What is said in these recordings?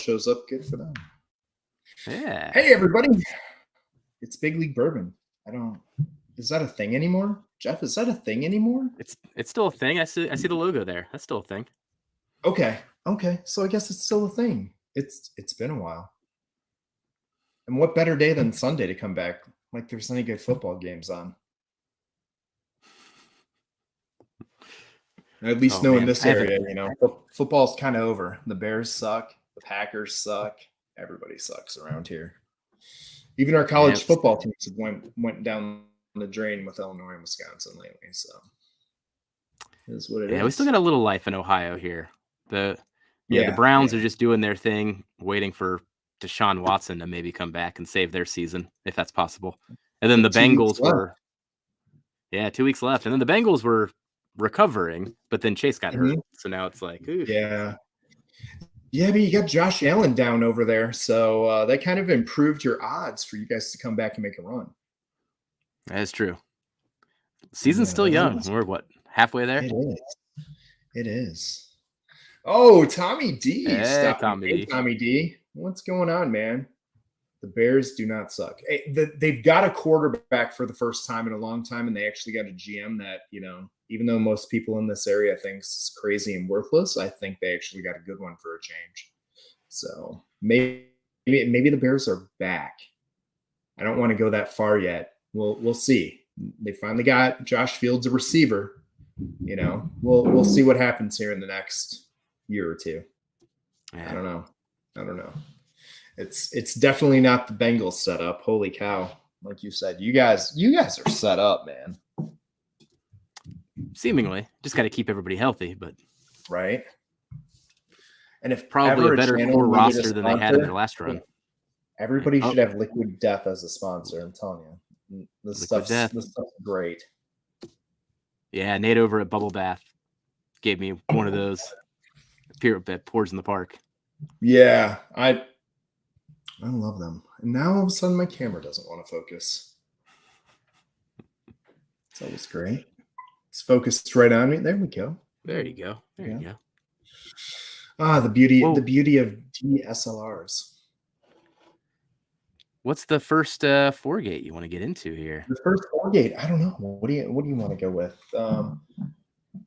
shows up, good for them. Yeah. Hey, everybody. It's Big League Bourbon. Is that a thing anymore? Jeff, is that a thing anymore? It's still a thing. I see the logo there. That's still a thing. Okay. So I guess it's still a thing. It's been a while. And what better day than Sunday to come back? Like there's any good football games on. At least in this area, football's kind of over. The Bears suck. The Packers suck. Everybody sucks around here. Even our college football teams went down the drain with Illinois and Wisconsin lately. So is what it is. Yeah, we still got a little life in Ohio here. The Browns are just doing their thing, waiting for Deshaun Watson to maybe come back and save their season, if that's possible. And then the Bengals were 2 weeks left. And then the Bengals were recovering, but then Chase got hurt. So now it's like, oof. Yeah, but you got Josh Allen down over there. So that kind of improved your odds for you guys to come back and make a run. That is true. Season's still young. We're halfway there? It is. Oh, Tommy D. Hey, Tommy D. What's going on, man? The Bears do not suck. Hey, they've got a quarterback for the first time in a long time, and they actually got a GM that, even though most people in this area think is crazy and worthless, I think they actually got a good one for a change. So maybe the Bears are back. I don't want to go that far yet. We'll see. They finally got Josh Fields a receiver. We'll see what happens here in the next year or two. Yeah. I don't know. It's definitely not the Bengals setup. Holy cow. Like you said, you guys are set up, man. Seemingly. Just got to keep everybody healthy, but right. And if probably a better core roster than they had in their last run. Everybody should have Liquid Death as a sponsor, I'm telling you. This stuff's great. Yeah, Nate over at Bubble Bath gave me one of those that pours in the park. Yeah, I love them. And now all of a sudden my camera doesn't want to focus. It's always great. It's focused right on me. There we go. There you go. You go. Ah, the beauty of DSLRs. What's the first 4-gate you want to get into here? The first 4-gate, I don't know. What do you want to go with?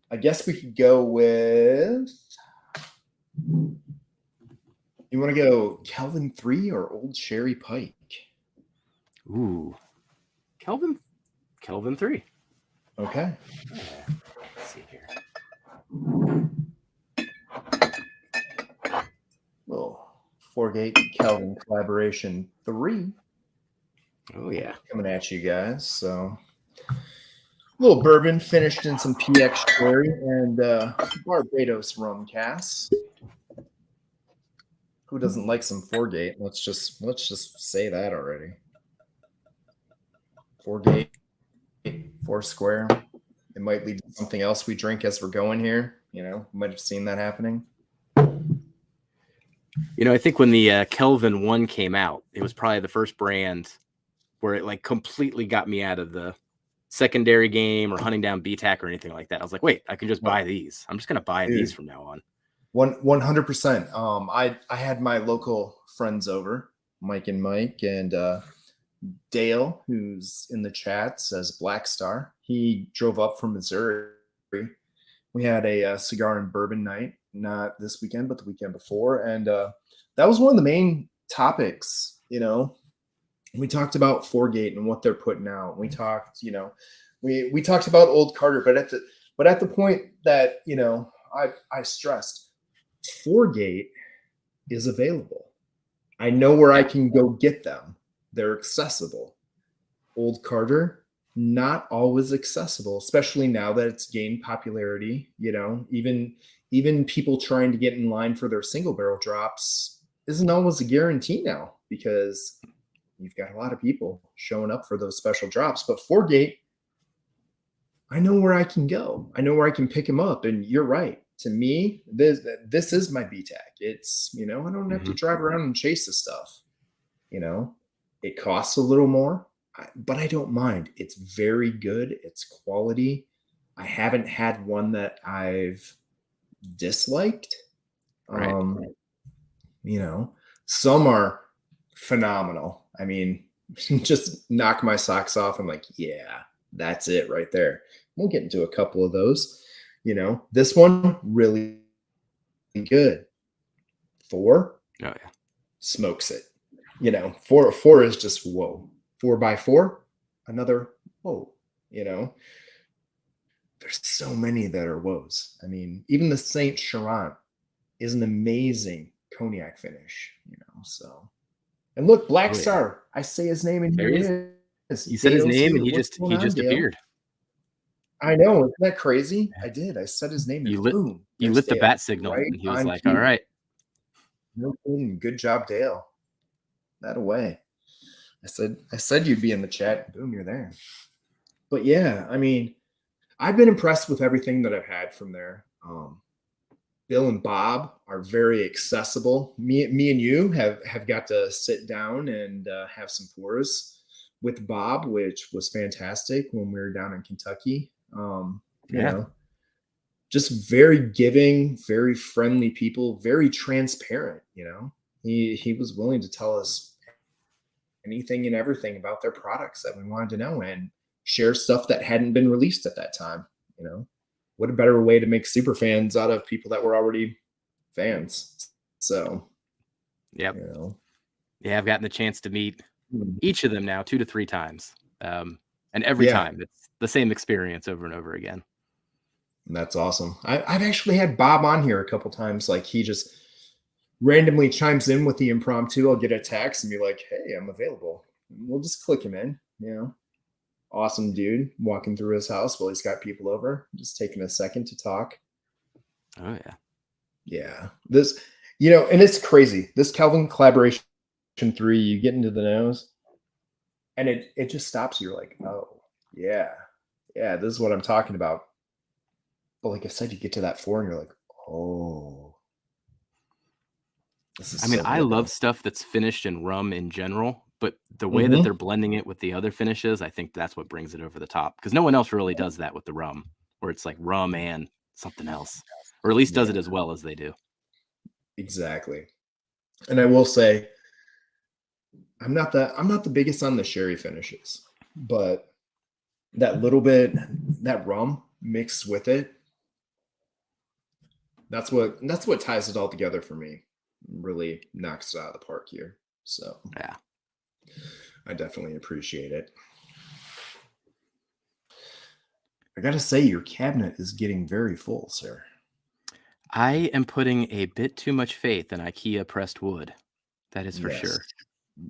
I guess we could go with. You want to go Kelvin 3 or Old Sherry Pike? Ooh, Kelvin 3. Okay. Let's see here. Little 4-gate Kelvin collaboration 3. Oh yeah, coming at you guys. So a little bourbon finished in some PX sherry and Barbados rum cask. Who doesn't like some 4-gate? Let's just say that already. 4-gate, 4 square. It might lead to something else we drink as we're going here. Might have seen that happening. I think when the Kelvin 1 came out, it was probably the first brand where it completely got me out of the secondary game or hunting down BTAC or anything like that. I was like, wait, I can just buy these. I'm just going to buy these from now on. 100%. I had my local friends over, Mike and Dale, who's in the chat, says Black Star. He drove up from Missouri. We had a cigar and bourbon night, not this weekend, but the weekend before. And that was one of the main topics, We talked about 4-gate and what they're putting out. We talked, we talked about Old Carter, but at the point that, I stressed, 4-gate is available. I know where I can go get them. They're accessible. Old Carter, not always accessible, especially now that it's gained popularity. Even people trying to get in line for their single barrel drops isn't always a guarantee now because you've got a lot of people showing up for those special drops. But 4-gate, I know where I can go. I know where I can pick them up. And you're right. To me, this is my BTAC. It's, I don't have to drive around and chase the stuff. It costs a little more, but I don't mind. It's very good. It's quality. I haven't had one that I've disliked. Right. Some are phenomenal. I mean, just knock my socks off. I'm like, yeah, that's it right there. We'll get into a couple of those. This one really good. 4 Oh yeah, smokes it. 4 is just whoa. 4x4, another whoa. There's so many that are woes. I mean, even the Saint Charant is an amazing cognac finish. So. And look, Black Star. I say his name, and there he is. You said his Dale's name, here. and he What's going just on, Dale? appeared. I know. Isn't that crazy? I did. I said his name, and boom. You lit the Dale, bat signal, right, and he was like, all right. No kidding. Good job, Dale. That away. I said you'd be in the chat. Boom, you're there. But yeah, I mean, I've been impressed with everything that I've had from there. Bill and Bob are very accessible. Me and you have got to sit down and have some pours with Bob, which was fantastic when we were down in Kentucky. Just very giving, very friendly people, very transparent. He was willing to tell us anything and everything about their products that we wanted to know and share stuff that hadn't been released at that time. What a better way to make super fans out of people that were already fans. So, yeah, I've gotten the chance to meet each of them now 2 to 3 times. And every time it's the same experience over and over again. And that's awesome. I've actually had Bob on here a couple times. Like, he just randomly chimes in with the impromptu. I'll get a text and be like, hey, I'm available. We'll just click him in, Awesome dude walking through his house while he's got people over, just taking a second to talk. Oh yeah. Yeah. This, and it's crazy. This Calvin collaboration 3, you get into the nose and it just stops. You're like, oh yeah. Yeah. This is what I'm talking about. But like I said, you get to that 4 and you're like, oh, this is I love stuff that's finished in rum in general. But the way that they're blending it with the other finishes, I think that's what brings it over the top. Because no one else really does that with the rum, where it's like rum and something else, or at least does it as well as they do. Exactly. And I will say, I'm not the biggest on the sherry finishes, but that little bit, that rum mixed with it, that's what ties it all together for me. Really knocks it out of the park here. So yeah. I definitely appreciate it. I got to say, your cabinet is getting very full, sir. I am putting a bit too much faith in IKEA pressed wood. That is for sure.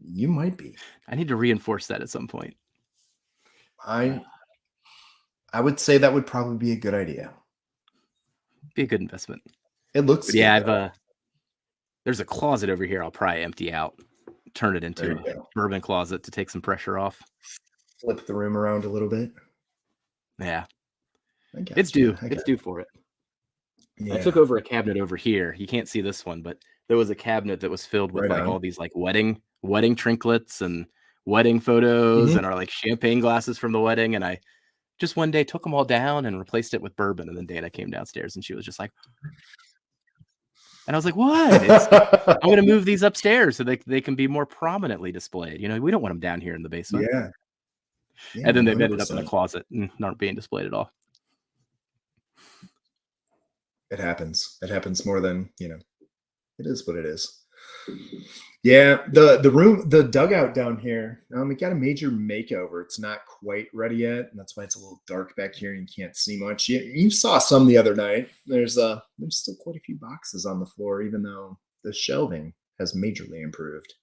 You might be. I need to reinforce that at some point. I would say that would probably be a good idea. Be a good investment. It looks good. Yeah, there's a closet over here I'll probably empty out. Turn it into a bourbon closet to take some pressure off. Flip the room around a little bit. Yeah. It's due for it. Yeah. I took over a cabinet over here. You can't see this one, but there was a cabinet that was filled with all these like wedding trinkets and wedding photos and our like champagne glasses from the wedding. And I just one day took them all down and replaced it with bourbon. And then Dana came downstairs and she was just like, and I was like, what? I'm going to move these upstairs so they can be more prominently displayed. We don't want them down here in the basement. Yeah. And then they've ended up in a closet and aren't being displayed at all. It happens. It happens more than, it is what it is. Yeah. The room, the dugout down here, it got a major makeover. It's not quite ready yet. And that's why it's a little dark back here and you can't see much. You saw some the other night. There's still quite a few boxes on the floor, even though the shelving has majorly improved.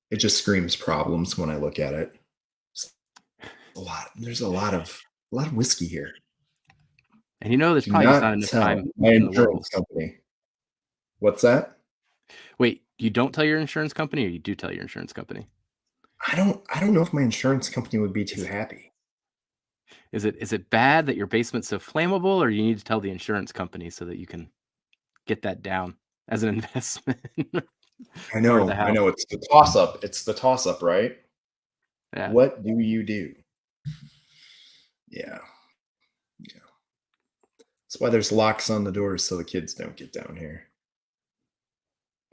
It just screams problems when I look at it. There's a lot of whiskey here. And there's probably not enough time my insurance company. What's that? Wait, you don't tell your insurance company, or you do tell your insurance company? I don't know if my insurance company would be too happy. Is it bad that your basement's so flammable, or you need to tell the insurance company so that you can get that down as an investment? I know. It's the toss up. It's the toss up, right? Yeah. What do you do? Yeah. That's why there's locks on the doors so the kids don't get down here.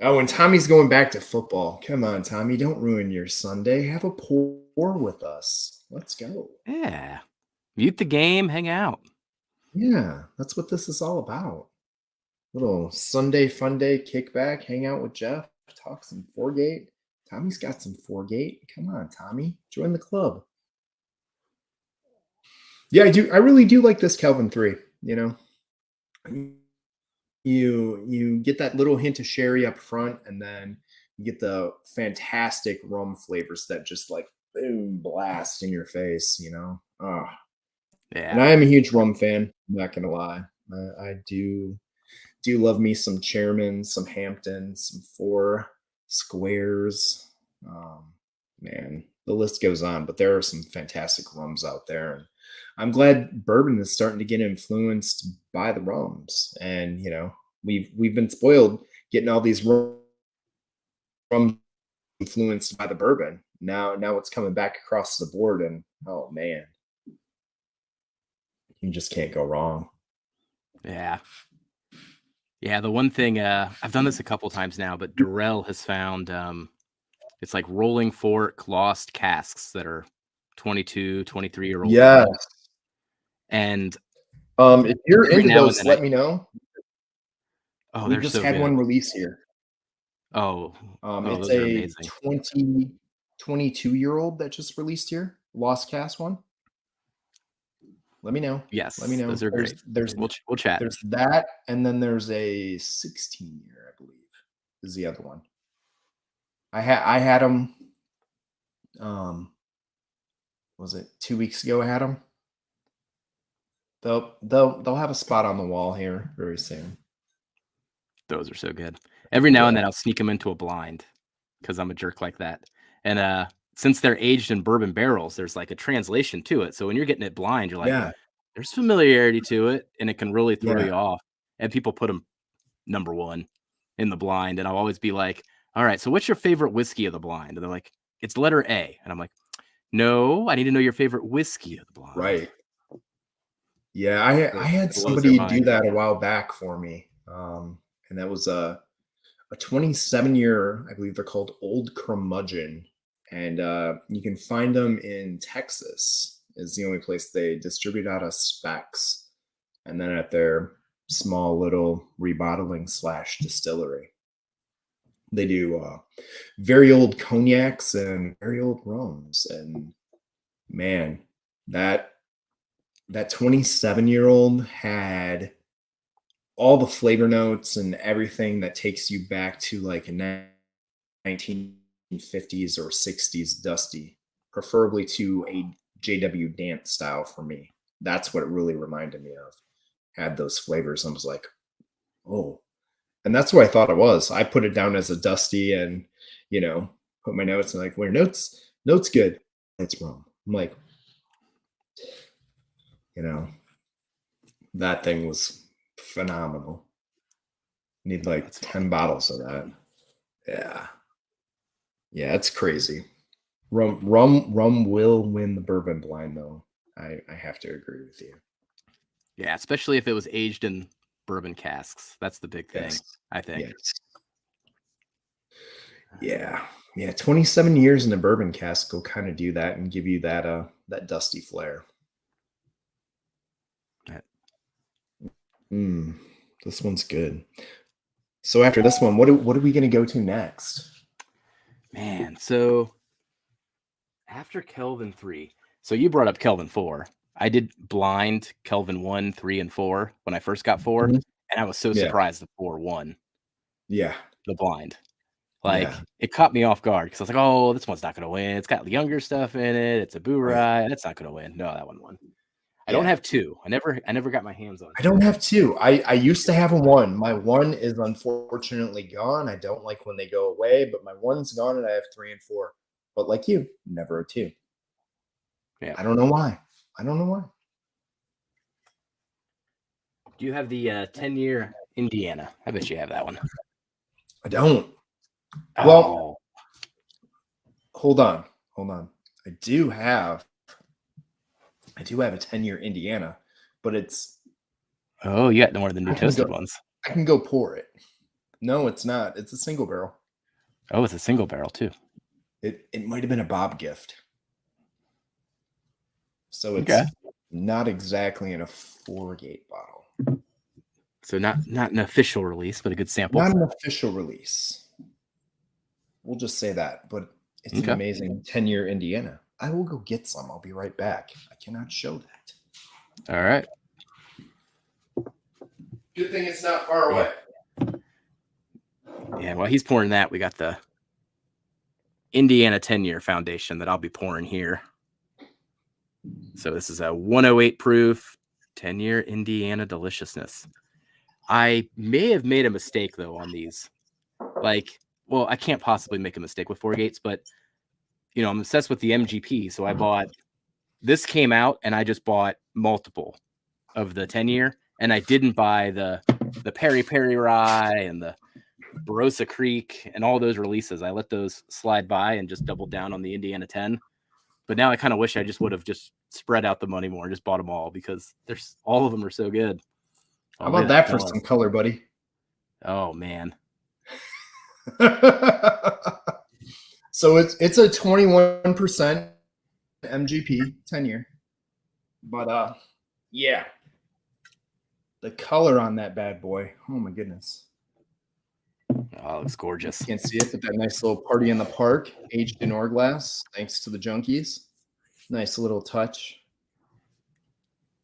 Oh, and Tommy's going back to football. Come on, Tommy, don't ruin your Sunday. Have a pour with us. Let's go. Yeah. Mute the game, hang out. Yeah, that's what this is all about. Little Sunday fun day kickback, hang out with Jeff, talk some four-gate. Tommy's got some four-gate. Come on, Tommy, join the club. Yeah, I do. I really do like this Kelvin 3. You know, you get that little hint of sherry up front, and then you get the fantastic rum flavors that just like boom blast in your face. You know, Yeah. And I am a huge rum fan. I'm not gonna lie. I do love me some Chairman, some Hampton, some Four Squares. Man, the list goes on, but there are some fantastic rums out there. And I'm glad bourbon is starting to get influenced by the rums. And you know, we've been spoiled getting all these rums influenced by the bourbon. Now it's coming back across the board, and oh man, you just can't go wrong. Yeah. Yeah, the one thing I've done this a couple times now, but Durrell has found it's like rolling fork lost casks that are 22, 23-year-old. Yes. And if you're every into now and those, then let me know. Oh, We they're just so had good. one release here. Oh, It's those are a amazing. 22-year-old that just released here. Lost Cast one. Let me know. Yes, Let me know. those are great. We'll chat. There's that, and then there's a 16-year, I believe, is the other one. I had them. Was it 2 weeks ago? I had them. They'll have a spot on the wall here very soon. Those are so good. Every now and then I'll sneak them into a blind because I'm a jerk like that. And since they're aged in bourbon barrels, there's like a translation to it. So when you're getting it blind, you're like, there's familiarity to it, and it can really throw you off. And people put them number one in the blind, and I'll always be like, all right, so what's your favorite whiskey of the blind? And they're like, it's letter A. And I'm like, no, I need to know your favorite whiskey of the blind. Right. Yeah, I had somebody do that a while back for me. And that was a 27-year, I believe they're called Old Curmudgeon. And you can find them in Texas, is the only place they distribute out of Specs. And then at their small little rebottling / distillery. They do very old cognacs and very old rums. And man, that 27-year-old had all the flavor notes and everything that takes you back to like a 1950s or 60s dusty, preferably to a JW Dance style for me. That's what it really reminded me of. Had those flavors. I was like, oh. And that's what I thought it was. I put it down as a dusty and, you know, put my notes and like, where notes good. It's wrong. I'm like, you know, that thing was phenomenal. Need like 10 bottles of that. Yeah, it's crazy. Rum will win the bourbon blind, though. I have to agree with you. Yeah, especially if it was aged in bourbon casks. That's the big thing, I think. Yes. Yeah. 27 years in a bourbon cask will kind of do that and give you that dusty flair. This one's good. So after this one, what are we going to go to next? Man, so after Kelvin 3, so you brought up Kelvin 4. I did blind Kelvin 1, 3, and 4 when I first got 4, and I was so surprised that 4 won. Yeah. The blind. Like, it caught me off guard because I was like, oh, this one's not going to win. It's got younger stuff in it. It's a boo rye. It's not going to win. No, that one won. I don't have 2. I never got my hands on 2. I don't have 2. I used to have a 1. My 1 is unfortunately gone. I don't like when they go away, but my 1's gone and I have 3 and 4. But like you, never a 2. Yeah. I don't know why. Do you have the 10-year Indiana? I bet you have that one. I don't. Oh. Well, hold on. I do have a 10-year Indiana, but it's Oh, you got more than new toasted ones. I can go pour it. No, it's not. It's a single barrel. Oh, it's a single barrel too. It might have been a Bob gift. So it's not exactly in a 4-gate bottle. So not an official release, but a good sample. Not an official release. We'll just say that. But it's an amazing 10-year Indiana. I will go get some. I'll be right back. I cannot show that. All right. Good thing it's not far away. Yeah, while he's pouring that, we got the Indiana 10-year foundation that I'll be pouring here. So this is a 108 proof 10-year Indiana deliciousness. I may have made a mistake though on these. Like, well, I can't possibly make a mistake with 4 gates, but you know, I'm obsessed with the MGP. So I bought, this came out and I just bought multiple of the 10-year, and I didn't buy the Peri Peri Rye and the Barossa Creek and all those releases. I let those slide by and just doubled down on the Indiana 10. But now I kind of wish I just would have just spread out the money more and just bought them all, because there's all of them are so good. How about that for some color, buddy? Oh man. So it's a 21% MGP 10-year. But yeah. The color on that bad boy. Oh my goodness. Oh, it looks gorgeous. You can't see it, but that nice little party in the park, aged in Orglass, thanks to the junkies. Nice little touch.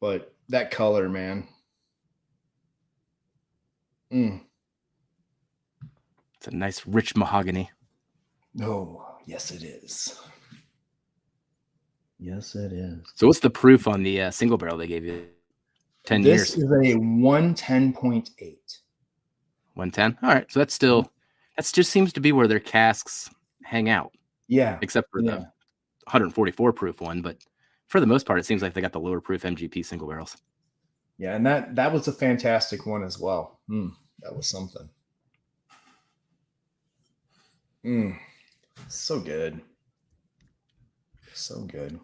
But that color, man. It's a nice rich mahogany. Oh, yes it is. Yes, it is. So what's the proof on the single barrel they gave you? 10 years. This is a 110.8. 110. All right. So that's just seems to be where their casks hang out. Yeah. Except for the 144 proof one. But for the most part, it seems like they got the lower proof MGP single barrels. Yeah. And that was a fantastic one as well. That was something. So good. So good.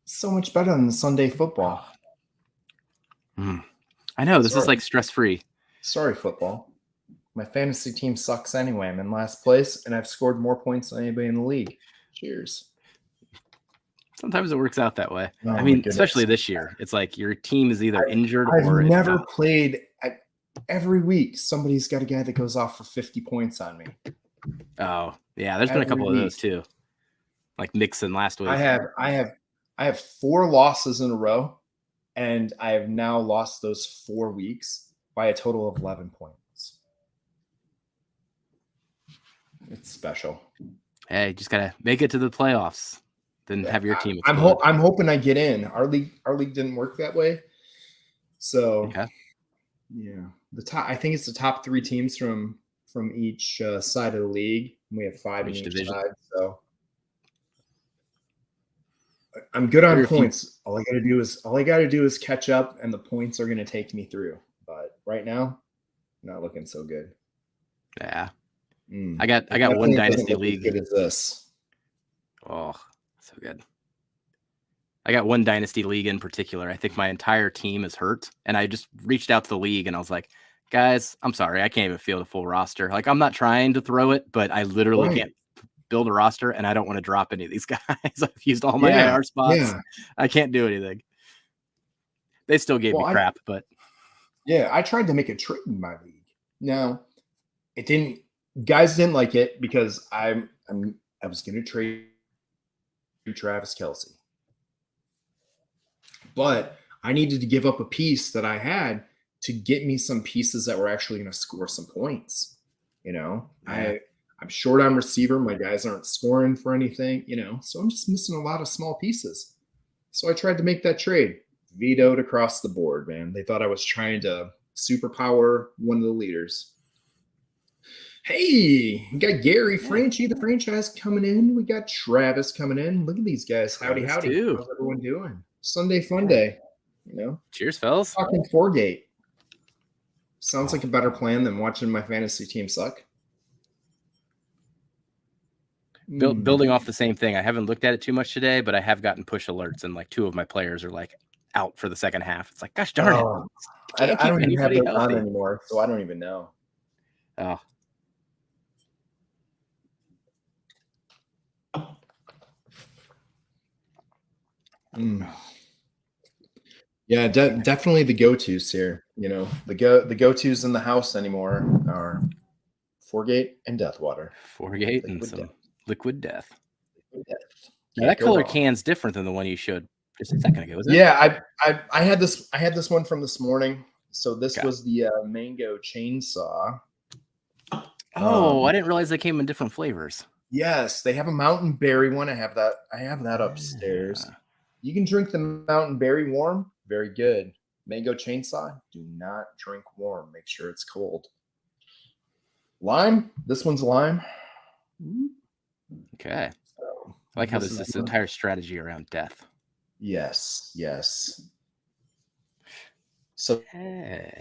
So much better than Sunday football. I know. This is like stress-free. Sorry, football. My fantasy team sucks anyway. I'm in last place, and I've scored more points than anybody in the league. Cheers. Sometimes it works out that way. Oh, I mean, especially this year. It's like your team is either injured or I've never played. Every week, somebody's got a guy that goes off for 50 points on me. Oh, yeah. There's been a couple of those too. Like Nixon last week. I have 4 losses in a row, and I have now lost those 4 weeks by a total of 11 points. It's special. Hey, just gotta make it to the playoffs. Then have your team. I'm hoping I get in. Our league didn't work that way. So yeah, I think it's the top 3 teams from each side of the league. We have 5 in each division. Side, so I'm good on points. All I gotta do is catch up, and the points are gonna take me through. But right now, not looking so good. Yeah. I got one dynasty league. As good as this. Oh, so good. I got one dynasty league in particular. I think my entire team is hurt, and I just reached out to the league and I was like, guys, I'm sorry, I can't even field a full roster. Like, I'm not trying to throw it, but I literally can't build a roster, and I don't want to drop any of these guys. I've used all my IR spots. Yeah. I can't do anything. They still gave me crap, but yeah, I tried to make a trade in my league. No, it didn't. Guys didn't like it because I was going to trade Travis Kelce, but I needed to give up a piece that I had to get me some pieces that were actually going to score some points. You know, I'm short on receiver. My guys aren't scoring for anything, you know, so I'm just missing a lot of small pieces. So I tried to make that trade. Vetoed across the board, man. They thought I was trying to superpower one of the leaders. Hey, we got Gary Franchi, the franchise, coming in. We got Travis coming in. Look at these guys. Howdy. How's everyone doing? Sunday fun day. You know. Cheers, fellas. Talking 4-gate. Sounds like a better plan than watching my fantasy team suck. Building off the same thing. I haven't looked at it too much today, but I have gotten push alerts, and like 2 of my players are like out for the second half. It's like, gosh darn it. I Can't keep don't even have anybody those on healthy. anymore, so I don't even know. Oh. Yeah, definitely the go-tos here. You know, the go-tos in the house anymore are Foregate and Deathwater. Foregate and some Liquid Death. Liquid Death. Now that color can's different than the one you showed just a second ago, isn't it? Yeah, I had this one from this morning. So this was the mango chainsaw. Oh, I didn't realize they came in different flavors. Yes, they have a mountain berry one. I have that upstairs. You can drink the mountain berry warm. Very good. Mango chainsaw. Do not drink warm. Make sure it's cold. Lime. This one's lime. Okay. So, I like how there's this entire strategy around death. Yes. So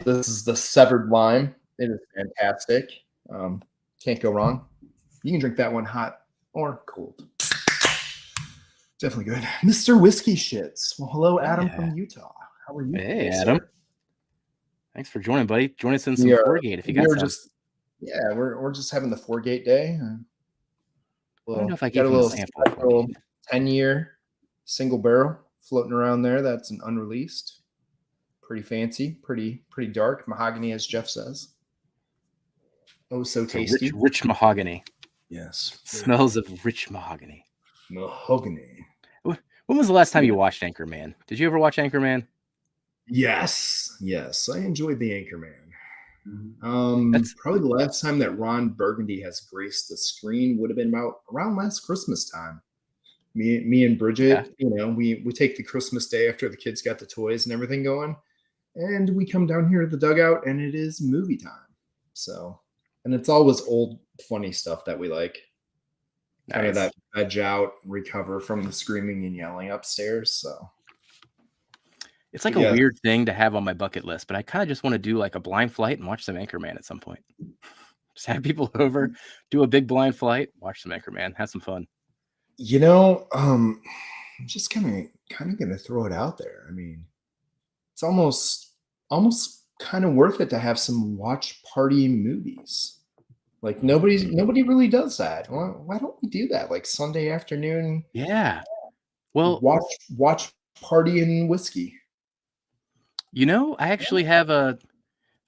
this is the severed lime. It is fantastic. Can't go wrong. You can drink that one hot or cold. Definitely good. Mr. Whiskey Shits. Well, hello, Adam from Utah. How are you? Hey, Adam. Sir? Thanks for joining, buddy. Join us in some Foregate if you got some. We're just having the Foregate day. I don't know if I gave him a sample. 10-year single barrel floating around there. That's an unreleased. Pretty fancy, pretty dark. Mahogany, as Jeff says. Oh, so tasty. Rich mahogany. Yes. Smells of rich mahogany. Mahogany. When was the last time you watched Anchorman? Did you ever watch Anchorman? Yes. I enjoyed the Anchorman. Probably the last time that Ron Burgundy has graced the screen would have been around last Christmas time. Me and Bridget, we take the Christmas day after the kids got the toys and everything going, and we come down here to the dugout, and it is movie time. So, and it's always old funny stuff that we like. Nice. Kind of that edge out, recover from the screaming and yelling upstairs. So it's like a weird thing to have on my bucket list, but I kind of just want to do like a blind flight and watch some Anchorman at some point. Just have people over, do a big blind flight, watch some Anchorman, have some fun. I'm just kind of gonna throw it out there. I mean, it's almost kind of worth it to have some watch party movies. Like nobody really does that. Why don't we do that? Like Sunday afternoon. Yeah. Well, watch party and whiskey. I actually have I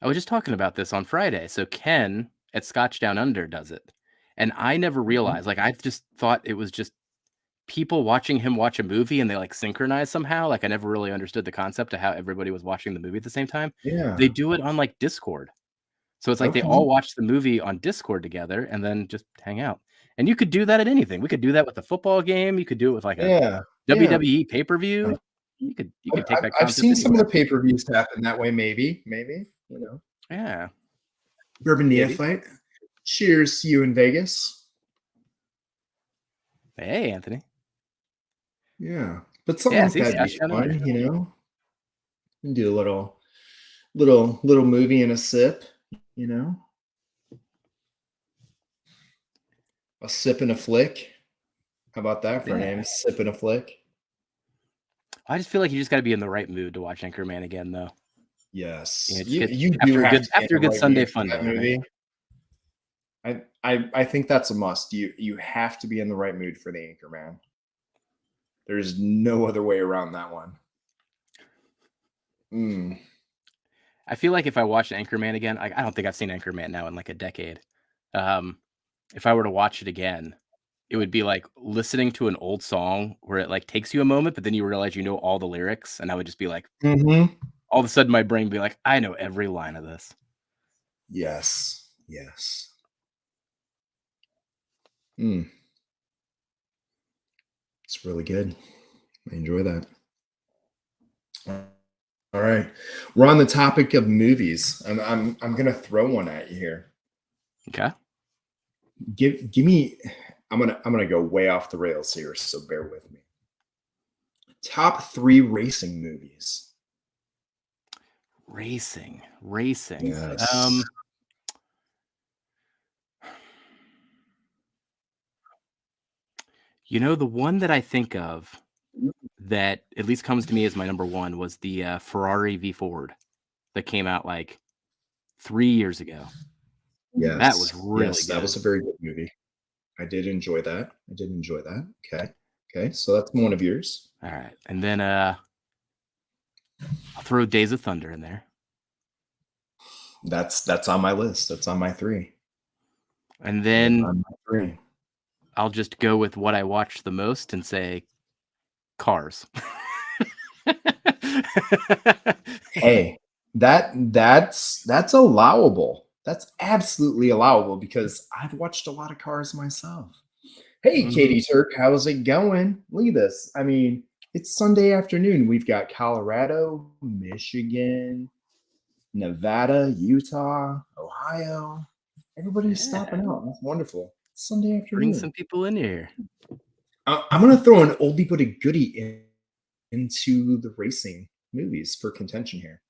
was just talking about this on Friday. So Ken at Scotch Down Under does it. And I never realized, like, I just thought it was just people watching him watch a movie and they like synchronize somehow. Like I never really understood the concept of how everybody was watching the movie at the same time. Yeah. They do it on like Discord. So it's like they all watch the movie on Discord together and then just hang out. And you could do that at anything. We could do that with a football game. You could do it with like a WWE pay-per-view. You could take that concept. I've seen some of the pay-per-views happen that way, maybe. Yeah. Bourbon Neophyte. Cheers to you in Vegas. Hey, Anthony. Yeah. But something like that'd be fun, You can do a little movie and a sip, A sip and a flick. How about that for a name? Sip and a flick. I just feel like you just got to be in the right mood to watch Anchorman again, though. Yes. You after a good Sunday fun day movie. Right? I think that's a must. You have to be in the right mood for the Anchorman. There's no other way around that one. I feel like if I watched Anchorman again, I don't think I've seen Anchorman now in like a decade. If I were to watch it again, it would be like listening to an old song where it like takes you a moment, but then you realize all the lyrics, and I would just be like, all of a sudden my brain would be like, I know every line of this. Yes. It's really good. I enjoy that. All right, we're on the topic of movies. I'm gonna throw one at you here. Okay. Give me. I'm gonna go way off the rails here, so bear with me. Top 3 racing movies. Racing. Yes. The one that I think of that at least comes to me as my number one was the Ferrari v Ford that came out like 3 years ago. Yes. That was really yes, good. That was a very good movie. I did enjoy that. Okay. Okay. So that's one of yours. All right. And then I'll throw Days of Thunder in there. That's on my list. That's on my 3. And then I'll just go with what I watched the most and say Cars. Hey, that's allowable. That's absolutely allowable because I've watched a lot of Cars myself. Hey, Katie Turk, how's it going? Look at this. I mean, it's Sunday afternoon. We've got Colorado, Michigan, Nevada, Utah, Ohio. Everybody's stopping out. That's wonderful. It's Sunday afternoon. Bring some people in here. I'm going to throw an oldie but a goodie into the racing movies for contention here.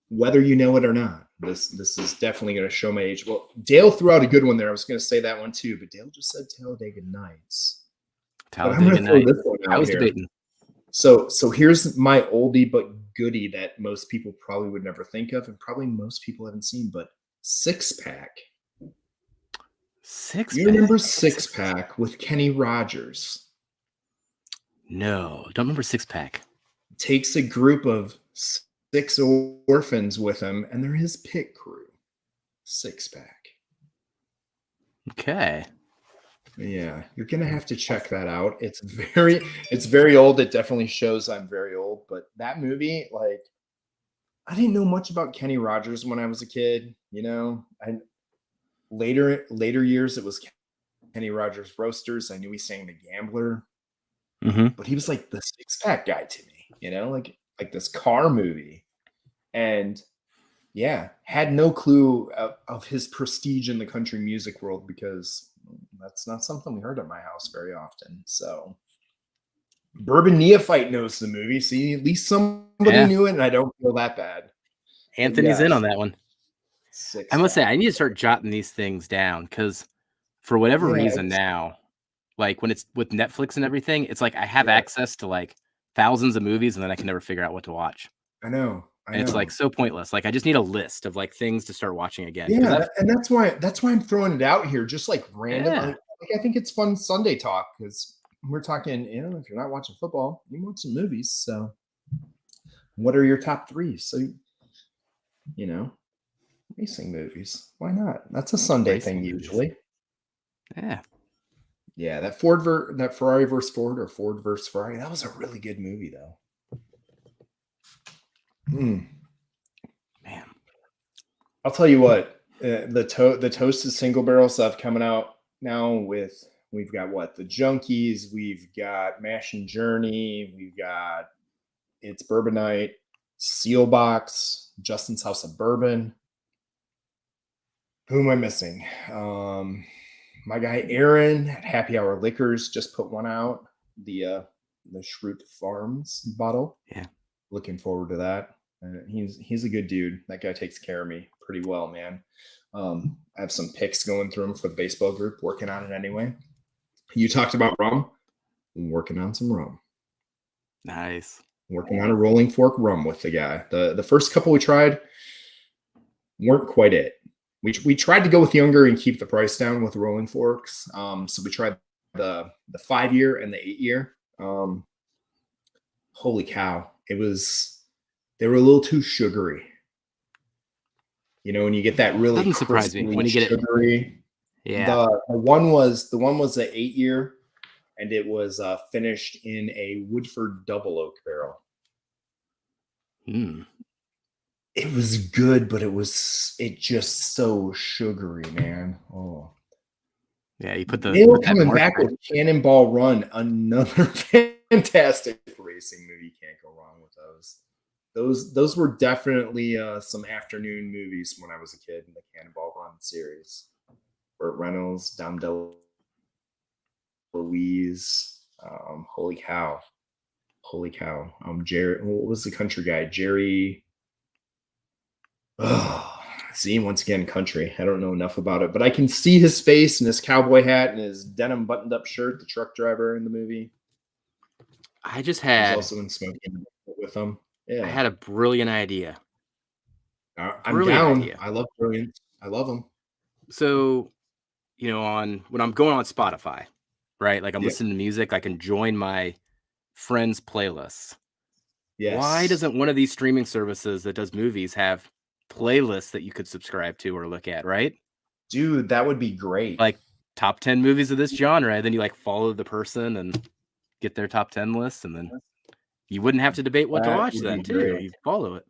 Whether you know it or not, this is definitely going to show my age. Well, Dale threw out a good one there. I was going to say that one too, but Dale just said Talladega Nights. Talladega Nights. I was debating. So here's my oldie but goodie that most people probably would never think of, and probably most people haven't seen, but Six Pack. You remember Six Pack with Kenny Rogers? No, don't remember Six Pack. Takes a group of 6 orphans with him, and they're his pit crew. Six Pack. Okay. Yeah, you're gonna have to check that out. It's very old. It definitely shows I'm very old, but that movie, like, I didn't know much about Kenny Rogers when I was a kid. You know, later years it was Kenny Rogers Roasters. I knew he sang The Gambler, but he was like the Six Pack guy to me. You know, like this car movie, and yeah, had no clue of his prestige in the country music world because that's not something we heard at my house very often. So Bourbon Neophyte knows the movie. See, at least somebody knew it, and I don't feel that bad. Anthony's in on that one. I must say, I need to start jotting these things down because for whatever reason now, like when it's with Netflix and everything, it's like I have access to like thousands of movies and then I can never figure out what to watch. I know. And it's like so pointless. Like I just need a list of like things to start watching again. Yeah, and that's why I'm throwing it out here, just like random. Yeah. Like, I think it's fun Sunday talk because we're talking. You know, if you're not watching football, you watch some movies. So, what are your top 3? So, you know, racing movies. Why not? That's a Sunday thing usually. Yeah. Yeah, that Ferrari versus Ford or Ford versus Ferrari. That was a really good movie, though. Man, I'll tell you what. The toasted single barrel stuff coming out now we've got what? The Junkies. We've got Mash and Journey. We've got It's Bourbon Night, Seal Box, Justin's House of Bourbon. Who am I missing? My guy Aaron at Happy Hour Liquors just put one out. The Schrute Farms bottle. Yeah, looking forward to that. He's a good dude. That guy takes care of me pretty well, man. I have some picks going through him for the baseball group, working on it anyway. You talked about rum. I'm working on some rum. Nice. Working on a Rolling Fork rum with the guy. The first couple we tried weren't quite it. We tried to go with younger and keep the price down with Rolling Forks. So we tried the 5-year and the 8-year. Holy cow. They were a little too sugary. You know, when you get that really doesn't surprise me when you get sugary. Yeah. The one was the 8-year, and it was finished in a Woodford double oak barrel. It was good, but it just so sugary, man. Oh. Yeah, you put coming back with Cannonball Run, another fantastic racing movie. Can't go wrong with those. Those were definitely some afternoon movies when I was a kid in the Cannonball Run series. Burt Reynolds, Dom DeLuise. Holy cow. Jerry, what was the country guy? Jerry. Oh, see, once again, country. I don't know enough about it, but I can see his face and his cowboy hat and his denim buttoned up shirt, the truck driver in the movie. I just He's had also in smoking with them. I Yeah. had a brilliant idea. I'm Brilliant down. idea. I love brilliant. I love them. So, on when I'm going on Spotify, right? Like I'm Yeah. listening to music, I can join my friends' playlists. Why Yes. doesn't one of these streaming services that does movies have playlists that you could subscribe to or look at, right? Dude, that would be great. Like top 10 movies of this genre, then you like follow the person and get their top 10 lists, and then you wouldn't have to debate what to That watch would then be too. great. You follow it.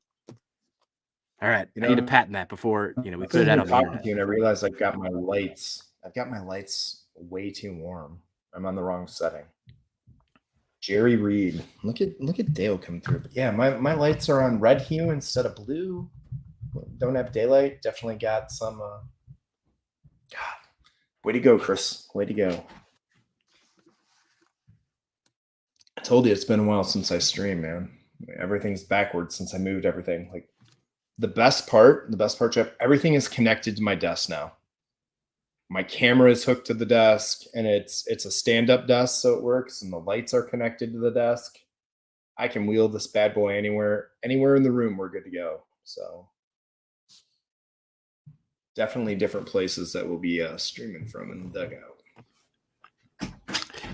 All right. You I need to know, patent that before, we I'm put it sitting out here on the talking to internet. you and I realize I've got my lights. Way too warm. I'm on the wrong setting. Jerry Reed. Look at Dale come through. But yeah, my lights are on red hue instead of blue. Don't have daylight. Definitely got some God. Way to go, Chris. Way to go. I told you it's been a while since I streamed, man. Everything's backwards since I moved everything. Like the best part, Jeff, everything is connected to my desk now. My camera is hooked to the desk, and it's a stand-up desk, so it works, and the lights are connected to the desk. I can wheel this bad boy anywhere in the room. We're good to go. So definitely different places that we'll be streaming from in the dugout.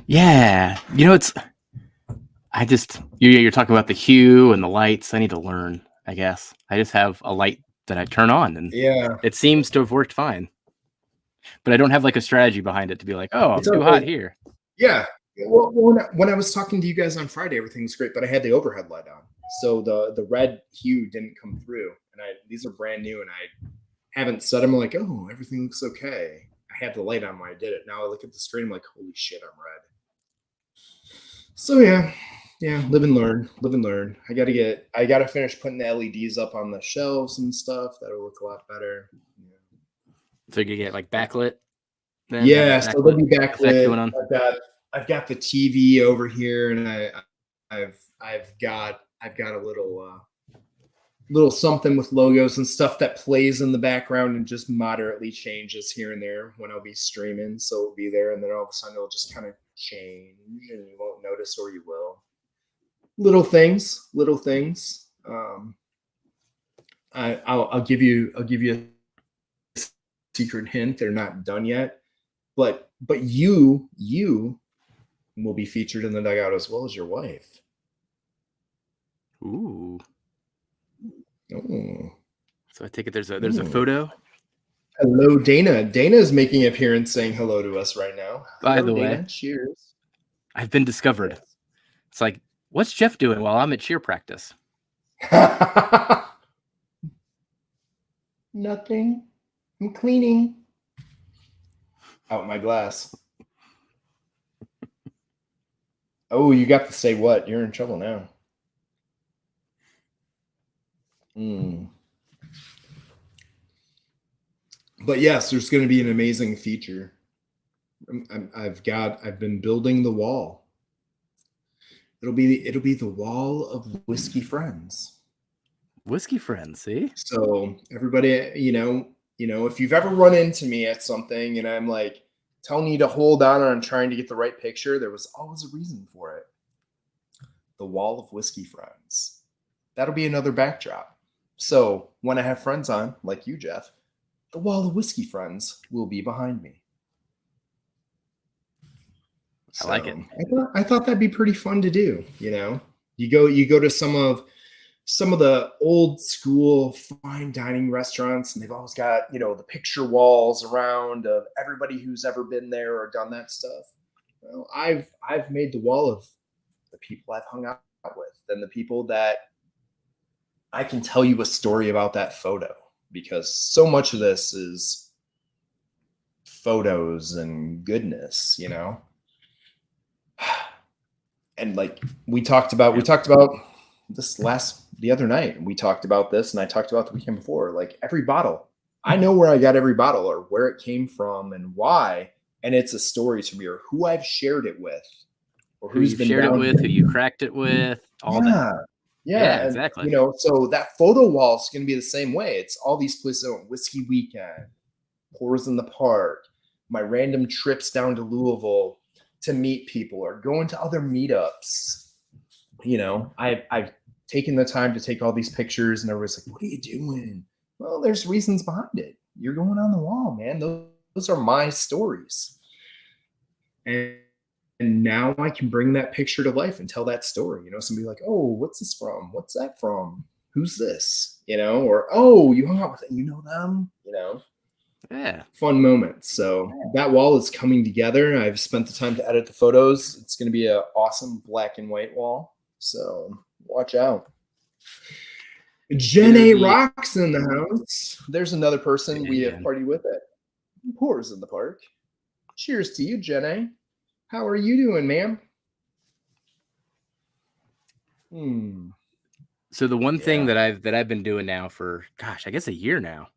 Yeah. It's I just you're talking about the hue and the lights. I need to learn, I guess. I just have a light that I turn on, and Yeah, it seems to have worked fine. But I don't have like a strategy behind it to be like, oh, I'm too hot here. Yeah. Well, when I was talking to you guys on Friday, everything was great, but I had the overhead light on, so the red hue didn't come through. And these are brand new, and I haven't set them. Like, oh, everything looks okay. I had the light on when I did it. Now I look at the screen, I'm like, holy shit, I'm red. So yeah, live and learn. I gotta finish putting the LEDs up on the shelves and stuff. That'll look a lot better. So you get like backlit. Then Yeah, so they'll be backlit. Going on. I've got the TV over here, and I've got a little something with logos and stuff that plays in the background and just moderately changes here and there when I'll be streaming. So it'll be there, and then all of a sudden it'll just kind of change, and you won't notice, or you will. Little things. I'll give you a secret hint. They're not done yet, but you will be featured in the dugout as well as your wife. Ooh. Oh. So I take it there's a photo. Hello, Dana. Dana is making an appearance saying hello to us right now. By the way, cheers. I've been discovered. Yes. It's like, what's Jeff doing while I'm at cheer practice? Nothing. I'm cleaning out my glass. Oh, you got to say what? You're in trouble now. But yes, there's going to be an amazing feature. I've been building the wall. It'll be the wall of whiskey friends. Whiskey friends, see? So everybody, if you've ever run into me at something and I'm like telling you to hold on trying to get the right picture, there was always a reason for it. The wall of whiskey friends. That'll be another backdrop. So when I have friends on, like you, Jeff, the wall of whiskey friends will be behind me. I like it. I thought that'd be pretty fun to do. You go to some of the old school fine dining restaurants, and they've always got the picture walls around of everybody who's ever been there or done that stuff. Well, I've made the wall of the people I've hung out with and the people that I can tell you a story about that photo, because so much of this is photos and goodness, And like we talked about this the other night. We talked about this, and I talked about the weekend before. Like every bottle, I know where I got every bottle or where it came from and why, and it's a story to me, or who I've shared it with, or who you've shared it with, who you cracked it with, all that. Yeah, exactly. So that photo wall is going to be the same way. It's all these places: Whiskey Weekend, Pours in the Park, my random trips down to Louisville to meet people, or going to other meetups. I've taken the time to take all these pictures, and everybody's like, "What are you doing?" Well, there's reasons behind it. You're going on the wall, man. Those are my stories, and now I can bring that picture to life and tell that story. Somebody like, "Oh, what's this from? What's that from? Who's this?" Or, "Oh, you hung out with it. You know them." Yeah. Fun moments. So that wall is coming together. I've spent the time to edit the photos. It's going to be an awesome black and white wall. So watch out. Jen A. Rocks in the house. There's another person we have partied with at Pours in the Park. Cheers to you, Jen A. How are you doing, ma'am? So the one thing that I've been doing now for, gosh, I guess a year now,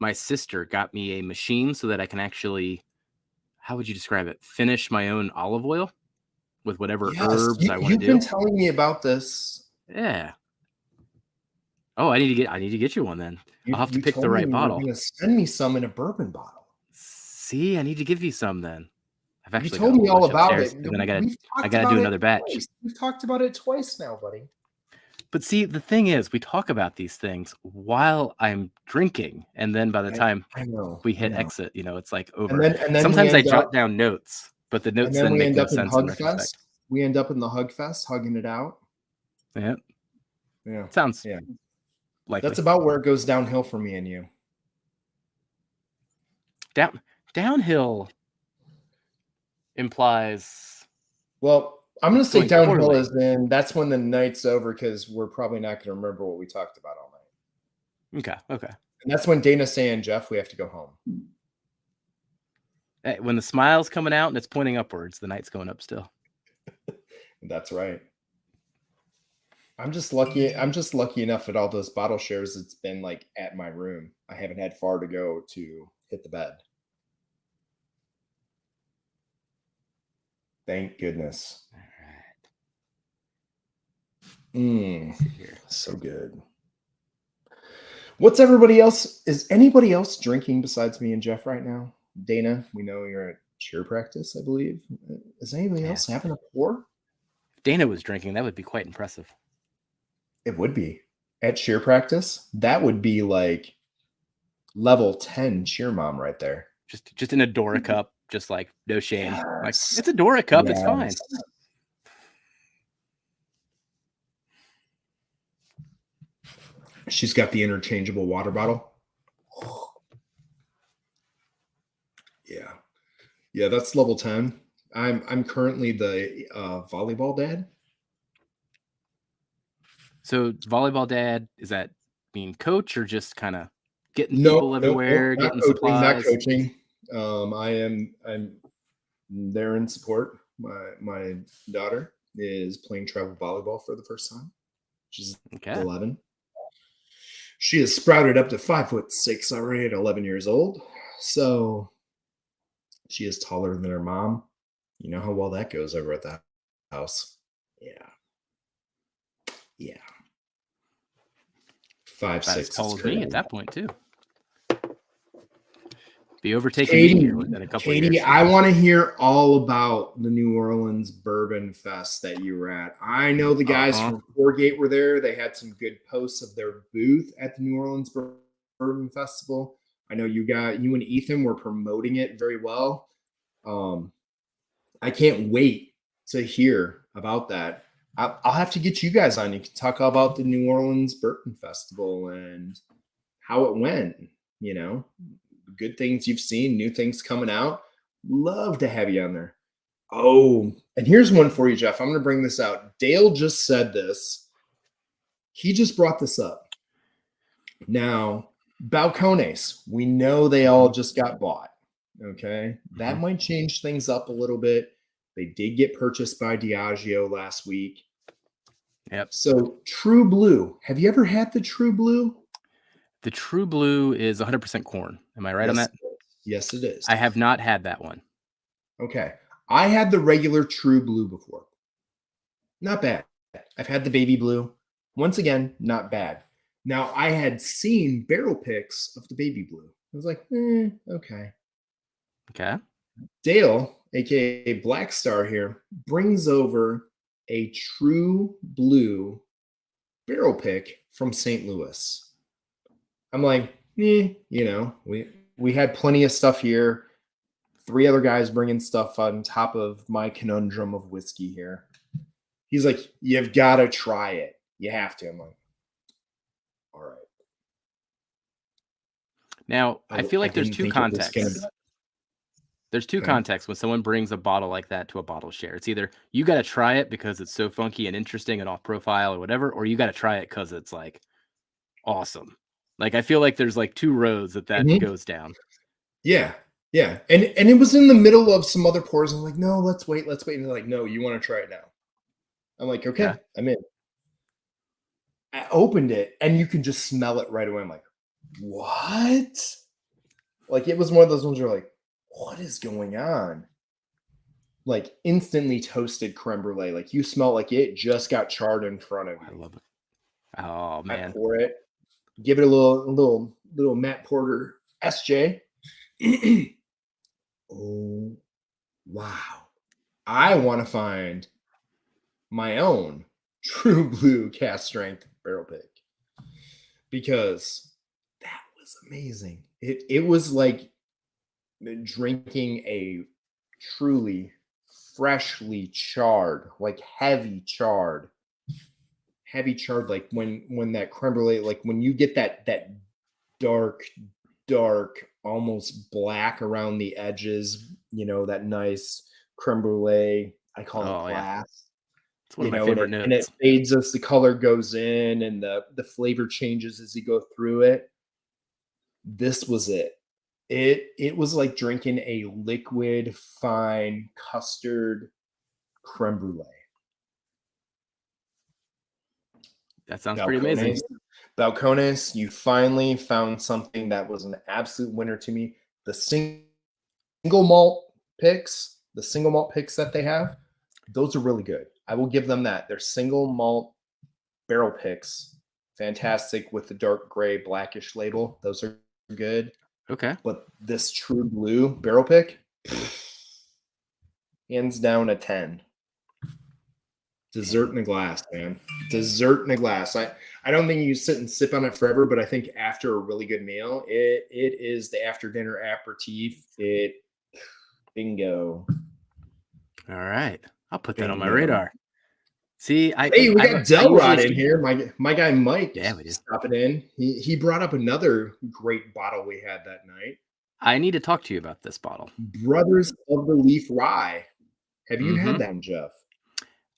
my sister got me a machine so that I can actually, how would you describe it? Finish my own olive oil with whatever herbs I want to do. You've been telling me about this. Yeah. Oh, I need to get you one then. I'll have to pick the right bottle. You're going to send me some in a bourbon bottle. See, I need to give you some then. I've actually told me all about it. And then I gotta do another batch. We've talked about it twice now, buddy. But see, the thing is, we talk about these things while I'm drinking, and then by the time we hit exit, it's like over. And then sometimes I jot down notes, but the notes then make no sense in retrospect. We end up in the Hug Fest, hugging it out. Yeah. Sounds likely. That's about where it goes downhill for me and you. Downhill implies. Well, I'm going to say downhill is in that's when the night's over, because we're probably not going to remember what we talked about all night. Okay. And that's when Dana's saying, "Jeff, we have to go home." Hey, when the smile's coming out and it's pointing upwards, the night's going up still. That's right. I'm just lucky enough at all those bottle shares. It's been like at my room. I haven't had far to go to hit the bed. Thank goodness. All right. So good. What's everybody else? Is anybody else drinking besides me and Jeff right now? Dana, we know you're at cheer practice, I believe. Is anybody else having a pour? If Dana was drinking, that would be quite impressive. It would be. At cheer practice, that would be like level 10 cheer mom right there. Just in a Dora cup, just like no shame. Yes. Like, it's a Dora cup, it's fine. She's got the interchangeable water bottle. Yeah, that's level 10. I'm currently the volleyball dad. So volleyball dad, is that being coach or just kind of getting people everywhere, getting supplies? Not coaching. I'm there in support. My daughter is playing travel volleyball for the first time. She's 11. She has sprouted up to 5'6" already at 11 years old. So she is taller than her mom. You know how well that goes over at that house. Yeah. 5'6". As tall as me at that point too. Be overtaking me here within a couple of years. I want to hear all about the New Orleans Bourbon Fest that you were at. I know the guys from Foregate were there. They had some good posts of their booth at the New Orleans Bourbon Festival. I know you and Ethan were promoting it very well. I can't wait to hear about that. I'll have to get you guys on. You can talk about the New Orleans Bourbon Festival and how it went, good things you've seen, new things coming out. Love to have you on there. Oh, and here's one for you, Jeff. I'm going to bring this out. Dale just said this. He just brought this up. Now, balcones, we know they all just got bought. Okay. That might change things up a little bit. They did get purchased by Diageo last week. Yep. So True Blue. Have you ever had the True Blue? The True Blue is 100% corn. Am I right on that? Yes, it is. I have not had that one. Okay. I had the regular True Blue before. Not bad. I've had the Baby Blue. Once again, not bad. Now, I had seen barrel picks of the Baby Blue. I was like, okay. Okay. Dale, a.k.a. Black Star here, brings over a true blue barrel pick from St. Louis. I'm like, you know, we had plenty of stuff here. 3 other guys bringing stuff on top of my conundrum of whiskey here. He's like, you've got to try it. You have to. I'm like, all right. Now, I feel like there's two contexts. There's two contexts when someone brings a bottle like that to a bottle share. It's either you got to try it because it's so funky and interesting and off profile or whatever, or you got to try it because it's like awesome. Like, I feel like there's like 2 roads that goes down. Yeah. Yeah. And it was in the middle of some other pours. I'm like, no, let's wait. And they're like, no, you want to try it now. I'm like, okay, yeah. I'm in. I opened it and you can just smell it right away. I'm like, what? Like, it was one of those ones where you're like, what is going on? Like, instantly toasted creme brulee. Like, you smell like it just got charred in front of you. I love it. Oh man. I pour it, give it a little Matt Porter SJ. Oh wow. I want to find my own true blue cast strength barrel pick because that was amazing. It was like drinking a truly freshly charred, like heavy charred, like when that creme brulee, like when you get that dark, almost black around the edges, you know, that nice creme brulee. I call it glass. Yeah. It's one of my favorite notes. And it fades as the color goes in and the flavor changes as you go through it. This was it. It was like drinking a liquid, fine custard creme brulee. That sounds pretty amazing. Balcones, you finally found something that was an absolute winner to me. The single malt picks that they have, those are really good. I will give them that. They're single malt barrel picks, fantastic with the dark gray, blackish label. Those are good. Okay. But this true blue barrel pick, hands down a 10. Dessert in a glass, man. Dessert in a glass. I don't think you sit and sip on it forever, but I think after a really good meal, it is the after dinner aperitif. Bingo. All right. I'll put that on my radar. See, we got Delrod in here. My guy Mike stopping in. He brought up another great bottle we had that night. I need to talk to you about this bottle. Brothers of the Leaf Rye. Have you had that, Jeff?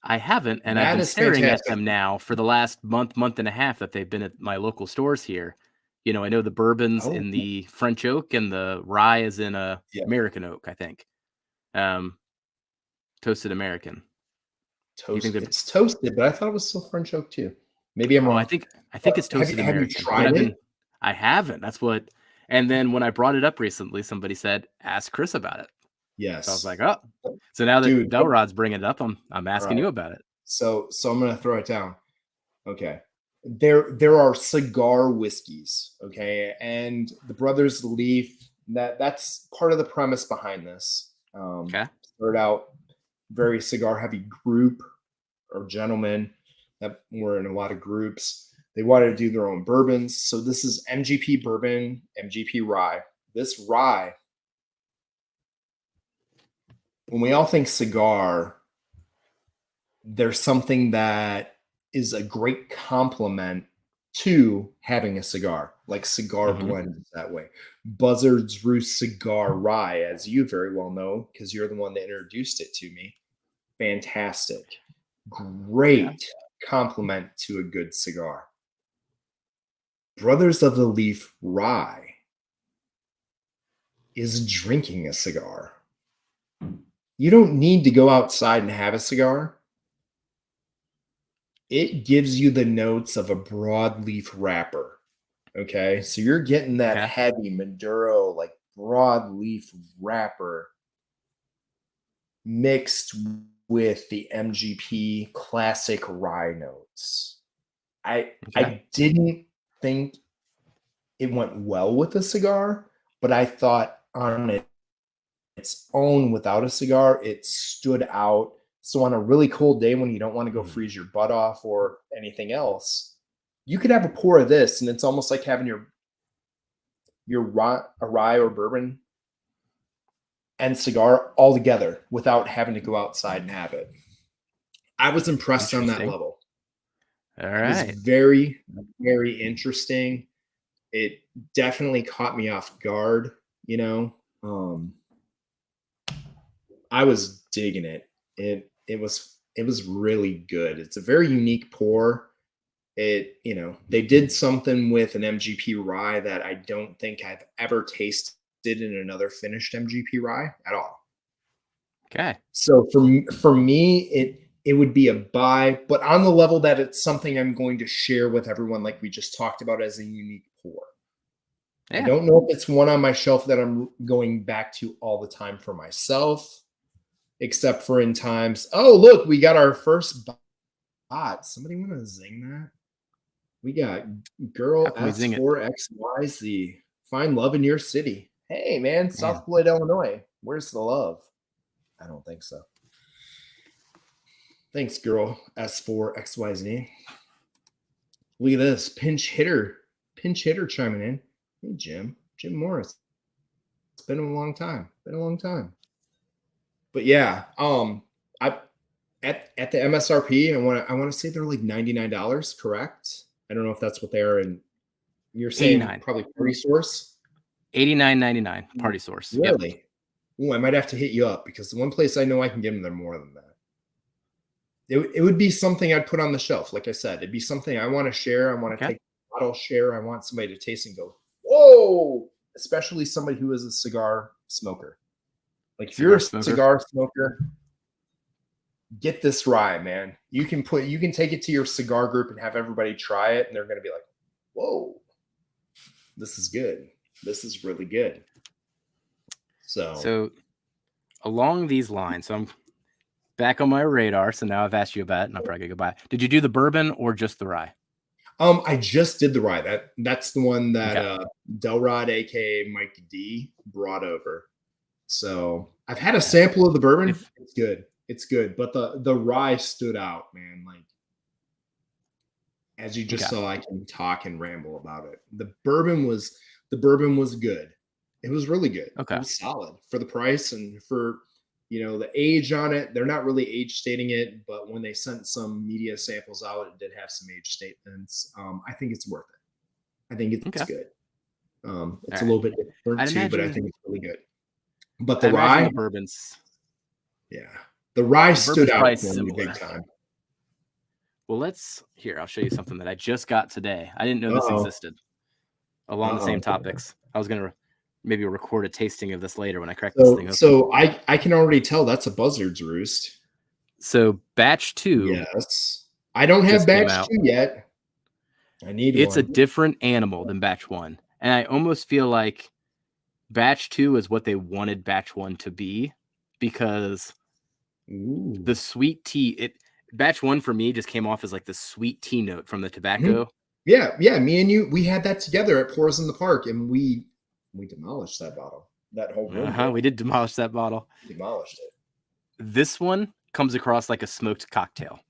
I haven't, and I've been staring at them now for the last month and a half that they've been at my local stores here. You know, I know the bourbon's in the French oak and the rye is in American oak, I think. Toasted American. It's toasted, but I thought it was still French oak too. Maybe I'm wrong. I think it's toasted American. Have you tried it? I haven't. That's what. And then when I brought it up recently, somebody said, "Ask Chris about it." Yes. So I was like, "Oh." So now that Delrod's bringing it up, I'm asking you about it. So I'm gonna throw it down. Okay. There are cigar whiskeys. Okay, and the Brothers Leaf. That's part of the premise behind this. Started out very cigar heavy group or gentlemen that were in a lot of groups. They wanted to do their own bourbons. So this is MGP bourbon, MGP rye. This rye, when we all think cigar, there's something that is a great complement to having a cigar, like cigar blends that way. Buzzard's Roost Cigar Rye, as you very well know, because you're the one that introduced it to me. Fantastic. Great complement to a good cigar. Brothers of the Leaf Rye is drinking a cigar. You don't need to go outside and have a cigar. It gives you the notes of a broadleaf wrapper. Okay, so you're getting that heavy Maduro, like broadleaf wrapper mixed with the MGP classic rye notes. I didn't think it went well with a cigar, but I thought on its own without a cigar, it stood out So on a really cold day when you don't want to go freeze your butt off or anything else, you could have a pour of this, and it's almost like having your rye or bourbon and cigar all together without having to go outside and have it. I was impressed on that level. All right. It was very, very interesting. It definitely caught me off guard, you know. I was digging it. It was really good. It's a very unique pour. They did something with an MGP rye that I don't think I've ever tasted in another finished MGP rye at all. Okay. So for me, it would be a buy, but on the level that it's something I'm going to share with everyone, like we just talked about, as a unique pour. Yeah. I don't know if it's one on my shelf that I'm going back to all the time for myself, except for in times. Oh, look, we got our first bot. Somebody want to zing that? We got girl S4XYZ. Find love in your city. Hey, man, South Beloit, Illinois. Where's the love? I don't think so. Thanks, girl S4XYZ. Look at this. Pinch hitter chiming in. Hey, Jim Morris. It's been a long time. But yeah, at the MSRP, I want to say they're like $99, correct? I don't know if that's what they are. And you're saying 89. Probably Party Source. $89.99 Party Source. Really? Yep. Ooh, I might have to hit you up, because the one place I know I can get them, they're more than that. It would be something I'd put on the shelf. Like I said, it'd be something I want to share. I want to take a bottle share. I want somebody to taste and go, whoa, especially somebody who is a cigar smoker. Like if you're a cigar smoker, get this rye, man. You can take it to your cigar group and have everybody try it, and they're going to be like, whoa, this is good. This is really good. So along these lines, so I'm back on my radar. So now I've asked you about it, and I'm probably gonna go buy. Did you do the bourbon or just the rye? I just did the rye. That's the one that Delrod, aka Mike D, brought over. So I've had a sample of the bourbon. It's good. But the rye stood out, man. Like, as you just saw, I can talk and ramble about it. The bourbon was good. It was really good. Okay. It was solid for the price and for the age on it. They're not really age stating it, but when they sent some media samples out, it did have some age statements. I think it's worth it. I think it's good. It's a little bit different too, but I think it's really good. But the rye bourbons, the rye stood out for me big time. Well, I'll show you something that I just got today. I didn't know this existed. Along the same topics, I was gonna maybe record a tasting of this later when I crack this thing open. So I can already tell that's a buzzard's roost. So batch 2. Yes. I don't have batch 2 yet. I need one. It's a different animal than batch 1. And I almost feel like batch 2 is what they wanted batch 1 to be, because the sweet tea, batch 1 for me just came off as like the sweet tea note from the tobacco. Mm-hmm. Yeah. Me and you, we had that together at Pours in the Park, and we demolished that bottle. That whole room. We did demolish that bottle. Demolished it. This one comes across like a smoked cocktail.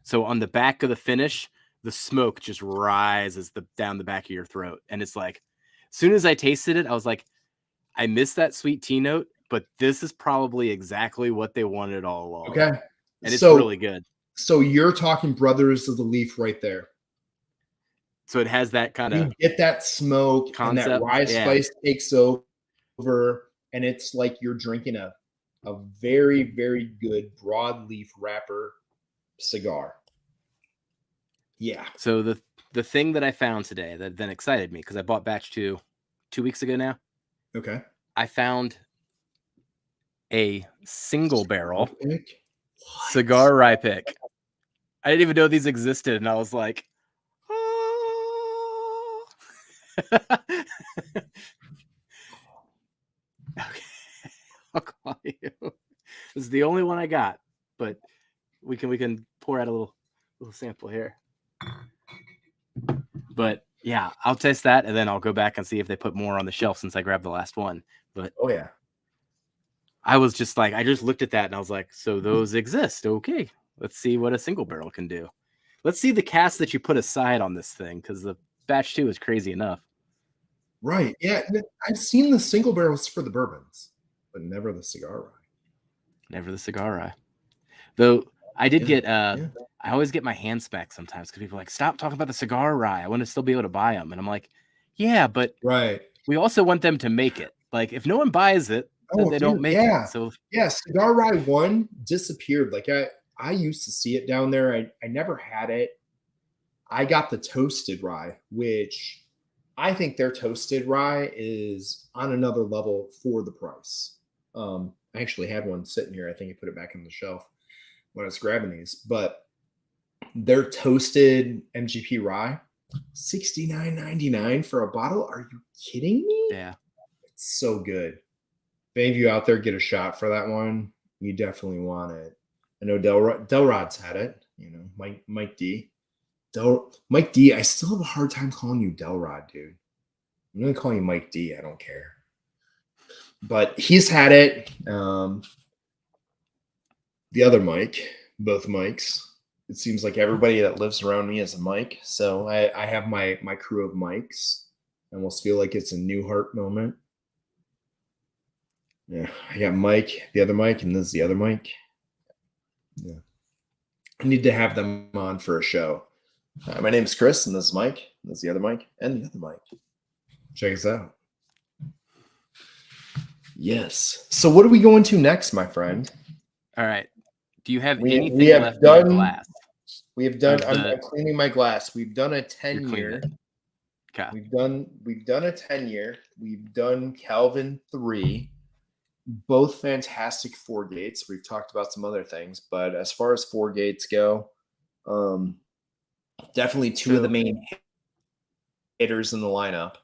So on the back of the finish, the smoke just rises down the back of your throat. And it's like, as soon as I tasted it, I was like, I miss that sweet tea note, but this is probably exactly what they wanted all along. Okay. And it's really good. So you're talking Brothers of the Leaf right there. So it has that kind of, you get that smoke concept, and that rye spice takes over, and it's like you're drinking a very, very good broadleaf wrapper cigar. Yeah. So the thing that I found today that then excited me, because I bought batch 2 weeks ago now. Okay. I found a single barrel cigar rye pick. I didn't even know these existed, and I was like, oh. Okay. I'll call you. This is the only one I got, but we can pour out a little sample here. But yeah, I'll taste that, and then I'll go back and see if they put more on the shelf since I grabbed the last one. But oh yeah. I was just like, I just looked at that and I was like, so those exist. Okay, let's see what a single barrel can do. Let's see the cast that you put aside on this thing, because the batch 2 is crazy enough. Right. Yeah. I've seen the single barrels for the bourbons, but never the cigar rye. Never the cigar rye. Though I did get, I always get my hands back sometimes because people are like, stop talking about the cigar rye. I want to still be able to buy them. And I'm like, yeah, but we also want them to make it. Like, if no one buys it, then they don't make it. So yeah, cigar rye 1 disappeared. Like I used to see it down there. I never had it. I got the toasted rye, which I think their toasted rye is on another level for the price. I actually had one sitting here. I think I put it back on the shelf when I was grabbing these, but their toasted MGP rye, $69.99 for a bottle. Are you kidding me? Yeah. It's so good. If any of you out there get a shot for that one, you definitely want it. I know Delrod's had it, you know, Mike D. Mike D, I still have a hard time calling you Delrod, dude. I'm going to call you Mike D. I don't care. But he's had it. The other Mike, both Mikes. It seems like everybody that lives around me is a Mike. So I have my crew of Mikes. I almost feel like it's a Newhart moment. Yeah, I got Mike, the other Mike, and this is the other Mike. Yeah. I need to have them on for a show. My name is Chris, and this is Mike. And this is the other Mike, and the other Mike. Check us out. Yes. So what are we going to next, my friend? All right. Do you have anything left in your glass? We have done. I'm cleaning my glass. We've done a 10-year. Okay. We've done a 10-year. We've done Calvin 3. Both fantastic 4 gates. We've talked about some other things, but as far as 4 gates go, definitely 2 of the main hitters in the lineup.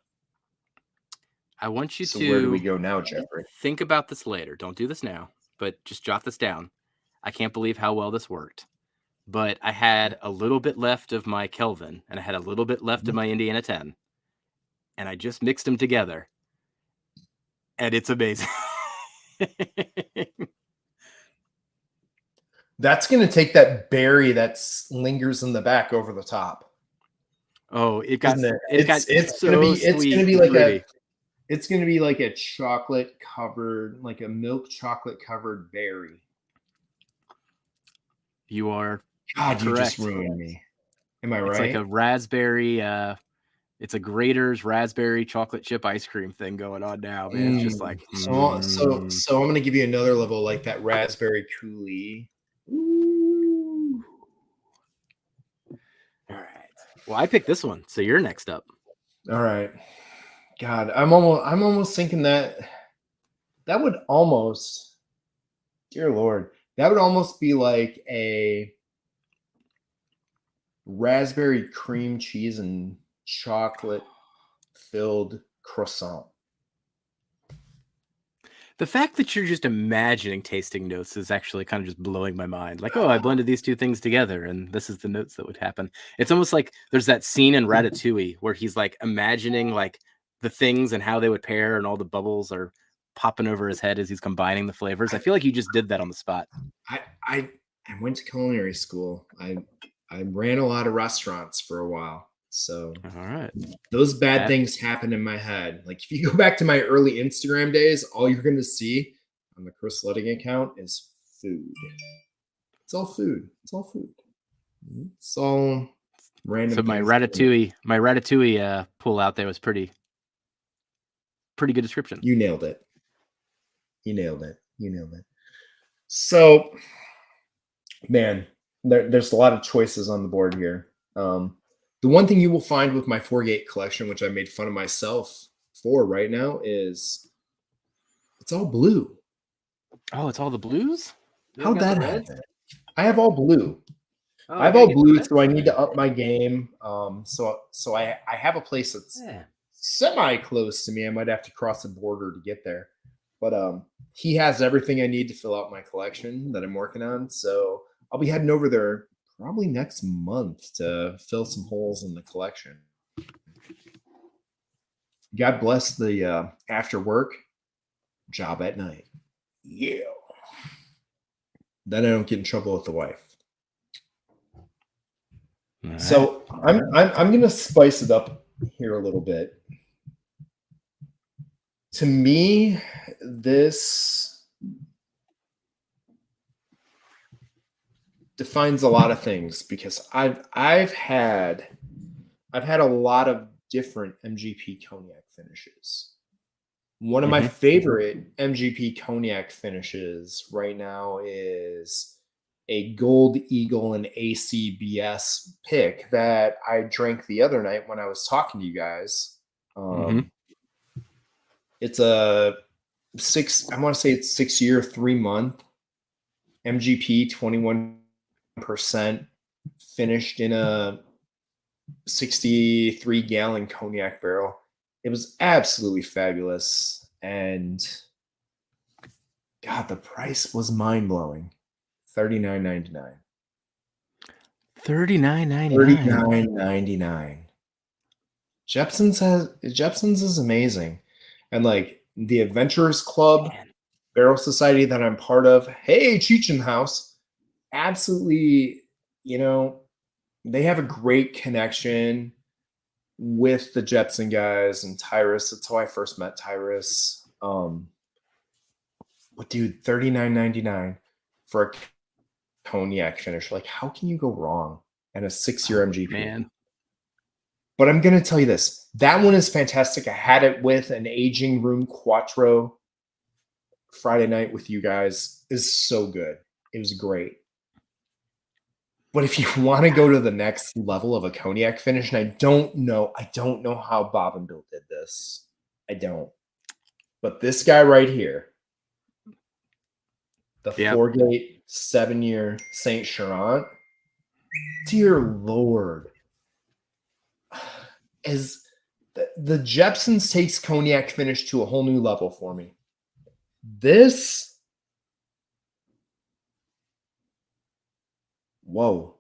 I want you to. Where do we go now, Jeffrey? Think about this later. Don't do this now, but just jot this down. I can't believe how well this worked. But I had a little bit left of my Kelvin, and I had a little bit left of my Indiana 10, and I just mixed them together, and it's amazing. That's going to take that berry that lingers in the back over the top. Oh, it's going to be like a chocolate covered, like a milk chocolate covered berry. You are God, correct. You just ruined me. Am I right? It's like a raspberry, it's a Grater's raspberry chocolate chip ice cream thing going on now, man. It's just like so I'm gonna give you another level, like that raspberry coulis. Ooh. All right. Well, I picked this one, so you're next up. All right. God, I'm almost thinking that would almost, dear Lord, that would almost be like a raspberry cream cheese and chocolate filled croissant. The fact that you're just imagining tasting notes is actually kind of just blowing my mind. Like, oh, I blended these 2 things together, and this is the notes that would happen. It's almost like there's that scene in Ratatouille where he's like imagining like the things and how they would pair, and all the bubbles are popping over his head as he's combining the flavors. I feel like you just did that on the spot. I went to culinary school. I ran a lot of restaurants for a while. So all right, those bad things happen in my head. Like if you go back to my early Instagram days, all you're going to see on the Chris Ludding account is food. It's all food. It's all food. It's all random. So my Ratatouille pull out there was pretty good description. You nailed it. So, man, there's a lot of choices on the board here. The one thing you will find with my 4-gate collection, which I made fun of myself for right now, is it's all blue. Oh, it's all the blues? How'd that happen? I have all blue. I have all blue, so I need to up my game. So I have a place that's semi close to me. I might have to cross the border to get there. But he has everything I need to fill out my collection that I'm working on. So I'll be heading over there probably next month to fill some holes in the collection. God bless the after work job at night. Yeah. Then I don't get in trouble with the wife. Right. So I'm gonna spice it up here a little bit. To me, this defines a lot of things because I've had a lot of different MGP cognac finishes. One of my favorite MGP cognac finishes right now is a Gold Eagle and ACBS pick that I drank the other night when I was talking to you guys. It's a I want to say it's 6 year, 3 month MGP, 21% finished in a 63 gallon cognac barrel. It was absolutely fabulous. And God, the price was mind blowing. $39.99. $39.99. Jepson's is amazing. And like the Adventurers Club Barrel Society that I'm part of, hey, Cheech and House, absolutely, they have a great connection with the Jepson guys and Tyrus. That's how I first met Tyrus. But dude, $39.99 for a cognac finish. Like, how can you go wrong? And a 6 year MGP. Man. But I'm going to tell you this. That one is fantastic. I had it with an aging room Quattro Friday night with you guys. Is so good. It was great. But if you want to go to the next level of a cognac finish, and I don't know how Bob and Bill did this. I don't. But this guy right here, the Foregate 7 year Saint Charant, dear Lord, as the Jepson's takes cognac finish to a whole new level for me. This, whoa.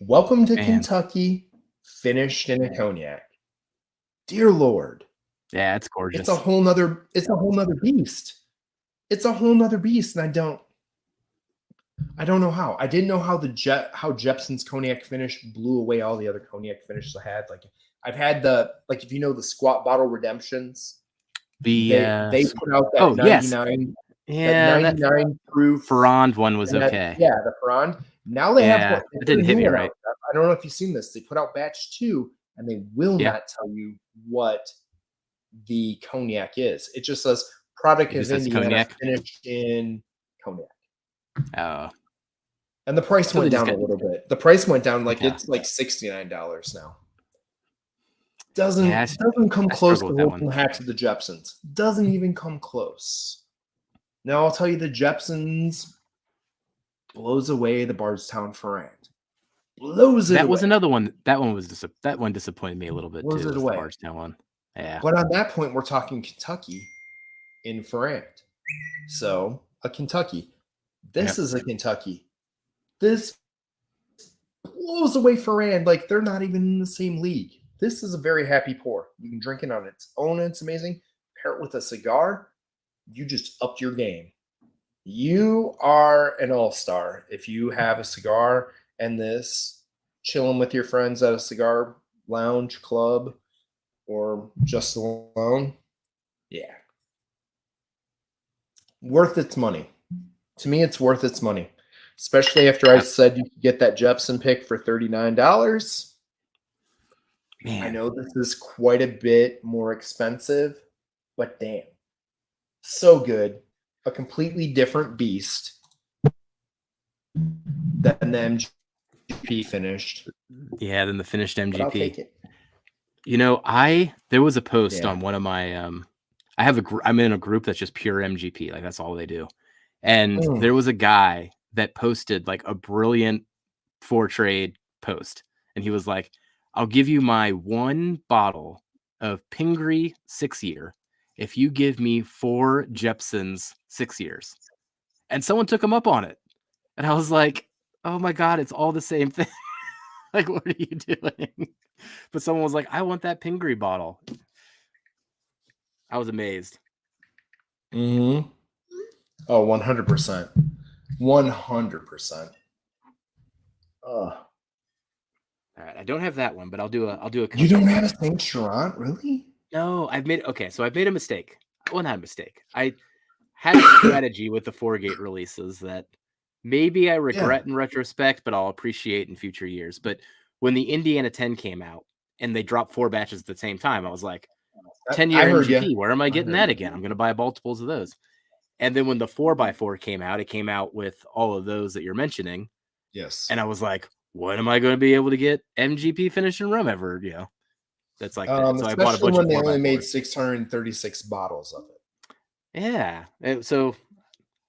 Welcome to Kentucky, finished in a cognac. Dear Lord. Yeah, it's gorgeous. It's a whole nother beast. It's a whole nother beast. And I don't know how. I didn't know how how Jepson's cognac finish blew away all the other cognac finishes I had. Like I've had if you know the Squat Bottle Redemptions, they put out that 99. Yeah, that 99 proof Ferrand one was okay. Yeah, the Ferrand. Now they have one. It didn't hit me right. I don't know if you've seen this. They put out batch 2, and they will not tell you what the cognac is. It just says product of Indiana finished in cognac. Oh. And the price went down a little bit. The price went down it's like $69 now. Doesn't come close to Wolfen Hats of the Jepsons. Doesn't even come close. Now I'll tell you, the Jepsons blows away the Bardstown Ferrand. Blows it away. That was another one. That one disappointed me a little bit too. Blows it away. The Bardstown one. Yeah. But on that point, we're talking Kentucky in Ferrand. So a Kentucky. This is a Kentucky. This blows away Ferrand. Like they're not even in the same league. This is a very happy pour. You can drink it on its own. It's amazing. Pair it with a cigar. You just upped your game. You are an all-star if you have a cigar and this, chilling with your friends at a cigar lounge, club, or just alone. Yeah. Worth its money. To me, it's worth its money. Especially after I said you could get that Jepson pick for $39. Man. I know this is quite a bit more expensive, but damn. So good. A completely different beast than the MGP finished. Yeah, than the finished MGP. But I'll take it. There was a post on one of my I'm in a group that's just pure MGP, like that's all they do. And there was a guy that posted like a brilliant for trade post, and he was like, "I'll give you my 1 bottle of Pingree 6 year if you give me 4 Jepsons 6 years." And someone took him up on it. And I was like, oh my God, it's all the same thing. Like, what are you doing? But someone was like, I want that Pingree bottle. I was amazed. Mm-hmm. Oh, 100%. 100%. All right, I don't have that one, but I'll do a. You don't have a Saint Laurent, really? No, I've made a mistake. Well, not a mistake. I had a strategy with the 4-gate releases that maybe I regret in retrospect, but I'll appreciate in future years. But when the Indiana 10 came out and they dropped 4 batches at the same time, I was like, 10-year MGP, where am I getting that again? I'm going to buy multiples of those. And then when the 4x4 came out, it came out with all of those that you're mentioning. Yes. And I was like, when am I going to be able to get MGP finish in rum ever? That's like that. So I bought a bunch when of they only made 636 bottles of it. Yeah. So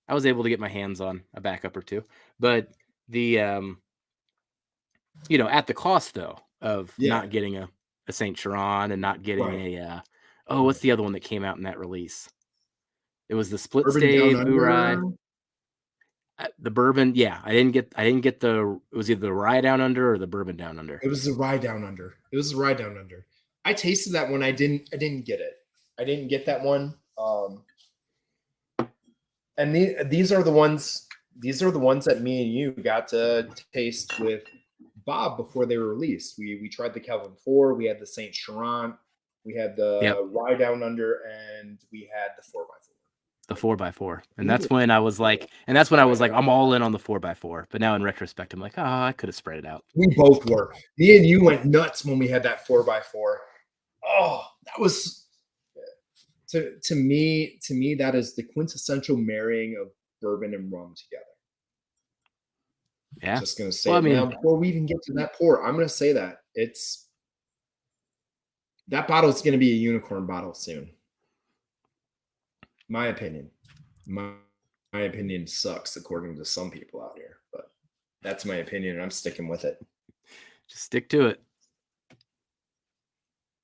I was able to get my hands on a backup or two. But the at the cost though of not getting a Saint Laurent and not getting what's the other one that came out in that release? It was the Split Stave, Rye. The bourbon, I didn't get it was either the Rye Down Under or the Bourbon Down Under. It was the Rye Down Under. I tasted that one. I didn't get it. I didn't get that one. And these are the ones that me and you got to taste with Bob before they were released. We tried the Calvin 4, we had the Saint Laurent, we had the Rye Down Under, and we had the 4x4. The 4x4. And that's when I was like, I'm all in on the 4x4. But now in retrospect, I'm like, I could have spread it out. We both were. Me and you went nuts when we had that 4x4. Oh, that was to me, that is the quintessential marrying of bourbon and rum together. Yeah. Just gonna say now before we even get to that pour, I'm gonna say that that bottle is gonna be a unicorn bottle soon. My opinion. My opinion sucks according to some people out here, but that's my opinion and I'm sticking with it. Just stick to it.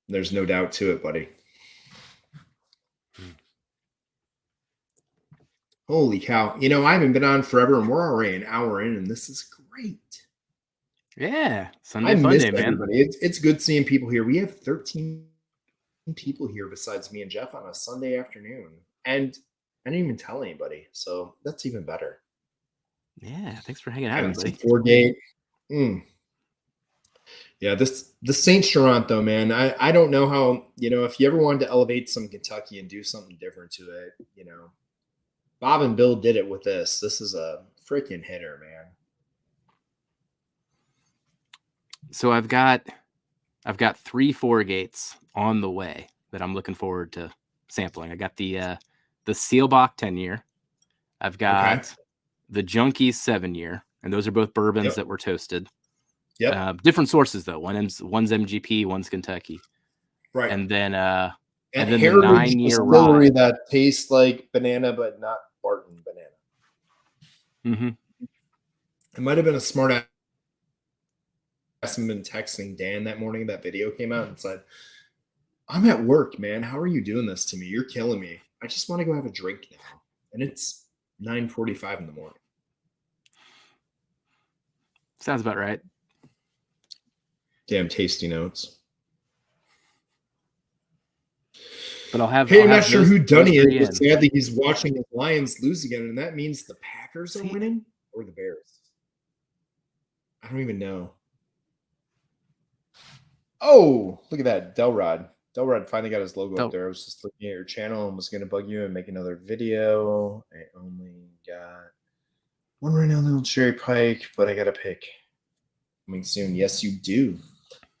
There's no doubt to it, buddy. Holy cow. I haven't been on forever and we're already an hour in and this is great. Yeah. Sunday fun day, man. It's good seeing people here. We have 13 people here besides me and Jeff on a Sunday afternoon. And I didn't even tell anybody, so that's even better. Yeah, thanks for hanging out, buddy. 4-gate. Yeah, the Saint Laurent though, man. I don't know how, if you ever wanted to elevate some Kentucky and do something different to it, Bob and Bill did it with this. This is a freaking hitter, man. So I've got 3 4-gates on the way that I'm looking forward to sampling. I got the Seelbach 10-year. I've got the Junkies 7-year, and those are both bourbons that were toasted. Yep. Different sources though. One's MGP, one's Kentucky. Right. And then and then the Heritage 9-year distillery rye that tastes like banana, but not Barton banana. Mm-hmm. It might have been a smart ass. I've been texting Dan that morning. That video came out and said, "I'm at work, man. How are you doing this to me? You're killing me. I just want to go have a drink now." And it's 9:45 in the morning. Sounds about right. Damn tasty notes. But I'm not sure who Dunny is, but sadly he's watching the Lions lose again, and that means the Packers are winning or the Bears. I don't even know. Oh, look at that. Delrod finally got his logo up there. I was just looking at your channel and was going to bug you and make another video. I only got one right now, little cherry pike, but I got to pick coming soon. Yes, you do.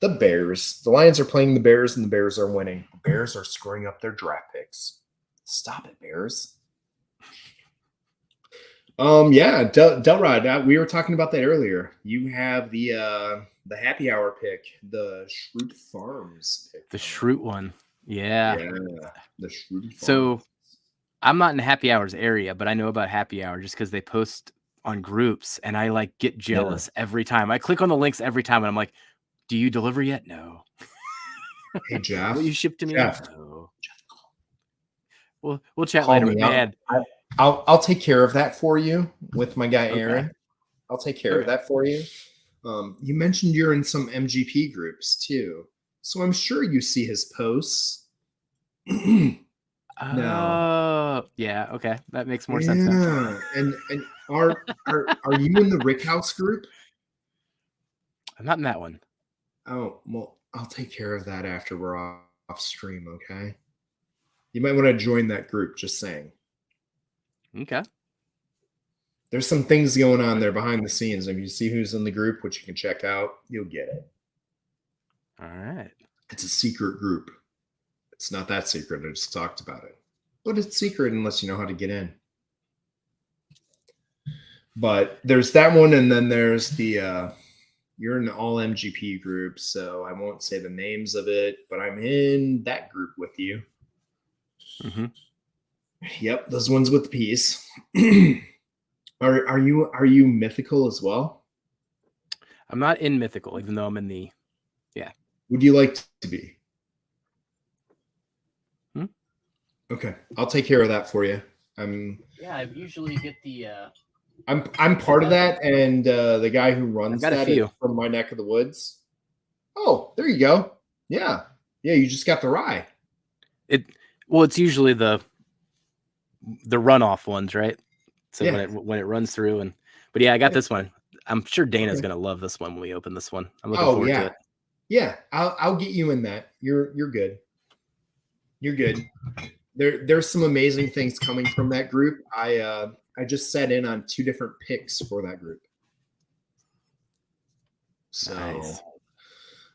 The Bears. The Lions are playing the Bears, and the Bears are winning. The Bears are screwing up their draft picks. Stop it, Bears. Yeah, Delrod. We were talking about that earlier. You have the happy hour pick, the Schrute Farms pick. The Schrute one. Yeah. The Schrute Farms. So I'm not in the happy hours area, but I know about happy hour just because they post on groups and I get jealous every time. I click on the links every time and I'm like, do you deliver yet? No. Hey, Jeff. Will you ship to me? Jeff. No. We'll chat later, man. I'll take care of that for you with my guy Aaron. I'll take care of that for you. You mentioned you're in some MGP groups too, so I'm sure you see his posts. No. Oh, yeah. Okay. That makes more sense now. Yeah. And are you in the Rick House group? I'm not in that one. Oh, well, I'll take care of that after we're off stream, okay? You might want to join that group, just saying. Okay. There's some things going on there behind the scenes. If you see who's in the group, which you can check out, you'll get it. All right. It's a secret group. It's not that secret. I just talked about it. But it's secret unless you know how to get in. But there's that one, and then there's the you're in the all MGP group, so I won't say the names of it, but I'm in that group with you. Mm-hmm. Yep, those ones with the piece. Are you mythical as well? I'm not in mythical, even though I'm in the. Yeah. Would you like to be? Hmm? Okay, I'll take care of that for you. Yeah, I usually get the. I'm part of that, and the guy who runs that is from my neck of the woods. Oh, there you go. Yeah, you just got the rye. It's usually the runoff ones, right? So yeah. when it runs through but yeah, I got this one. I'm sure Dana's gonna love this one when we open this one. I'm looking forward to it. Yeah, I'll get you in that. You're good. You're good. There's some amazing things coming from that group. I just sat in on 2 different picks for that group. So nice.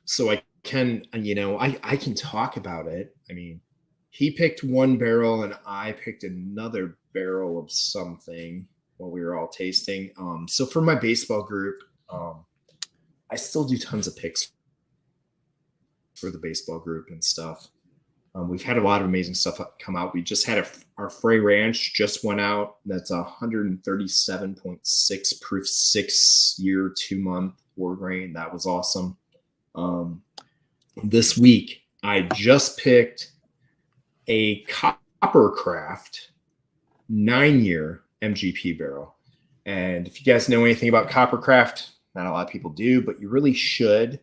So I can, I can talk about it. I mean, he picked one barrel and I picked another barrel of something while we were all tasting. So for my baseball group, I still do tons of picks for the baseball group and stuff. We've had a lot of amazing stuff come out. We just had our Frey Ranch just went out. That's 137.6 proof, 6-year, 2-month war grain. That was awesome. This week, I just picked a Coppercraft 9-year MGP barrel. And if you guys know anything about Coppercraft, not a lot of people do, but you really should.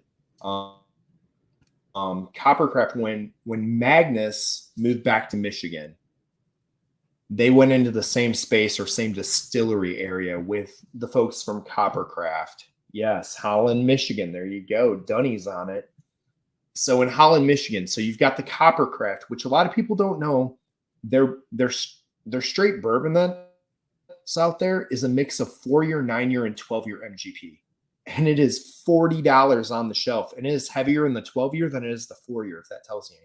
Coppercraft, when Magnus moved back to Michigan, they went into the same space or same distillery area with the folks from Coppercraft. Yes, Holland, Michigan. There you go. Dunny's on it. So in Holland, Michigan, so you've got the Coppercraft, which a lot of people don't know. Their straight bourbon that's out there is a mix of 4-year, 9-year, and 12-year MGP. And it is $40 on the shelf. And it is heavier in the 12-year than it is the 4-year, if that tells you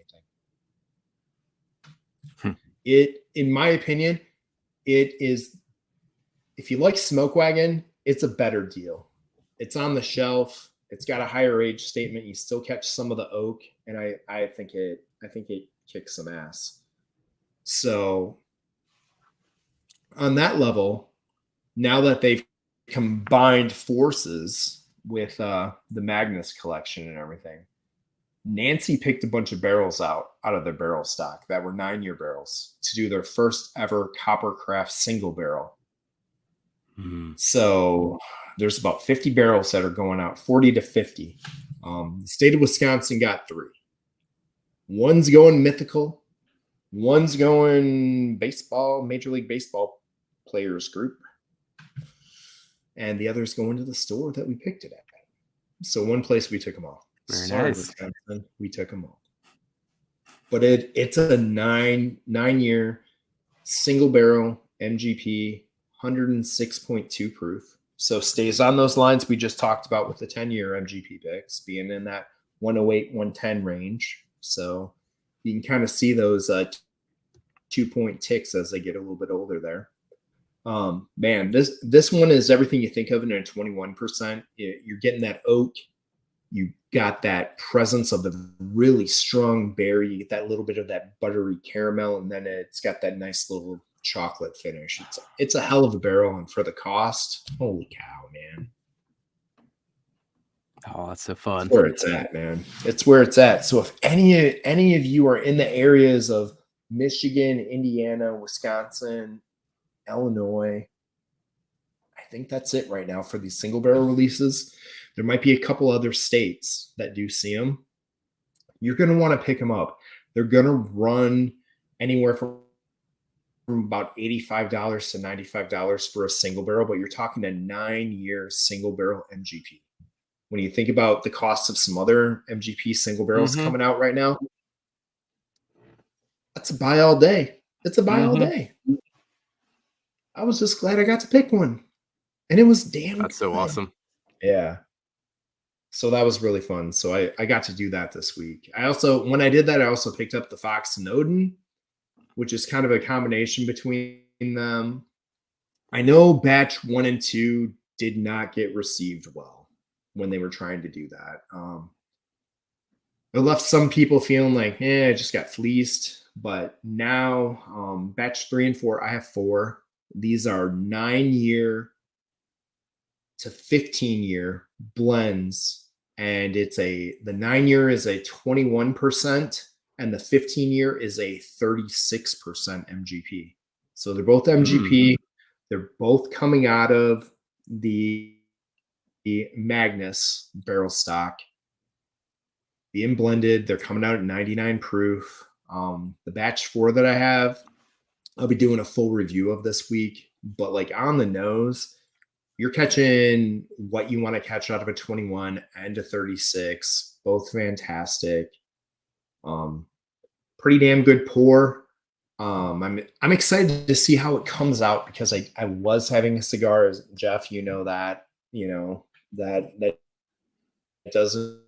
anything. It, in my opinion, it is, if you like Smoke Wagon, it's a better deal. It's on the shelf. It's got a higher age statement. You still catch some of the oak, and I think it kicks some ass. So on that level, now that they've combined forces with the Magnus collection and everything, Nancy picked a bunch of barrels out of their barrel stock that were 9-year barrels to do their first ever Coppercraft single barrel. So there's about 50 barrels that are going out, 40 to 50. The state of Wisconsin got 3. One's going mythical. One's going baseball, Major League Baseball players group. And the other's going to the store that we picked it at. So one place we took them all. Very Sorry, nice. Wisconsin, we took them all. But it's a 9-year single barrel MGP, 106.2 proof. So stays on those lines we just talked about with the 10-year MGP picks, being in that 108, 110 range. So you can kind of see those 2-point ticks as they get a little bit older there. Man, this one is everything you think of in a 21%. You're getting that oak. You got that presence of the really strong berry. You get that little bit of that buttery caramel, and then it's got that nice little chocolate finish. It's a hell of a barrel, and for the cost, holy cow, man. Oh, that's so fun. It's where it's at, man. It's where it's at. So if any of you are in the areas of Michigan, Indiana, Wisconsin, Illinois, I think that's it right now for these single barrel releases. There might be a couple other states that do see them. You're going to want to pick them up. They're going to run anywhere from about $85 to $95 for a single barrel, but you're talking a 9-year single barrel MGP. When you think about the cost of some other MGP single barrels coming out right now, that's a buy all day. It's a buy all day. I was just glad I got to pick one. And it was damn That's good. so awesome. Yeah. So that was really fun. So I got to do that this week. When I did that, I also picked up the Fox and Odin, which is kind of a combination between them. I know batch 1 and 2 did not get received well when they were trying to do that. It left some people feeling like, I just got fleeced. But now, batch 3 and 4, I have 4. These are 9-year to 15-year blends, and the 9-year is a 21%, and the 15-year is a 36% MGP. So they're both MGP. They're both coming out of the Magnus barrel stock, being blended. They're coming out at 99 proof. The batch 4 that I have, I'll be doing a full review of this week, but like on the nose, you're catching what you want to catch out of a 21 and a 36, both fantastic. Pretty damn good pour. I'm excited to see how it comes out, because I was having a cigar, Jeff, that doesn't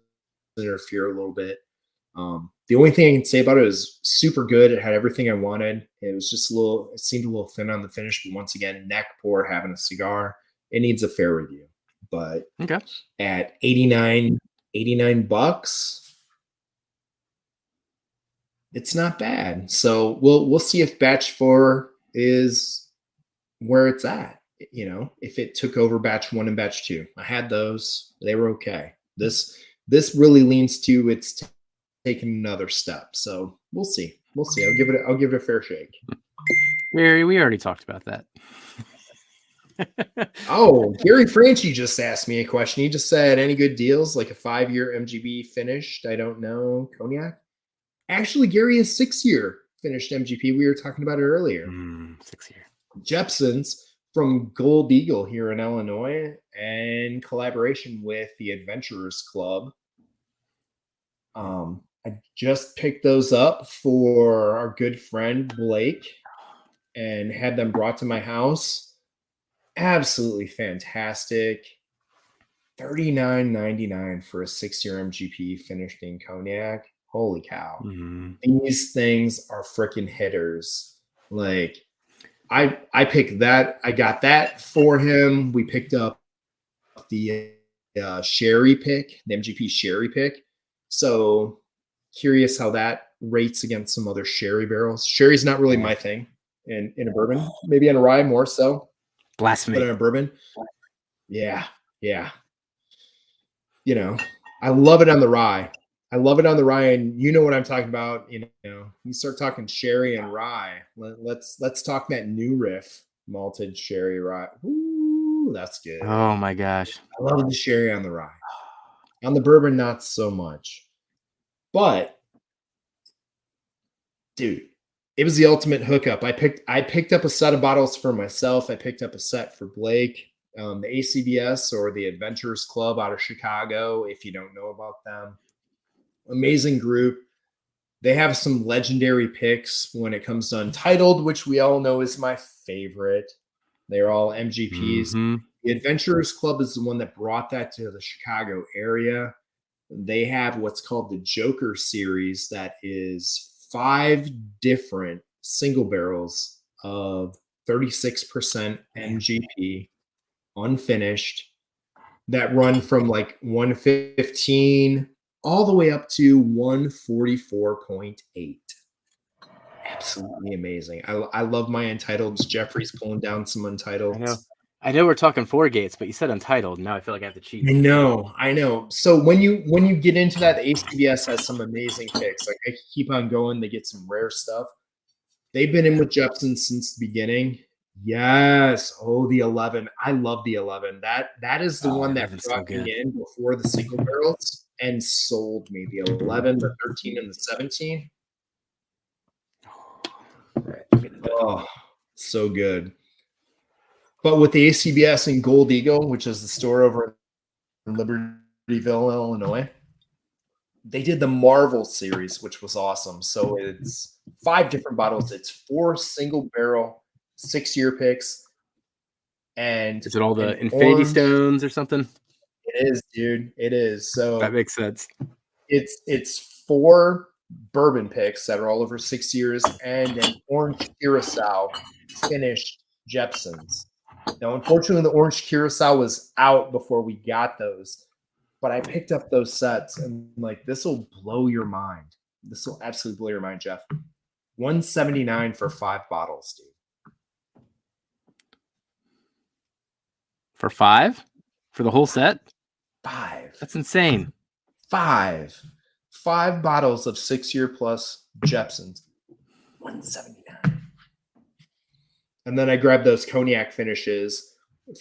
interfere a little bit. The only thing I can say about it is super good. It had everything I wanted. It was just it seemed a little thin on the finish, but once again, neck pour, having a cigar, it needs a fair review. But at $89, it's not bad. So we'll see if batch 4 is where it's at. If it took over batch 1 and batch 2. I had those. They were okay. This really leans to it's taking another step. So we'll see. I'll give it a fair shake. Gary, we already talked about that. Oh, Gary Franchi just asked me a question. He just said, any good deals, like a 5-year MGB finished? I don't know. Cognac? Actually, Gary is 6-year finished MGP. We were talking about it earlier. 6-year. Jepson's from Gold Eagle here in Illinois, and collaboration with the Adventurers Club. I just picked those up for our good friend Blake and had them brought to my house. Absolutely fantastic. $39.99 for a 6-year MGP finished in cognac. Holy cow. These things are freaking hitters. Like, I picked that. I got that for him. We picked up the sherry pick, the MGP sherry pick. So curious how that rates against some other sherry barrels. Sherry's not really my thing in a bourbon. Maybe in a rye more so. Blasphemy. But in a bourbon, yeah. I love it on the rye. And you know what I'm talking about. You start talking sherry and rye. Let's talk that new riff malted sherry rye. Ooh, that's good. Oh my gosh, I love the sherry on the rye. On the bourbon, not so much. But dude, it was the ultimate hookup. I picked up a set of bottles for myself. I picked up a set for Blake. The ACBS, or the Adventurers Club out of Chicago, if you don't know about them. Amazing group. They have some legendary picks when it comes to Untitled, which we all know is my favorite. They're all MGPs. The Adventurers Club is the one that brought that to the Chicago area. They have what's called the Joker series, that is 5 different single barrels of 36% MGP unfinished that run from like 115 all the way up to 144.8. Absolutely amazing. I love my Untitled's. Jeffrey's pulling down some Untitled's. I know we're talking 4 gates, but you said Untitled. Now I feel like I have to cheat. I know. So when you get into that, the ACBS has some amazing picks. Like, I keep on going. They get some rare stuff. They've been in with Jepson since the beginning. Yes. Oh, the 11. I love the 11. That is the one that brought me in before the single barrels and sold me. The 11, the 13, and the 17. Oh, So good. But with the ACBS and Gold Eagle, which is the store over in Libertyville, Illinois, they did the Marvel series, which was awesome. So it's 5 different bottles. It's 4 single barrel 6-year picks. And is it all the Infinity Stones or something? It is, dude. It is. So that makes sense. It's 4 bourbon picks that are all over 6 years and an orange curacao finished Jepsons. Now, unfortunately, the orange curacao was out before we got those, but I picked up those sets and like this will blow your mind. This will absolutely blow your mind, Jeff. $179 for 5 bottles, dude. For 5? For the whole set? 5. That's insane. 5 bottles of 6-year plus Jepsons. $179. And then I grabbed those cognac finishes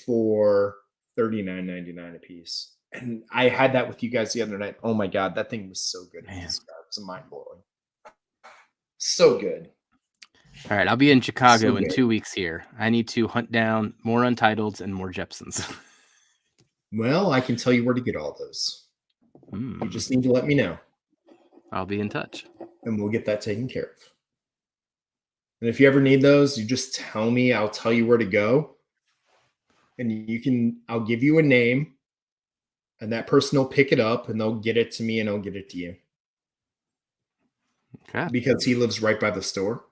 for $39.99 a piece. And I had that with you guys the other night. Oh my God, that thing was so good. It was mind blowing. So good. All right, I'll be in Chicago in 2 weeks here. I need to hunt down more Untitles and more Jepsons. Well, I can tell you where to get all those. You just need to let me know. I'll be in touch. And we'll get that taken care of. And if you ever need those, you just tell me. I'll tell you where to go. And I'll give you a name. And that person will pick it up and they'll get it to me and I'll get it to you. Okay. Because he lives right by the store.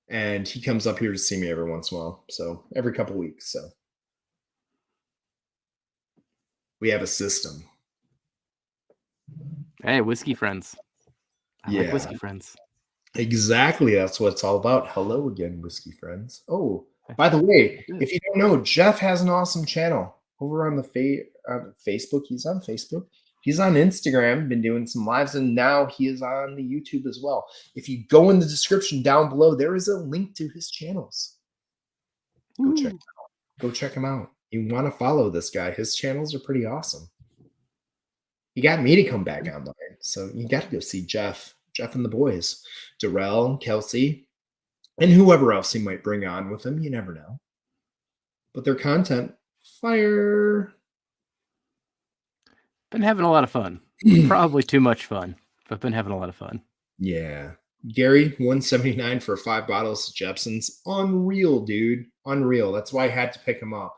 And he comes up here to see me every once in a while. So every couple weeks. So we have a system. Hey, whiskey friends. I like whiskey friends. Exactly. That's what it's all about. Hello again, whiskey friends. Oh, by the way, if you don't know, Jeff has an awesome channel over on the Facebook. He's on Facebook. He's on Instagram, been doing some lives, and now he is on the YouTube as well. If you go in the description down below, there is a link to his channels. Go check him out. Go check him out. You want to follow this guy. His channels are pretty awesome. He got me to come back online. So you got to go see Jeff and the boys, Darrell, Kelsey, and whoever else he might bring on with him. You never know. But their content, fire. Been having a lot of fun. Probably too much fun, but been having a lot of fun. Yeah. Gary, $179 for 5 bottles of Jepsons. Unreal, dude. Unreal. That's why I had to pick him up.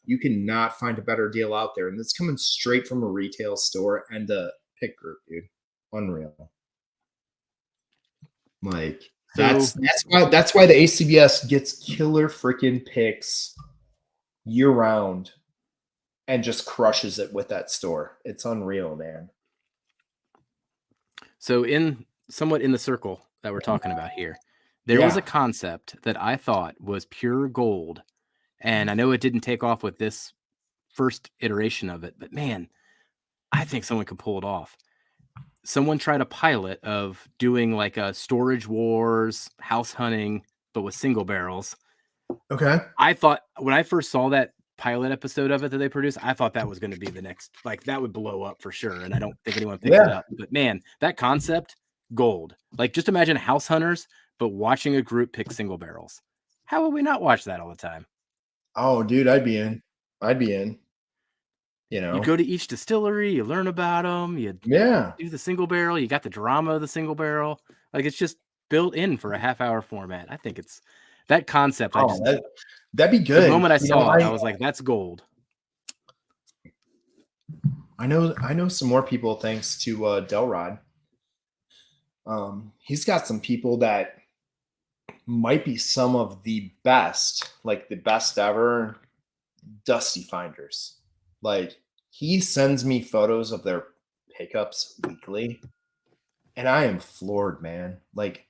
You cannot find a better deal out there. And it's coming straight from a retail store and a pick group, dude. Unreal. Like, that's why the ACBS gets killer freaking picks year round and just crushes it with that store. It's unreal, man. So somewhat in the circle that we're talking about here, there was a concept that I thought was pure gold. And I know it didn't take off with this first iteration of it, but man, I think someone could pull it off. Someone tried a pilot of doing like a storage wars, house hunting, but with single barrels. Okay. I thought when I first saw that pilot episode of it that they produced, I thought that was going to be the next, like that would blow up for sure. And I don't think anyone picked it up. But man, that concept, gold. Like just imagine house hunters, but watching a group pick single barrels. How would we not watch that all the time? Oh, dude, I'd be in. You know, you go to each distillery, you learn about them, you do the single barrel, you got the drama of the single barrel. Like it's just built in for a half-hour format. I think it's that concept. That'd be good. The moment I saw it, I was like, that's gold. I know some more people thanks to Delrod. He's got some people that might be some of the best, like the best ever dusty finders. Like he sends me photos of their pickups weekly and I am floored, man. Like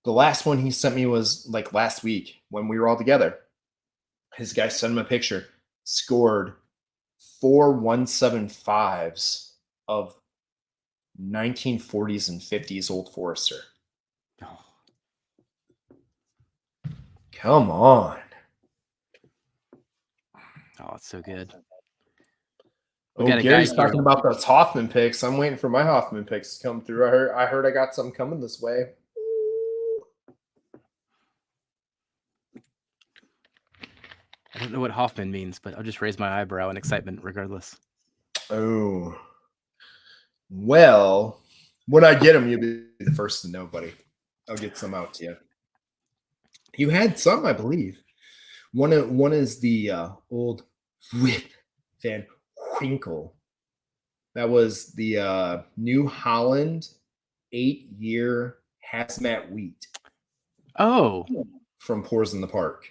the last one he sent me was like last week when we were all together. His guy sent him a picture, scored 4 175s of 1940s and 50s Old Forester. Oh. Come on. Oh, it's so good. Gary's talking about those Hoffman picks. I'm waiting for my Hoffman picks to come through. I heard I got some coming this way. I don't know what Hoffman means, but I'll just raise my eyebrow in excitement regardless. Oh. Well, when I get them, you'll be the first to know, buddy. I'll get some out to you. You had some, I believe. One is the old Whip Van Winkle. That was the New Holland 8-year hazmat wheat. Oh. From Pours in the Park.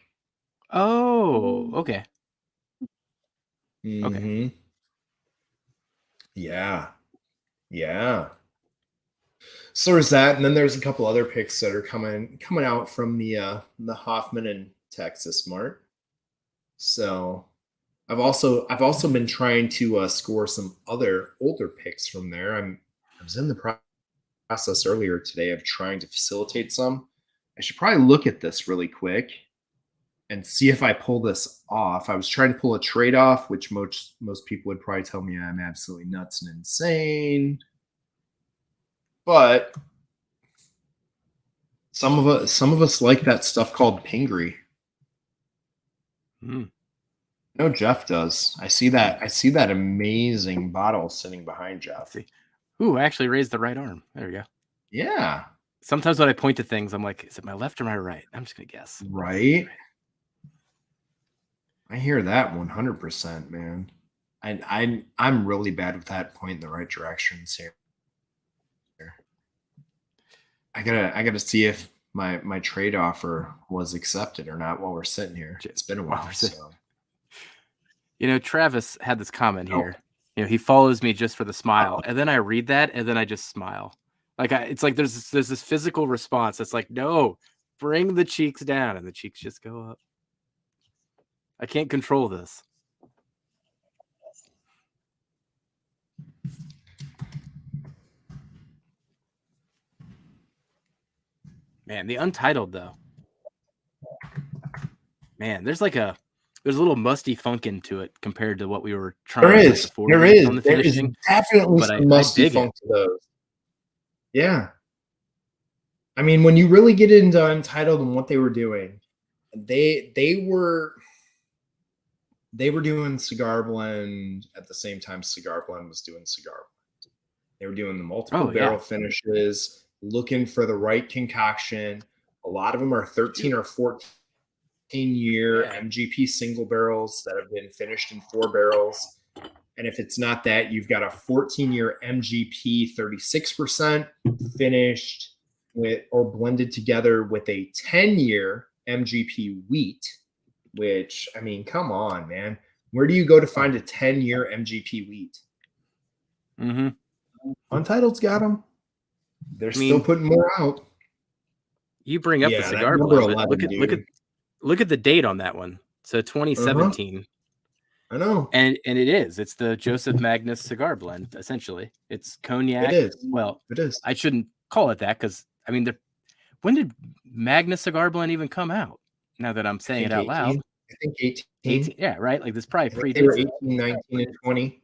Oh, okay. Mm-hmm. Okay. Yeah. Yeah. So there's that, and then there's a couple other picks that are coming out from the Hoffman and Texas Mart. So I've also been trying to score some other older picks from there. I was in the process earlier today of trying to facilitate some. I should probably look at this really quick and see if I pull this off. I was trying to pull a trade off, which most people would probably tell me I'm absolutely nuts and insane. But some of us like that stuff called Pingree. Mm. No, Jeff does. I see that amazing bottle sitting behind Jeff. Ooh, I actually raised the right arm. There we go. Yeah. Sometimes when I point to things, I'm like, is it my left or my right? I'm just gonna guess. Right. I hear that 100%, man. I'm really bad with that point in the right directions here. I gotta see if my trade offer was accepted or not while we're sitting here. It's been a while. So. You know, Travis had this comment here. You know, he follows me just for the smile, and then I read that, and then I just smile. Like it's like there's this physical response that's like, no, bring the cheeks down, and the cheeks just go up. I can't control this. Man, the Untitled though. Man, there's a little musty funk into it compared to what we were trying to do before. There is definitely some musty funk to those. Yeah. I mean, when you really get into Untitled and what they were doing, they were doing cigar blend at the same time cigar blend was doing cigar blend. They were doing the multiple barrel finishes, looking for the right concoction. A lot of them are 13 or 14-year MGP single barrels that have been finished in 4 barrels. And if it's not that, you've got a 14-year MGP 36% finished with or blended together with a 10-year MGP wheat, which, I mean, come on, man. Where do you go to find a 10-year MGP wheat? Mm-hmm. Untitled's got them. They're still putting more out. You bring up the cigar blend, but look at the date on that one. So 2017. I know. And it's the Joseph Magnus cigar blend, essentially. It's cognac. It is. Well, it is. I shouldn't call it that because, I mean, when did Magnus cigar blend even come out? Now that I'm saying it out loud. I think 18. Yeah, right? Like this probably predates. They were 18, 19, and 20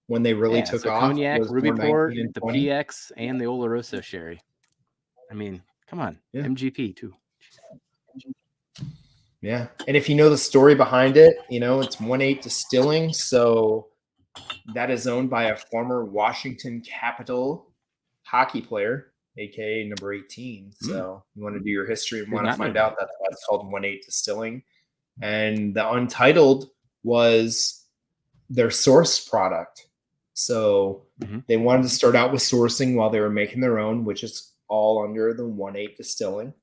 when they really took off. Cognac, Ruby Port, the PX, and the Oloroso Sherry. I mean, come on. Yeah. MGP, too. Yeah. And if you know the story behind it, you know, it's 1-8 Distilling. So that is owned by a former Washington Capitol hockey player, aka number 18. So you want to do your history and want to find out, that's why it's called 1-8 Distilling. And the Untitled was their source product. So they wanted to start out with sourcing while they were making their own, which is all under the 1-8 Distilling.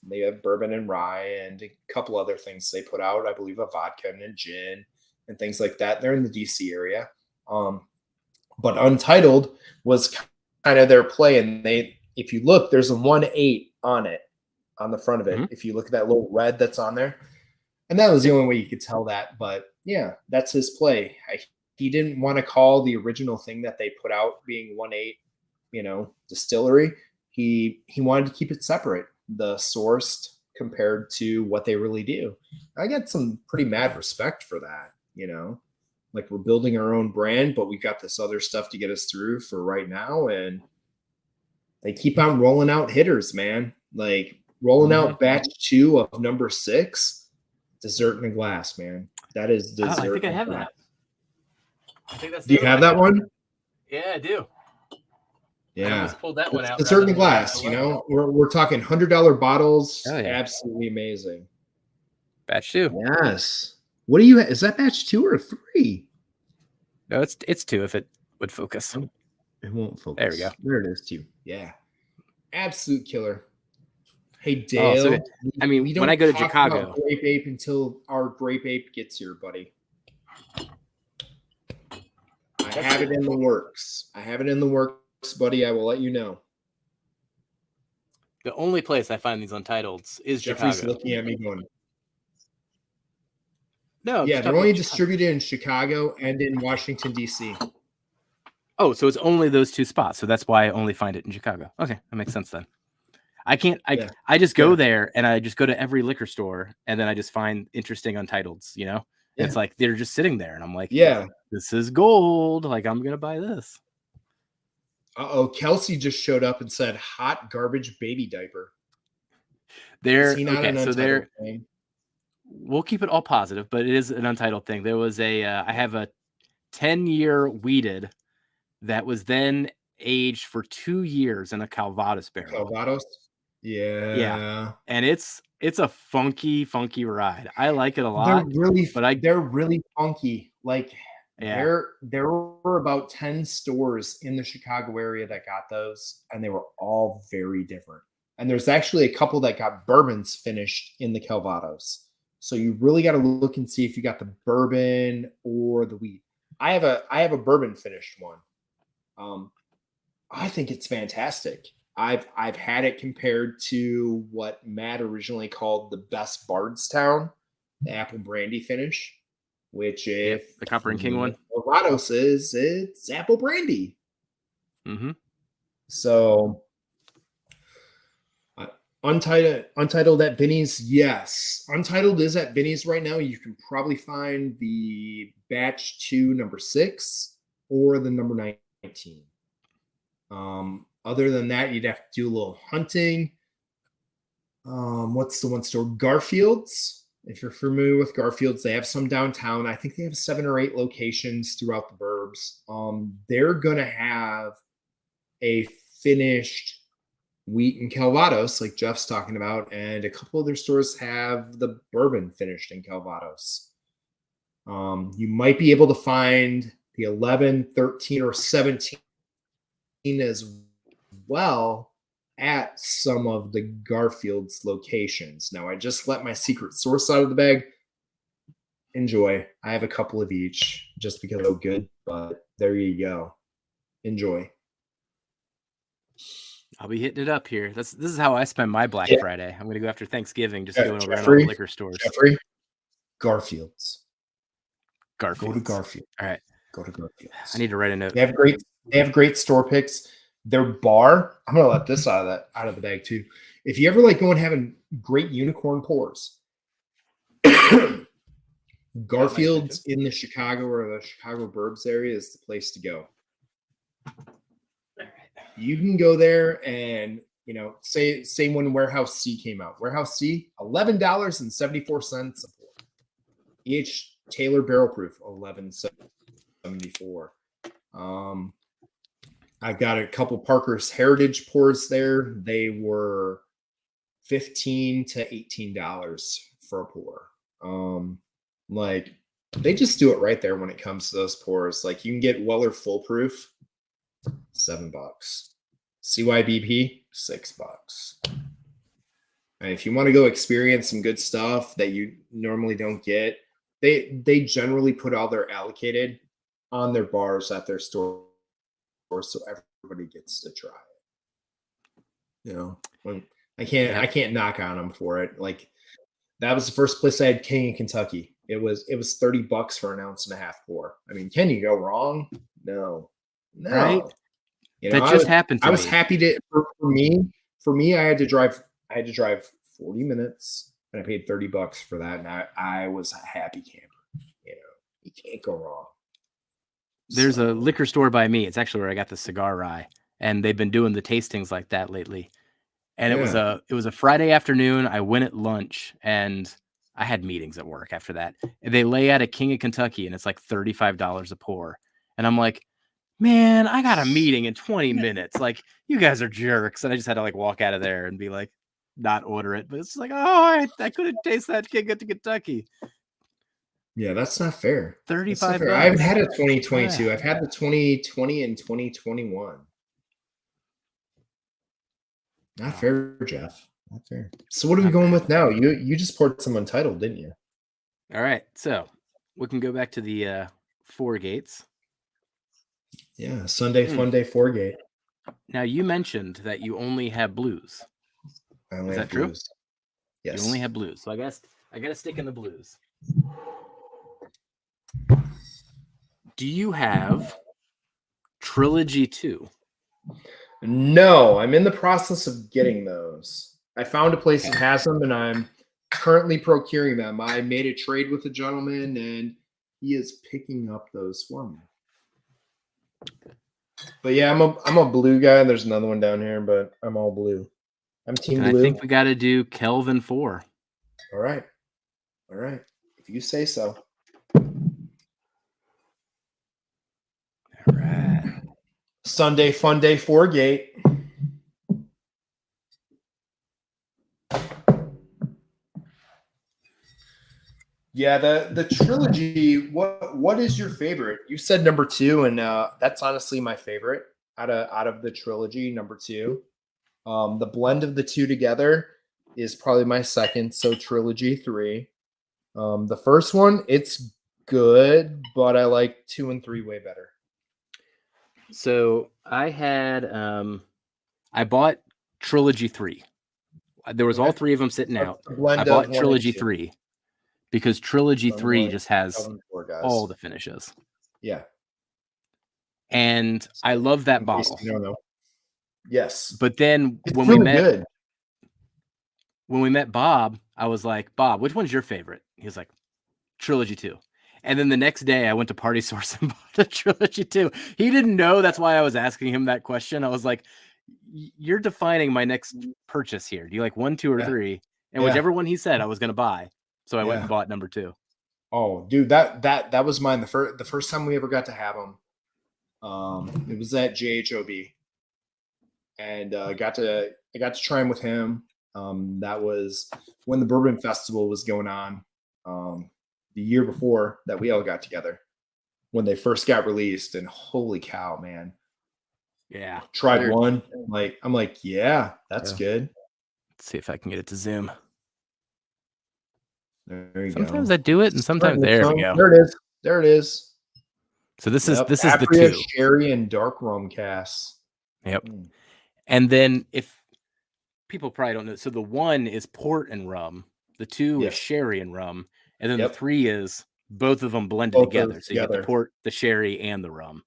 They have bourbon and rye and a couple other things they put out. I believe a vodka and a gin and things like that. They're in the DC area. But Untitled was kind of their play. And if you look, there's a 1-8 on it, on the front of it. If you look at that little red that's on there. And that was the only way you could tell that. But yeah, that's his play. He didn't want to call the original thing that they put out being 1-8, you know, distillery. He wanted to keep it separate, the sourced compared to what they really do. I get some pretty mad respect for that, you know, like we're building our own brand, but we got this other stuff to get us through for right now. And they keep on rolling out hitters, man, like rolling out batch 2 of number 6. Dessert in a glass, man. That is dessert. I think I in a have glass. that. I think that's. Do you have that one? Yeah, I do. Yeah, I almost pulled that one out. Dessert in a glass. You know, we're talking $100 bottles. Oh, yeah. Absolutely amazing. Batch 2. Yes. What do you? Is that batch 2 or 3? No, it's 2 if it would focus. It won't focus. There we go. There it is, 2. Yeah. Absolute killer. Hey, Dale. I mean, when I go to Chicago, Grape Ape until our Grape Ape gets here, buddy. I have it in the works. Buddy. I will let you know. The only place I find these Untitles is Jeffrey's Chicago. looking at me going, no. Yeah, they're only distributed in Chicago and in Washington, D.C. Oh, so it's only those 2 spots. So that's why I only find it in Chicago. Okay, that makes sense then. I just go there and I just go to every liquor store and then I just find interesting Untitles, you know? Yeah. It's like they're just sitting there and I'm like, yeah, this is gold. Like, I'm going to buy this. Uh-oh, Kelsey just showed up and said hot garbage baby diaper. We'll keep it all positive, but it is an Untitled thing. There was I have a 10-year weeded that was then aged for 2 years in a Calvados barrel. Calvados? Yeah. And it's a funky ride. I like it a lot. They're really funky. Like, there were about 10 stores in the Chicago area that got those, and they were all very different. And there's actually a couple that got bourbons finished in the Calvados. So you really got to look and see if you got the bourbon or the wheat. I have a bourbon finished one. I think it's fantastic. I've had it compared to what Matt originally called the best Bardstown, the apple brandy finish, which if the Copper and King one, Calvados it's apple brandy. Mm-hmm. So Untitled at Binny's, yes. Untitled is at Binny's right now. You can probably find the batch 2 number 6 or the number 19. Other than that, you'd have to do a little hunting. What's the one store? Garfield's. If you're familiar with Garfield's, they have some downtown. I think they have 7 or 8 locations throughout the burbs. They're gonna have a finished wheat and Calvados, like Jeff's talking about, and a couple other stores have the bourbon finished in Calvados. You might be able to find the 11, 13, or 17 as well at some of the Garfield's locations. Now, I just let my secret source out of the bag. Enjoy. I have a couple of each just because they're good, but there you go. Enjoy. I'll be hitting it up here. This is how I spend my Black Friday. I'm going to go after Thanksgiving, just going around all the liquor stores. Jeffrey, Garfield's. Go to Garfield. All right. Go to Garfield's. I need to write a note. They have great store picks. Their bar, I'm gonna let this out of the bag too. If you ever like going having great unicorn pours, Garfield's in the Chicago or the Chicago burbs area is the place to go. You can go there and, you know, say when Warehouse C came out. Warehouse C, $11.74 a pour. Each Taylor Barrel Proof, $11.74. I've got a couple Parker's Heritage pours there. They were $15 to $18 for a pour. Like, they just do it right there when it comes to those pours. Like, you can get Weller Full Proof, $7. CYBP, $6. And if you want to go experience some good stuff that you normally don't get, they generally put all their allocated on their bars at their store, so everybody gets to try it. You know, I can't knock on them for it. Like, that was the first place I had King in Kentucky. It was $30 for an ounce and a half pour. I mean, can you go wrong? No. Right? You know, that just happened to me. I was happy to for me I had to drive 40 minutes and I paid $30 for that, and I was a happy camper. You know, you can't go wrong. There's a liquor store by me. It's actually where I got the cigar rye, and they've been doing the tastings like that lately. And it was a Friday afternoon. I went at lunch, and I had meetings at work after that. And they lay out a King of Kentucky, and it's like $35 a pour. And I'm like, man, I got a meeting in 20 minutes. Like, you guys are jerks. And I just had to like walk out of there and be like, not order it. But it's like, oh, I couldn't taste that King of Kentucky. Yeah, that's not fair. $35. I haven't had a 2022. I've had the 2020 and 2021. Not fair, Jeff. Not fair. So what are we going with now? You just poured some Untitled, didn't you? All right. So we can go back to the 4 gates. Yeah, Sunday Fun Day 4 gate. Now you mentioned that you only have blues. Is that true? Yes. You only have blues. So I guess I got to stick in the blues. Do you have Trilogy 2? No, I'm in the process of getting those. I found a place that has them, and I'm currently procuring them. I made a trade with a gentleman, and he is picking up those for me. But yeah, I'm a blue guy. There's another one down here, but I'm all blue. I'm team blue. I think we got to do Kelvin 4. All right. If you say so. All right. Sunday Fun Day 4 gate. Yeah, the trilogy. What is your favorite? You said number 2, and that's honestly my favorite out of the trilogy. Number 2, the blend of the two together is probably my second. So trilogy 3. The first one, it's good, but I like 2 and 3 way better. So I had I bought Trilogy 3. There was all 3 of them sitting out. I bought Trilogy 3 because Trilogy 3 just has all the finishes. Yeah. And I love that bottle. Yes. But then when we met Bob, I was like, Bob, which one's your favorite? He was like, Trilogy 2. And then the next day I went to Party Source and bought a Trilogy 2. He didn't know. That's why I was asking him that question. I was like, you're defining my next purchase here. Do you like 1, 2, or 3? And whichever one he said I was going to buy. So I went and bought number 2. Oh, dude, that was mine. The first time we ever got to have them. It was at JHOB. And I got to try them with him. That was when the Bourbon Festival was going on. The year before that we all got together when they first got released, and holy cow, man. Yeah. Tried one. I'm like, yeah, that's good. Let's see if I can get it to zoom. There you go. Sometimes I do it, and sometimes there we go. There it is. So this is the 2. Sherry and dark rum casts. Yep. And then if people probably don't know, so the 1 is port and rum, the 2 is sherry and rum, and then the 3 is both of them blended together. So you get the port, the sherry, and the rum.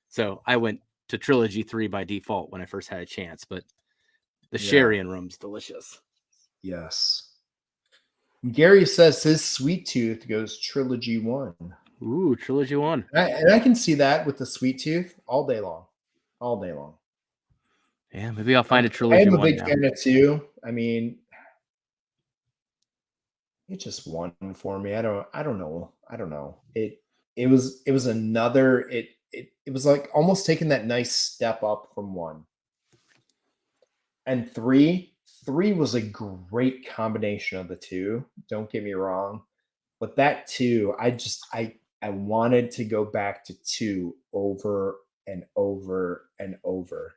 So I went to Trilogy 3 by default when I first had a chance, but the sherry and rum's delicious. Yes. Gary says his sweet tooth goes Trilogy 1. Ooh, Trilogy 1. And I can see that with the sweet tooth all day long. All day long. Yeah, maybe I'll find a Trilogy 1. I'm a big fan of 2. I mean, it just won for me. I don't know. It was another. It was like almost taking that nice step up from 1. And 3 was a great combination of the 2. Don't get me wrong, but that 2, I wanted to go back to 2 over and over and over.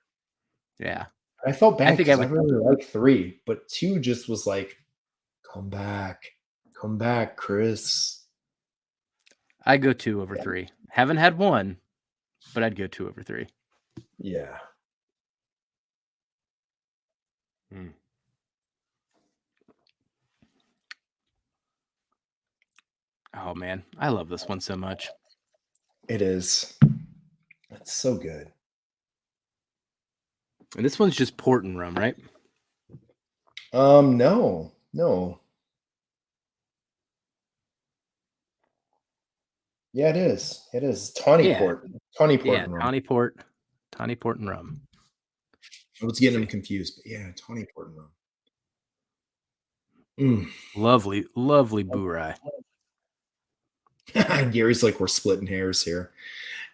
Yeah. I felt bad because I really like 3, but 2 just was like, come back, Chris. I go 2 over 3. Haven't had 1, but I'd go 2 over 3. Yeah. Oh man, I love this one so much. It is. It's so good. And this one's just port and rum, right? No. Yeah, it is. It is tawny port. Tawny port and rum. Tawny port and rum. I was getting them confused, but yeah, tawny port and Lovely, lovely Burai. Gary's like, we're splitting hairs here.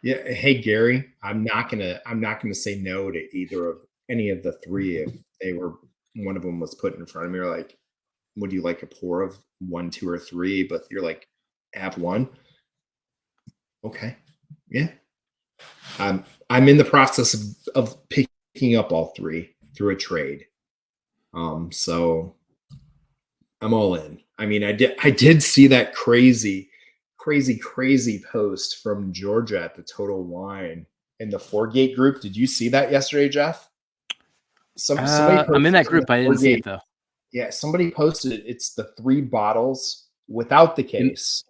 Yeah. Hey, Gary, I'm not gonna say no to either of any of the three if they were one of them was put in front of me. Or like, would you like a pour of 1, 2, or 3? But you're like, have one. Okay. Yeah. I'm in the process of picking up all three through a trade. So I'm all in. I mean, I did see that crazy post from Georgia at the Total Wine in the Four-Gate group. Did you see that yesterday, Jeff? Somebody I'm in that group. I didn't see it though. Yeah, somebody posted it. It's the 3 bottles without the case.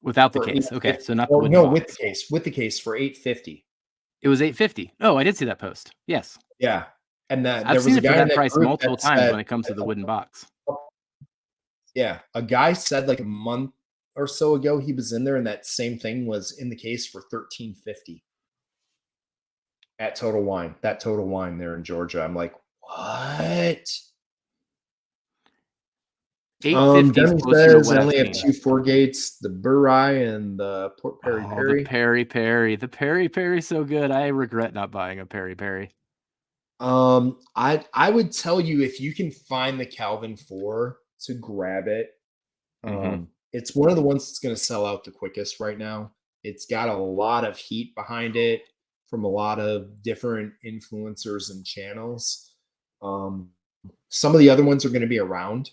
Without the case. Okay, so not the wooden box. With the case. With the case for $8.50. It was $8.50. Oh, I did see that post. Yes. Yeah. And I've seen it for that price multiple times when it comes to the wooden box. Yeah. A guy said like a month or so ago he was in there and that same thing was in the case for $13.50 at Total Wine. That Total Wine there in Georgia. I'm like, what? $8.50 says I only have 2 Four-Gates, the Burai and the Port Perry Perry. The Perry Perry. The Perry Perry so good. I regret not buying a Perry Perry. I would tell you if you can find the Calvin 4 to grab it. It's one of the ones that's going to sell out the quickest right now. It's got a lot of heat behind it from a lot of different influencers and channels. Some of the other ones are going to be around.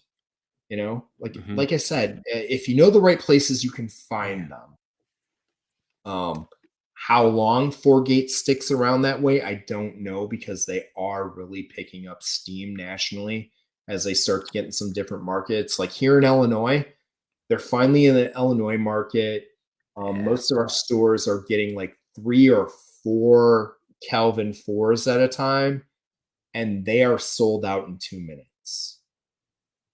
You know, like I said, if you know the right places, you can find them. How long Four-Gate sticks around that way, I don't know because they are really picking up steam nationally as they start to get in some different markets. Like here in Illinois, they're finally in the Illinois market. Most of our stores are getting like 3 or 4 Calvin 4s at a time, and they are sold out in 2 minutes.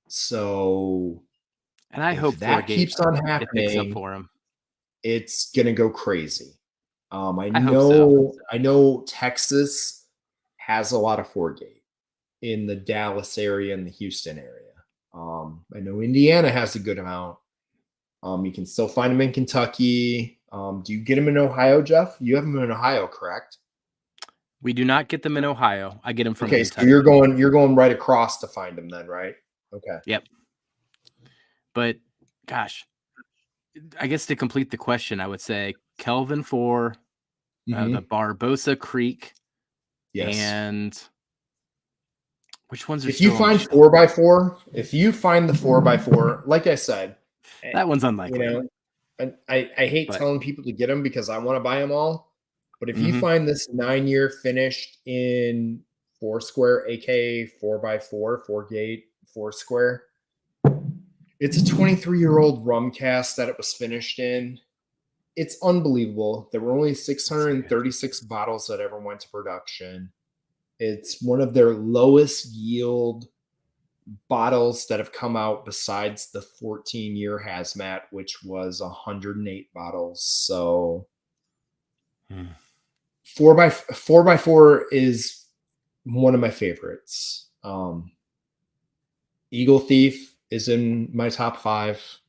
So, and I hope that keeps on happening for him. It's gonna go crazy. I know Texas has a lot of Four-Gate in the Dallas area and the Houston area. I know Indiana has a good amount. You can still find them in Kentucky. Do you get them in Ohio, Jeff? You have them in Ohio, correct? We do not get them in Ohio. I get them from Kentucky. So you're going right across to find them then, right? Okay. Yep. But gosh, I guess to complete the question, I would say Kelvin 4, the Barbosa Creek, and which ones are if you find 4x4, if you find the 4x4, like I said, that one's unlikely. You know, I hate telling people to get them because I want to buy them all. But if you find this 9-year finished in 4 square, aka 4x4, Four-Gate, 4 square, it's a 23-year-old rum cast that it was finished in. It's unbelievable. There were only 636 bottles that ever went to production. It's one of their lowest yield bottles that have come out besides the 14-year hazmat, which was 108 bottles. So 4x4 is one of my favorites. Eagle Thief is in my top 5.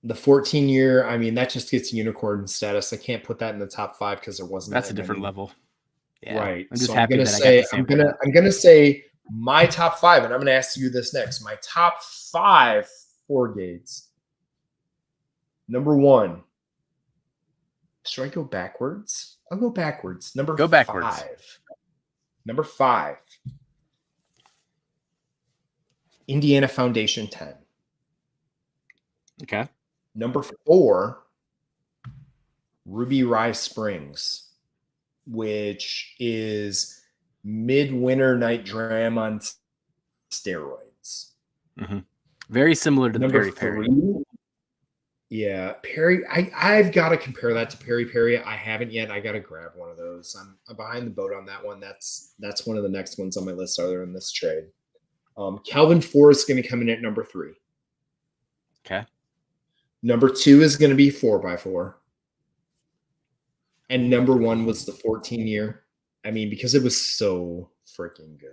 The 14-year, I mean, that just gets unicorn status. I can't put that in the top 5 because there wasn't. That's a different level. Yeah. Right. I'm just happy that I got I'm gonna say my top 5, and I'm gonna ask you this next. My top 5 Four-Gates. Number 1. Should I go backwards? I'll go backwards. Number 5. Number 5. Indiana Foundation 10. Okay. Number 4, Ruby Rye Springs, which is midwinter night dram on steroids. Very similar to the Number Perry 3, Perry. Yeah, Perry. I've got to compare that to Perry Perry. I haven't yet. I got to grab one of those. I'm behind the boat on that one. That's one of the next ones on my list other than this trade. Calvin 4 is going to come in at number 3. Okay. Number 2 is going to be 4x4. And number 1 was the 14-year. I mean, because it was so freaking good.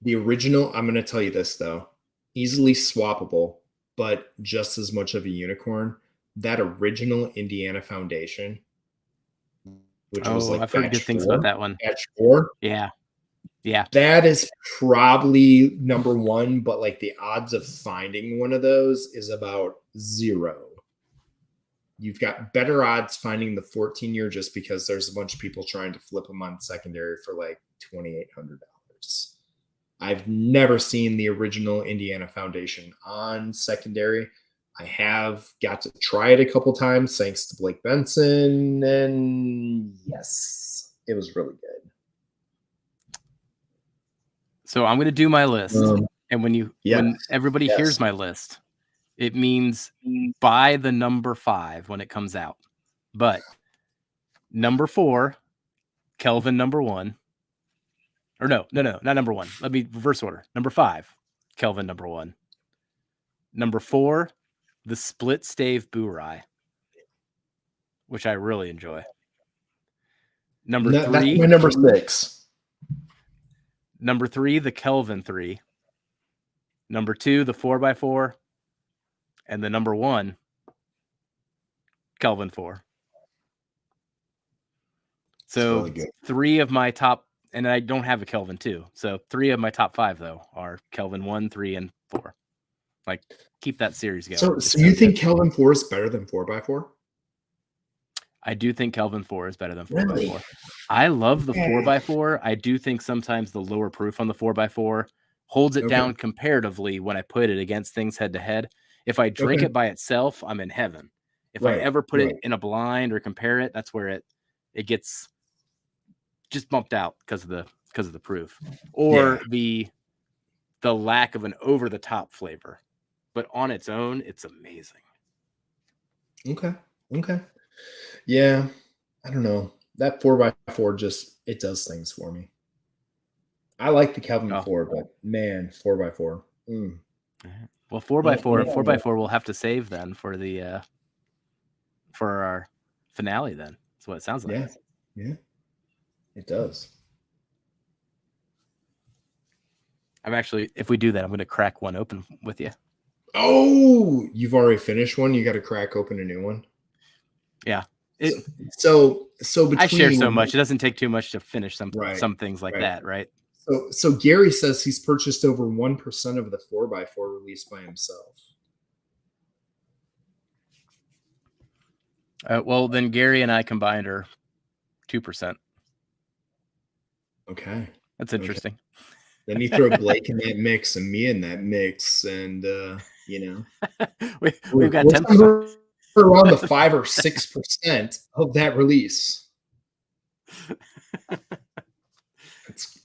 The original, I'm going to tell you this, though. Easily swappable, but just as much of a unicorn. That original Indiana Foundation, which was like I've heard good things about that one. Batch 4. Yeah. That is probably number one, but like the odds of finding one of those is about 0. You've got better odds finding the 14-year just because there's a bunch of people trying to flip them on secondary for like $2,800. I've never seen the original Indiana Foundation on secondary. I have got to try it a couple times thanks to Blake Benson, and yes, it was really good. So I'm going to do my list, and when everybody hears my list, it means buy the number 5 when it comes out. But number 4, Kelvin number 1. Or no, not number 1. Let me reverse order. Number 5, Kelvin number 1. Number 4, the split stave Boo Rye, which I really enjoy. Number 3, that's my number 6. Number 3, the Kelvin 3. Number 2, the 4x4. And the number 1, Kelvin 4. So really 3 of my top, and I don't have a Kelvin 2. So 3 of my top 5, though, are Kelvin 1, 3, and 4. Like, keep that series going. So you think Kelvin 4 is better than 4x4? I do think Kelvin 4 is better than 4x4. Really? I love the 4x4. I do think sometimes the lower proof on the 4x4 holds it down comparatively when I put it against things head to head. If I drink it by itself, I'm in heaven. If I ever put it in a blind or compare it, that's where it gets just bumped out because of the proof or the lack of an over the top flavor. But on its own, it's amazing. Okay. Yeah, I don't know. That 4x4 it does things for me. I like the Kelvin 4, but man, 4x4. Well, 4x4 we'll have to save then for our finale. Then that's what it sounds like. Yeah, it does. If we do that, I'm going to crack one open with you. Oh, you've already finished one. You got to crack open a new one. Yeah. So between, I share so much. It doesn't take too much to finish some things like that, right? So Gary says he's purchased over 1% of the 4x4 released by himself. Well, then Gary and I combined are 2%. Okay. That's interesting. Okay. Then you throw Blake in that mix and me in that mix, and we've got 10% around the 5 or 6% of that release.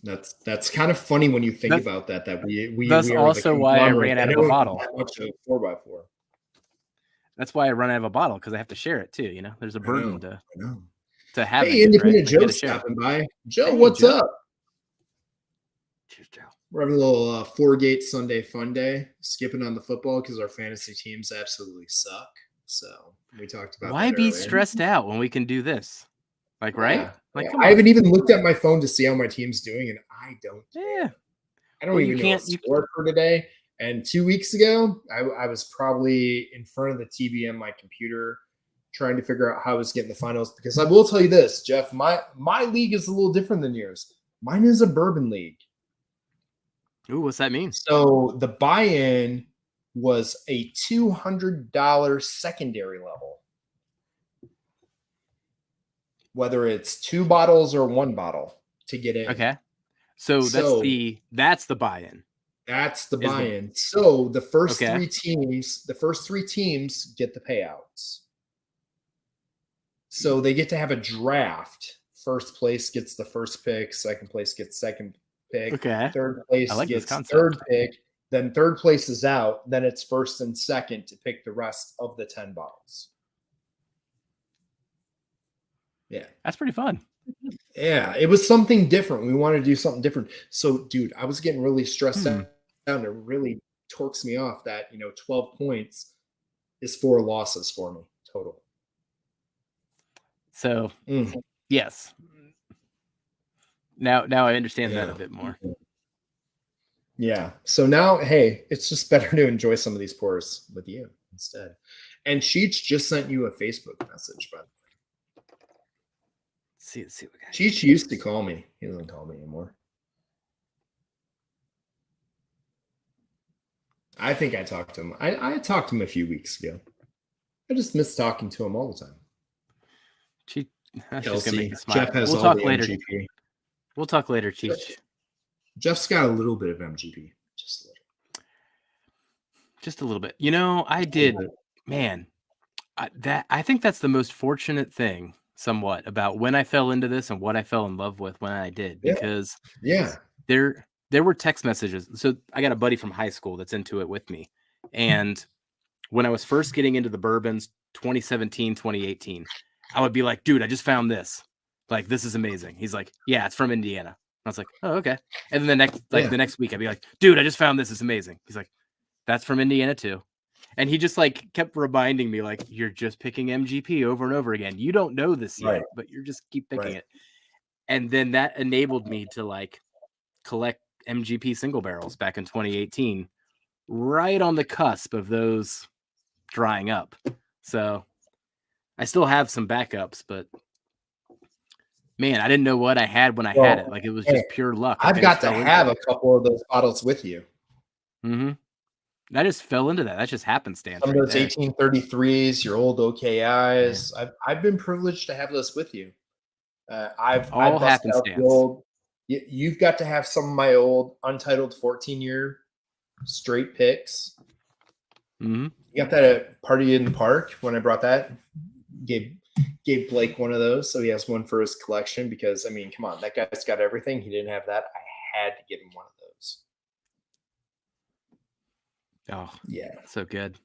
That's kind of funny when you think about that. That we that's we also why I ran out of a bottle. That much of 4x4. That's why I run out of a bottle, because I have to share it too. There's a burden to have. Hey, Independent Joe stopping by. Joe, what's up? Cheers, Joe. We're having a little 4-gate Sunday fun day, skipping on the football because our fantasy teams absolutely suck. So we talked about why be stressed out when we can do this? Like, right? I haven't even looked at my phone to see how my team's doing, and I don't. Yeah. I don't even know the score for today. And 2 weeks ago, I was probably in front of the TV on my computer trying to figure out how I was getting the finals. Because I will tell you this, Jeff, my league is a little different than yours. Mine is a bourbon league. Ooh, what's that mean? So the buy-in was a $200 secondary level. Whether it's 2 bottles or 1 bottle to get in. Okay. So that's the buy-in. That's the buy-in. So the first 3 teams get the payouts. So they get to have a draft. First place gets the first pick, second place gets second pick. Okay. Third place gets third pick. Then third place is out. Then it's first and second to pick the rest of the 10 bottles. Yeah. That's pretty fun. Yeah, it was something different. We wanted to do something different. So, dude, I was getting really stressed out. And it really torques me off that, 12 points is 4 losses for me total. So, yes. Now I understand that a bit more. Yeah. So now, hey, it's just better to enjoy some of these pours with you instead. And Cheech just sent you a Facebook message, but Let's see what we got. Cheech used to call me. He doesn't call me anymore. I think I talked to him. I talked to him a few weeks ago. I just miss talking to him all the time. That's just gonna make me smile. Jeff has We'll all talk the later. MGP. We'll talk later, Cheech. Jeff's got a little bit of MGP, just a little. Just a little bit. You know, I did, man. I think that's the most fortunate thing, somewhat, about when I fell into this and what I fell in love with when I did, because there were text messages. So I got a buddy from high school that's into it with me, and when I was first getting into the bourbons, 2017, 2018, I would be like, dude, I just found this. Like, this is amazing. He's like, yeah, it's from Indiana. I was like, oh, okay. And then the next week, I'd be like, dude, I just found this. It's amazing. He's like, that's from Indiana too. And he just like kept reminding me, like, you're just picking MGP over and over again. You don't know this yet, but you're just keep picking it. And then that enabled me to like collect MGP single barrels back in 2018, right on the cusp of those drying up. So I still have some backups, but man, I didn't know what I had when I had it. Like, it was just pure luck. I've got to have a couple of those bottles with you. Mm-hmm. I just fell into that. That's just happenstance. Some of those 1833s, your old OKIs. Yeah. I've been privileged to have those with you. I've busted out the old. You've got to have some of my old untitled 14-year straight picks. Mm-hmm. You got that at Party in the Park when I brought that. Gave Blake one of those, so he has one for his collection. Because I mean, come on, that guy's got everything. He didn't have that. I had to get him one of those. Oh yeah, so good.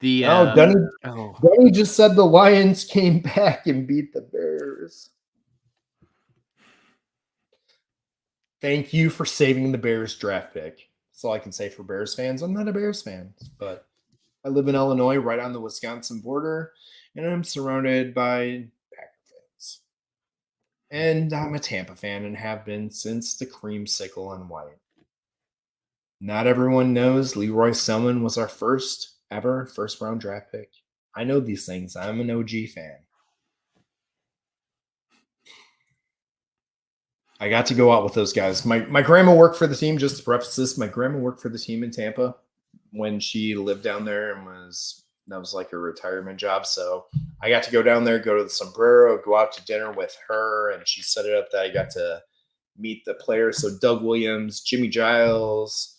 Dunny just said the Lions came back and beat the Bears. Thank you for saving the Bears draft pick. That's all I can say for Bears fans. I'm not a Bears fan, but I live in Illinois, right on the Wisconsin border, and I'm surrounded by Packer fans. And I'm a Tampa fan and have been since the creamsicle and white. Not everyone knows Leroy Selman was our first round draft pick. I know these things. I'm an OG fan. I got to go out with those guys. My grandma worked for the team. Just to preface this, my grandma worked for the team in Tampa when she lived down there, and that was like a retirement job. So I got to go down there, go to the Sombrero, go out to dinner with her, and she set it up that I got to meet the players. So Doug Williams, Jimmy Giles,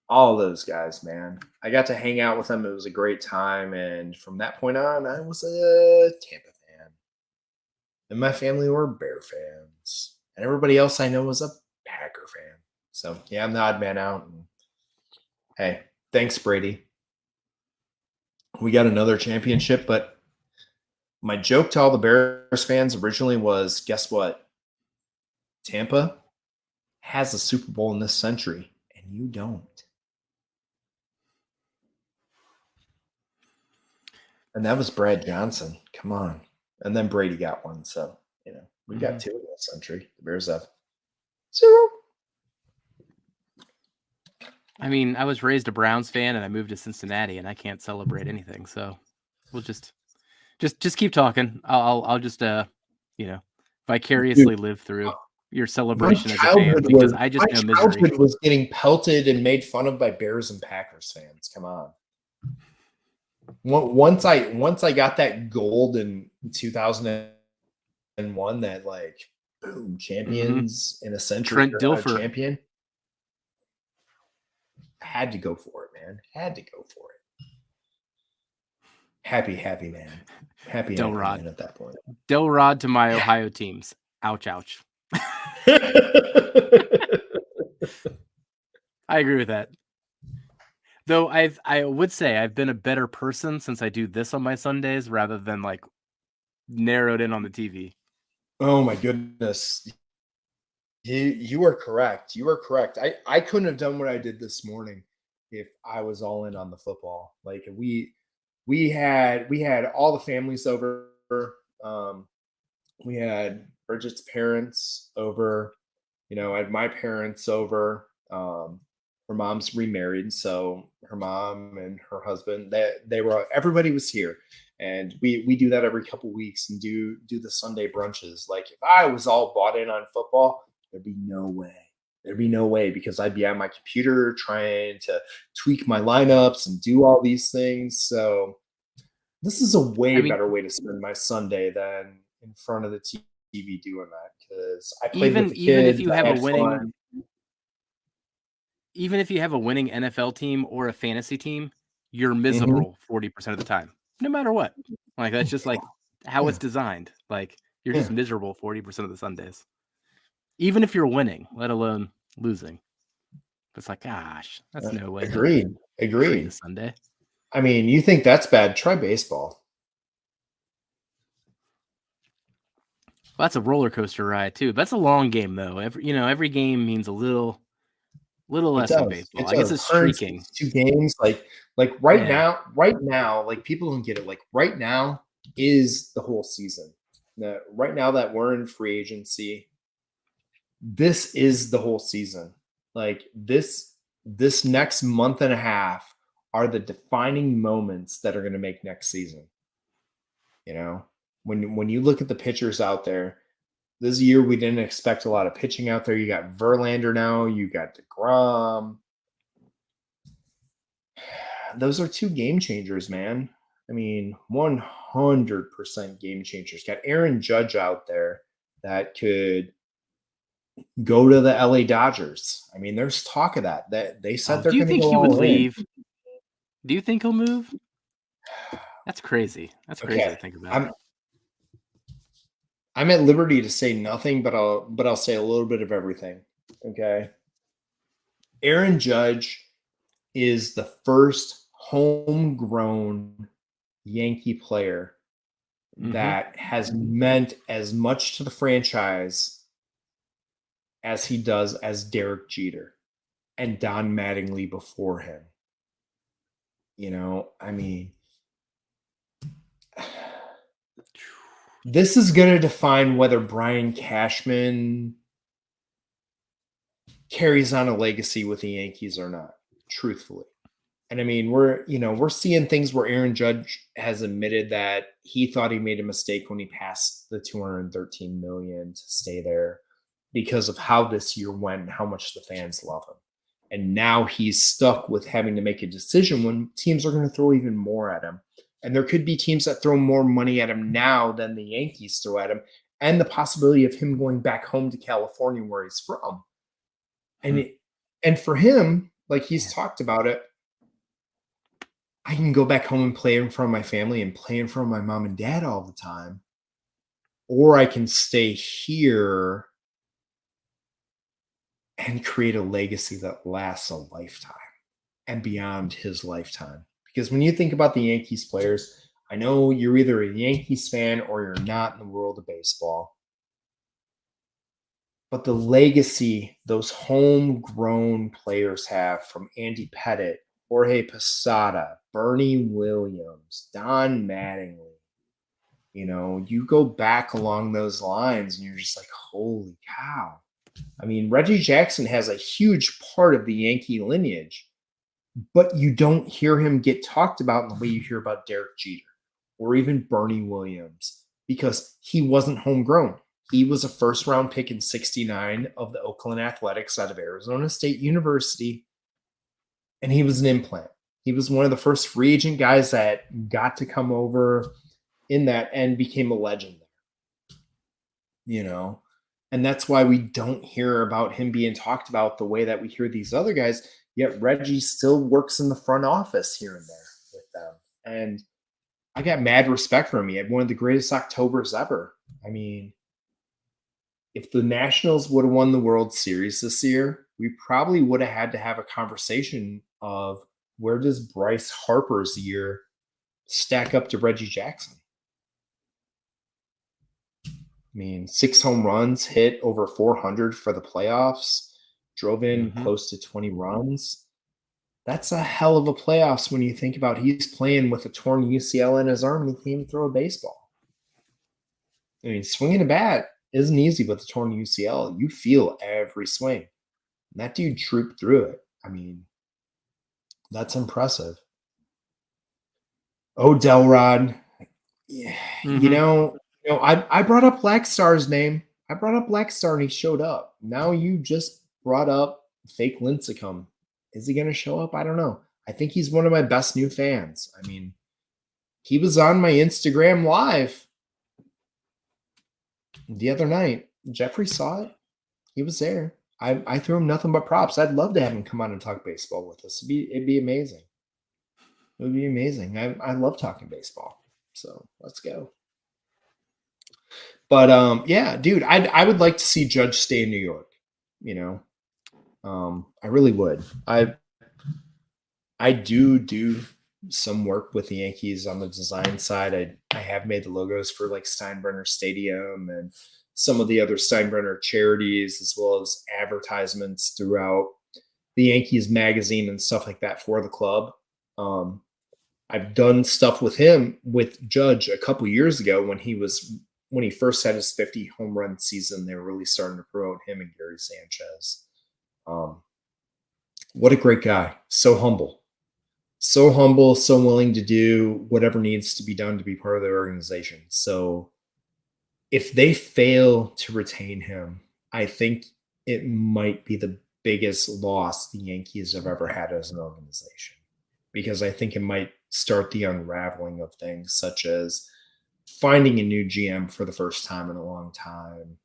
all those guys, man. I got to hang out with them. It was a great time. And from that point on, I was a Tampa fan. And my family were Bear fans. And everybody else I know was a Packer fan. So, yeah, I'm the odd man out. And hey, thanks, Brady. We got another championship. But my joke to all the Bears fans originally was, guess what? Tampa has a Super Bowl in this century, and you don't. And that was Brad Johnson. Come on. And then Brady got one. So, we got two in this century. The Bears have 0. I mean, I was raised a Browns fan and I moved to Cincinnati and I can't celebrate anything. So we'll just keep talking. I'll just, vicariously live through your celebration as a fan, because I just know misery. My childhood was getting pelted and made fun of by Bears and Packers fans. Come on. Once I got that gold in 2001, that like boom, champions in a century, Trent Dilfer champion. I had to go for it, man. Had to go for it. Happy man. Happy man at that point. Delrod to my Ohio teams. Ouch, ouch. I agree with that. Though I would say I've been a better person since I do this on my Sundays rather than like narrowed in on the TV. Oh my goodness. You are correct. You are correct. I couldn't have done what I did this morning if I was all in on the football. Like we had all the families over. We had Bridget's parents over. I had my parents over. Her mom's remarried, so her mom and her husband, everybody was here, and we do that every couple weeks and do the Sunday brunches. Like if I was all bought in on football, there'd be no way. There'd be no way because I'd be on my computer trying to tweak my lineups and do all these things. So this is a way better way to spend my Sunday than in front of the TV doing that, because I played with the even if kids. you I have a had winning, fun. even if you have a winning NFL team or a fantasy team, you're Mhm. miserable 40% of the time, no matter what. Like that's just like how it's designed. Like you're just miserable 40% of the Sundays, even if you're winning, let alone losing. It's like, gosh, that's no way to treat a Agreed. Sunday. I mean, you think that's bad? Try baseball. Well, that's a roller coaster ride too. That's a long game though. Every game means a little It less in does. It baseball. I guess does. it's streaking. 162 games. Like right Yeah. now, like people don't get it. Like right now is the whole season. Right now that we're in free agency, this is the whole season. Like this next month and a half are the defining moments that are going to make next season. When you look at the pitchers out there, this year we didn't expect a lot of pitching out there. You got Verlander now, you got DeGrom. Those are two game changers, man. I mean, 100% game changers. Got Aaron Judge out there that could go to the LA Dodgers. I mean, there's talk of that. That they said they're Do you going to think go he would all in. leave? Do you think he'll move? That's crazy. That's crazy to think about. I'm at liberty to say nothing, but I'll say a little bit of everything. Okay. Aaron Judge is the first homegrown Yankee player that has meant as much to the franchise as he does as Derek Jeter and Don Mattingly before him. I mean, this is going to define whether Brian Cashman carries on a legacy with the Yankees or not, truthfully. And I mean, we're seeing things where Aaron Judge has admitted that he thought he made a mistake when he passed the $213 million to stay there because of how this year went and how much the fans love him. And now he's stuck with having to make a decision when teams are going to throw even more at him. And there could be teams that throw more money at him now than the Yankees throw at him, and the possibility of him going back home to California where he's from. And for him, like he's talked about it, I can go back home and play in front of my family and play in front of my mom and dad all the time. Or I can stay here and create a legacy that lasts a lifetime and beyond his lifetime. Because when you think about the Yankees players, I know you're either a Yankees fan or you're not in the world of baseball. But the legacy those homegrown players have, from Andy Pettitte, Jorge Posada, Bernie Williams, Don Mattingly, you go back along those lines and you're just like, holy cow. I mean, Reggie Jackson has a huge part of the Yankee lineage, but you don't hear him get talked about in the way you hear about Derek Jeter or even Bernie Williams, because he wasn't homegrown. He was a first-round pick in '69 of the Oakland Athletics out of Arizona State University, and he was an implant. He was one of the first free agent guys that got to come over in that and became a legend there. And that's why we don't hear about him being talked about the way that we hear these other guys, yet Reggie still works in the front office here and there with them. And I got mad respect for him. He had one of the greatest Octobers ever. I mean, if the Nationals would have won the World Series this year, we probably would have had to have a conversation of where does Bryce Harper's year stack up to Reggie Jackson? I mean, 6 home runs, hit over 400 for the playoffs, drove in close to 20 runs. That's a hell of a playoffs when you think about he's playing with a torn UCL in his arm and he can't even throw a baseball. I mean, swinging a bat isn't easy with the torn UCL. You feel every swing. And that dude trooped through it. I mean, that's impressive. Oh, Delrod. Yeah, I brought up Black Star's name. I brought up Black Star and he showed up. Now you just brought up fake Lincecum. Is he going to show up? I don't know. I think he's one of my best new fans. I mean, he was on my Instagram live the other night. Jeffrey saw it. He was there. I threw him nothing but props. I'd love to have him come on and talk baseball with us. It'd be amazing. It would be amazing. I love talking baseball. So let's go. But yeah, dude, I would like to see Judge stay in New York. I really would. I do some work with the Yankees on the design side. I have made the logos for like Steinbrenner Stadium and some of the other Steinbrenner charities, as well as advertisements throughout the Yankees magazine and stuff like that for the club. I've done stuff with Judge a couple years ago when he first had his 50 home run season. They were really starting to promote him and Gary Sanchez. What a great guy. So humble, so willing to do whatever needs to be done to be part of the organization. So if they fail to retain him, I think it might be the biggest loss the Yankees have ever had as an organization, because I think it might start the unraveling of things, such as finding a new GM for the first time in a long time,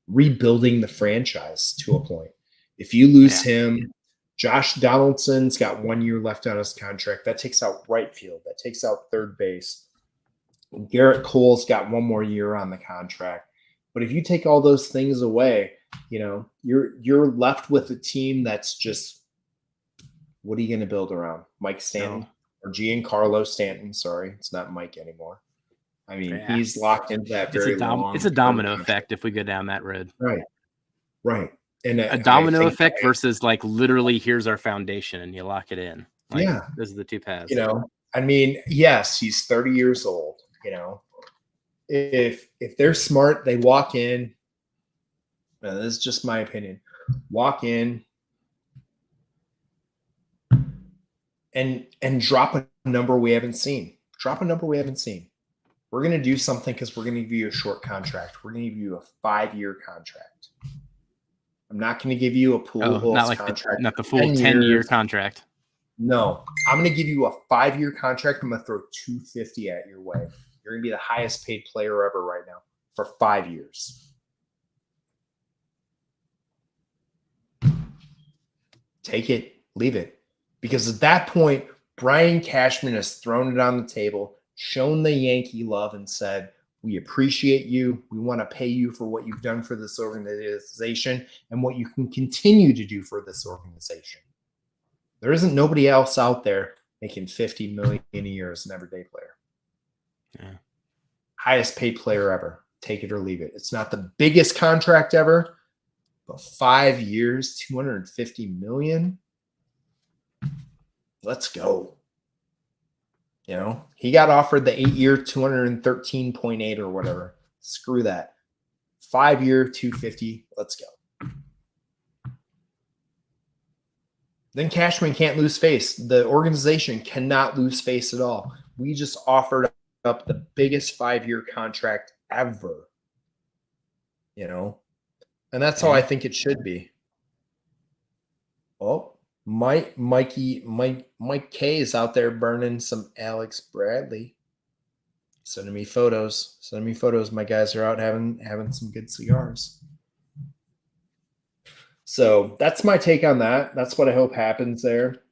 rebuilding the franchise to a point. If you lose him, Josh Donaldson's got 1 year left on his contract. That takes out right field. That takes out third base. Garrett Cole's got 1 more year on the contract. But if you take all those things away, you're left with a team that's just, what are you going to build around? Mike Stanton or Giancarlo Stanton? Sorry, it's not Mike anymore. I mean, he's locked into that very long. It's a domino effect if we go down that road. Right. And a domino effect versus like literally here's our foundation and you lock it in. Like, those are the two paths. I mean, yes, he's 30 years old. If they're smart, they walk in. This is just my opinion. Walk in and drop a number we haven't seen. We're going to do something because we're going to give you a short contract. We're going to give you a 5-year contract. I'm not going to give you a pool contract. Not the full 10-year contract. No, I'm going to give you a 5-year contract. I'm going to throw $250 at your way. You're going to be the highest paid player ever right now for 5 years. Take it, leave it. Because at that point, Brian Cashman has thrown it on the table, shown the Yankee love, and said, we appreciate you. We want to pay you for what you've done for this organization and what you can continue to do for this organization. There isn't nobody else out there making $50 million a year as an everyday player. Yeah. Highest paid player ever. Take it or leave it. It's not the biggest contract ever, but 5 years, $250 million. Let's go. He got offered the 8-year 213.8 or whatever. Screw that. 5-year 250. Let's go. Then Cashman can't lose face. The organization cannot lose face at all. We just offered up the biggest 5-year contract ever. And that's how I think it should be. Oh. Mike K is out there burning some Alex Bradley. Sending me photos. My guys are out having some good cigars. So that's my take on that. That's what I hope happens there.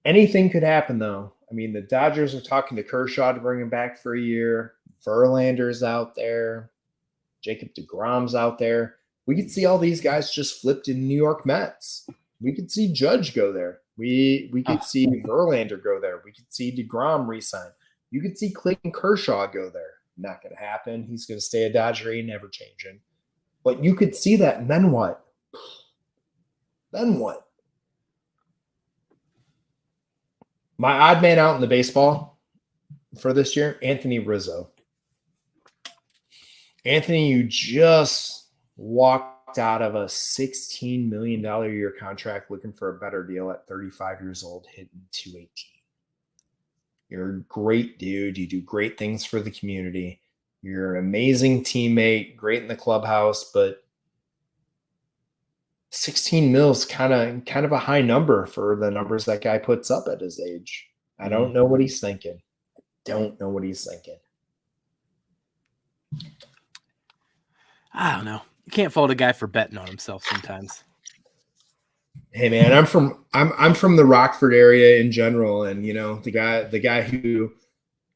Anything could happen though. I mean, the Dodgers are talking to Kershaw to bring him back for a year. Verlander's out there. Jacob deGrom's out there. We could see all these guys just flipped in New York Mets. We could see Judge go there. We could see Verlander go there. We could see DeGrom resign. You could see Clayton Kershaw go there. Not going to happen. He's going to stay a Dodger. He never changing. But you could see that, and then what? My odd man out in the baseball for this year, Anthony Rizzo. Anthony, you just walked out of a $16 million a year contract looking for a better deal at 35 years old, hitting 218. You're a great dude. You do great things for the community. You're an amazing teammate, great in the clubhouse, but 16 mils kind of a high number for the numbers that guy puts up at his age. I don't know what he's thinking. I don't know. You can't fault a guy for betting on himself sometimes. Hey man, I'm from the Rockford area in general, and the guy who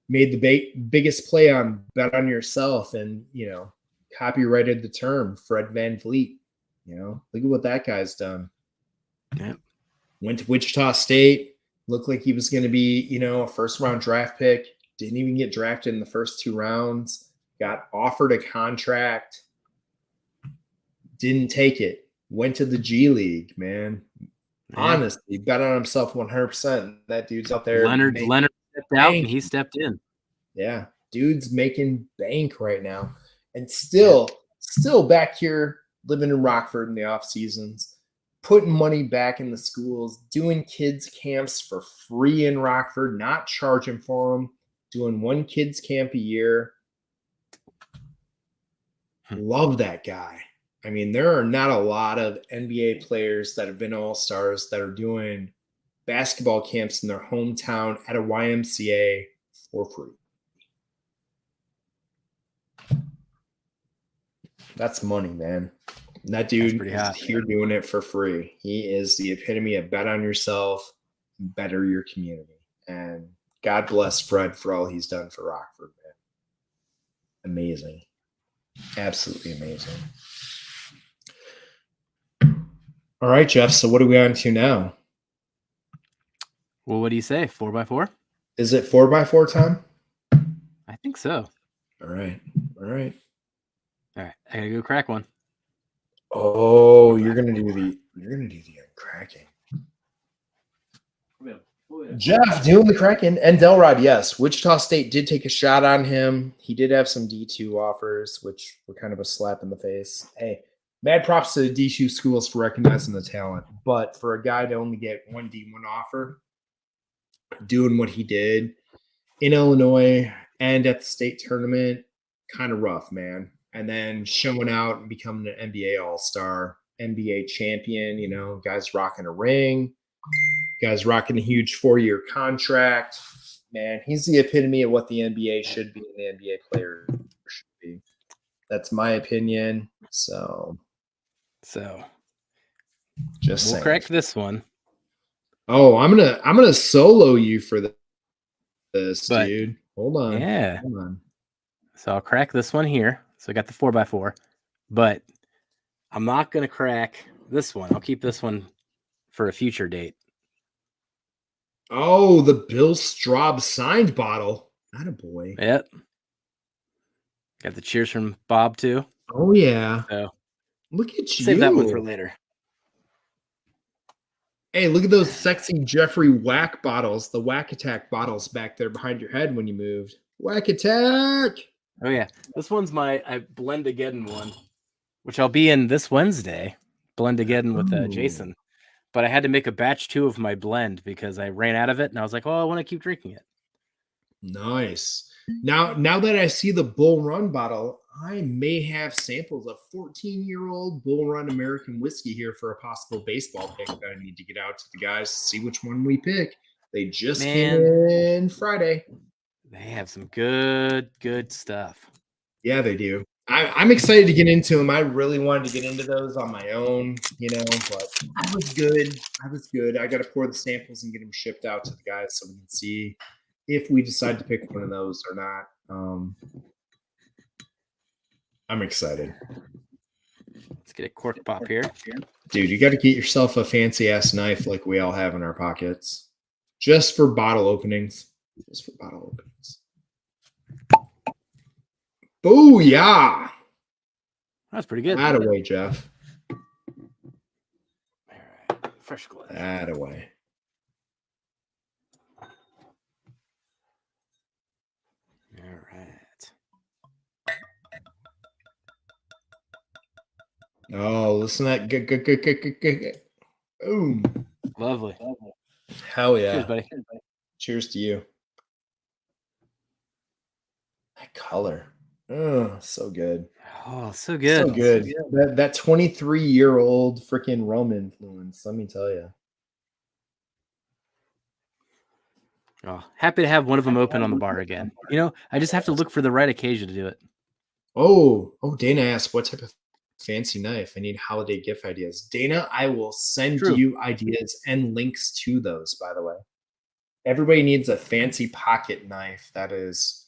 made the biggest play on bet on yourself and copyrighted the term, Fred Van Vliet. Look at what that guy's done. Yep. Went to Wichita State, looked like he was going to be a first round draft pick. Didn't even get drafted in the first 2 rounds. Got offered a contract. Didn't take it. Went to the G League, man. Yeah. Honestly, bet on himself 100%. That dude's out there. Leonard stepped out and he stepped in. Yeah, dude's making bank right now, and still back here living in Rockford in the off seasons, putting money back in the schools, doing kids camps for free in Rockford, not charging for them, doing 1 kids camp a year. Love that guy. I mean, there are not a lot of NBA players that have been all-stars that are doing basketball camps in their hometown at a YMCA for free. That's money, man. And that dude is here doing it for free. He is the epitome of bet on yourself, better your community. And God bless Fred for all he's done for Rockford, man. Amazing. Absolutely amazing. All right, Jeff. So what are we on to now? Well, what do you say? 4x4? Is it 4x4 time? I think so. All right. I gotta go crack one. Oh, you're gonna do the uncracking. Jeff doing the cracking and Delrod, yes. Wichita State did take a shot on him. He did have some D2 offers, which were kind of a slap in the face. Hey, mad props to the D2 schools for recognizing the talent. But for a guy to only get 1 D1 offer, doing what he did in Illinois and at the state tournament, kind of rough, man. And then showing out and becoming an NBA All-Star, NBA champion, guys rocking a ring, guys rocking a huge 4-year contract. Man, he's the epitome of what the NBA should be and the NBA player should be. That's my opinion. So just we'll crack this one. Oh, I'm gonna solo you for this, dude. Hold on. Yeah. Hold on. So I'll crack this one here. So I got the 4x4, but I'm not gonna crack this one. I'll keep this one for a future date. Oh, the Bill Straub signed bottle. Attaboy. Yep. Got the cheers from Bob too. Oh yeah. So look at you. Save that one for later. Hey, look at those sexy Jeffrey Wack bottles, the Wack Attack bottles back there behind your head when you moved. Wack Attack. Oh yeah. This one's my Blend-A-Geddon one, which I'll be in this Wednesday. Blend-A-Geddon with Jason. But I had to make a batch 2 of my blend because I ran out of it, and I was like, "Oh, I want to keep drinking it." Nice. Now that I see the Bull Run bottle, I may have samples of 14-year-old Bull Run American whiskey here for a possible baseball pick that I need to get out to the guys to see which one we pick. They just came in Friday. They have some good stuff. Yeah, they do. I'm excited to get into them. I really wanted to get into those on my own, but I was good. I got to pour the samples and get them shipped out to the guys so we can see if we decide to pick one of those or not. I'm excited. Let's get a cork pop here. Dude, you got to get yourself a fancy-ass knife like we all have in our pockets. Just for bottle openings. Booyah! That's pretty good. Attaboy, Jeff. All right. Fresh glass. Attaboy. All right. Oh, listen to that. Boom. Lovely. Hell yeah. Cheers, buddy. Cheers to you. That color. Oh, so good. Oh, so good. So good. That 23-year-old freaking rum influence, let me tell you. Oh, happy to have one of them open on the bar again. You know, I just have to look for the right occasion to do it. Oh, Dana asked what type of fancy knife. I need holiday gift ideas. Dana, I will send you ideas and links to those, by the way. Everybody needs a fancy pocket knife that is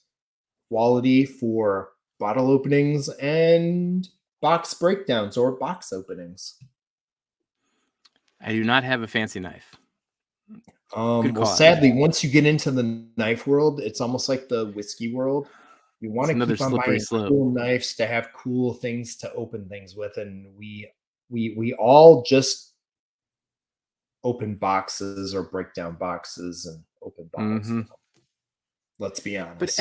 quality for bottle openings and box breakdowns or box openings. I do not have a fancy knife. Well, sadly, once you get into the knife world, it's almost like the whiskey world. You want to keep on buying cool knives to have cool things to open things with, and we all just open boxes or break down boxes and open bottles. Mm-hmm. Let's be honest. But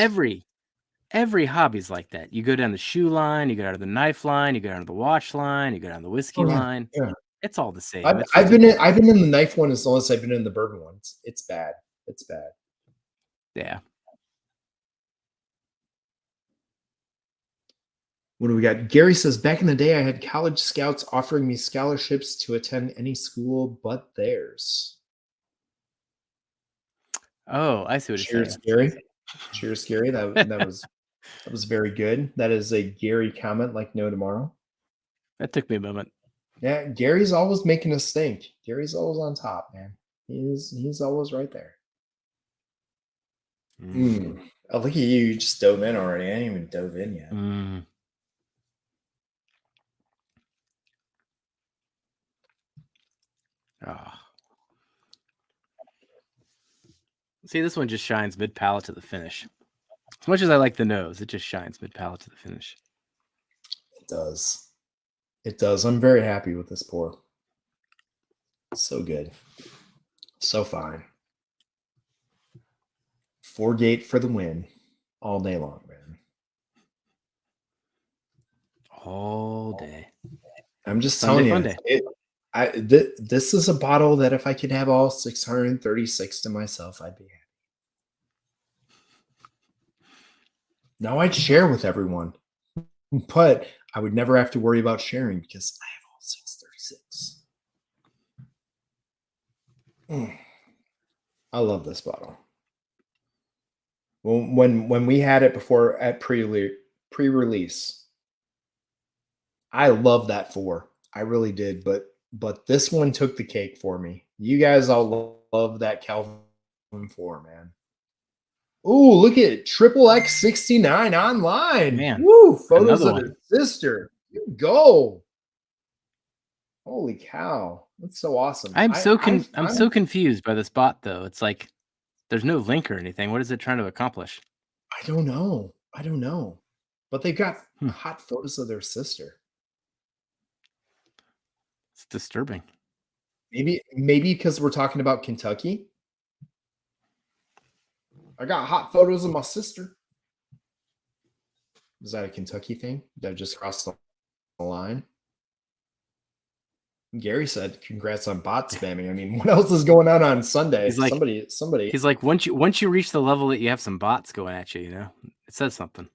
every hobby's like that. You go down the shoe line, you go down to the knife line, you go down to the watch line, you go down the whiskey line. Yeah. It's all the same. I've been in the knife one as long as I've been in the bourbon one. It's bad. It's bad. Yeah. What do we got? Gary says, back in the day, I had college scouts offering me scholarships to attend any school but theirs. Oh, I see what you're saying. Gary. Cheers, Gary. That was very good. That is a Gary comment like no tomorrow. That took me a moment. Yeah, Gary's always making us think. Gary's always on top, man. He's always right there. Oh, look at you. You just dove in already. I ain't even dove in yet. Oh. See, this one just shines mid-palate to the finish. As much as I like the nose, it just shines mid-palate to the finish. It does. It does. I'm very happy with this pour. So good. So fine. 4-gate for the win. All day long, man. All day. I'm just telling you. This is a bottle that if I could have all 636 to myself, I'd be happy. Now I'd share with everyone, but I would never have to worry about sharing because I have all 636. I love this bottle. When we had it before at pre-release, I love that 4. I really did, but this one took the cake for me. You guys all love that Calvin 4, man. Ooh, look at Triple X69 online. Man, woo! Photos of his sister. You go. Holy cow. That's so awesome. I'm so confused by this bot though. It's like there's no link or anything. What is it trying to accomplish? I don't know. But they've got hot photos of their sister. It's disturbing. Maybe because we're talking about Kentucky. I got hot photos of my sister. Is that a Kentucky thing? Did I just cross the line? Gary said, "Congrats on bot spamming." I mean, what else is going on Sunday? He's like, somebody. He's like, once you reach the level that you have some bots going at you, you know, it says something.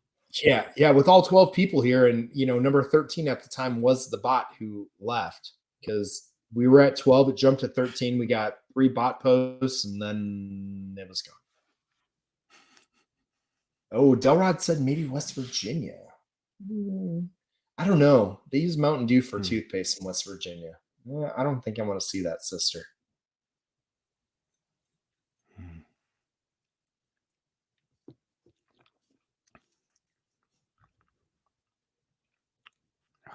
Yeah. With all 12 people here, and number 13 at the time was the bot who left because we were at 12. It jumped to 13. We got 3 bot posts, and then it was gone. Oh, Delrod said maybe West Virginia. I don't know. They use Mountain Dew for toothpaste in West Virginia. I don't think I want to see that sister.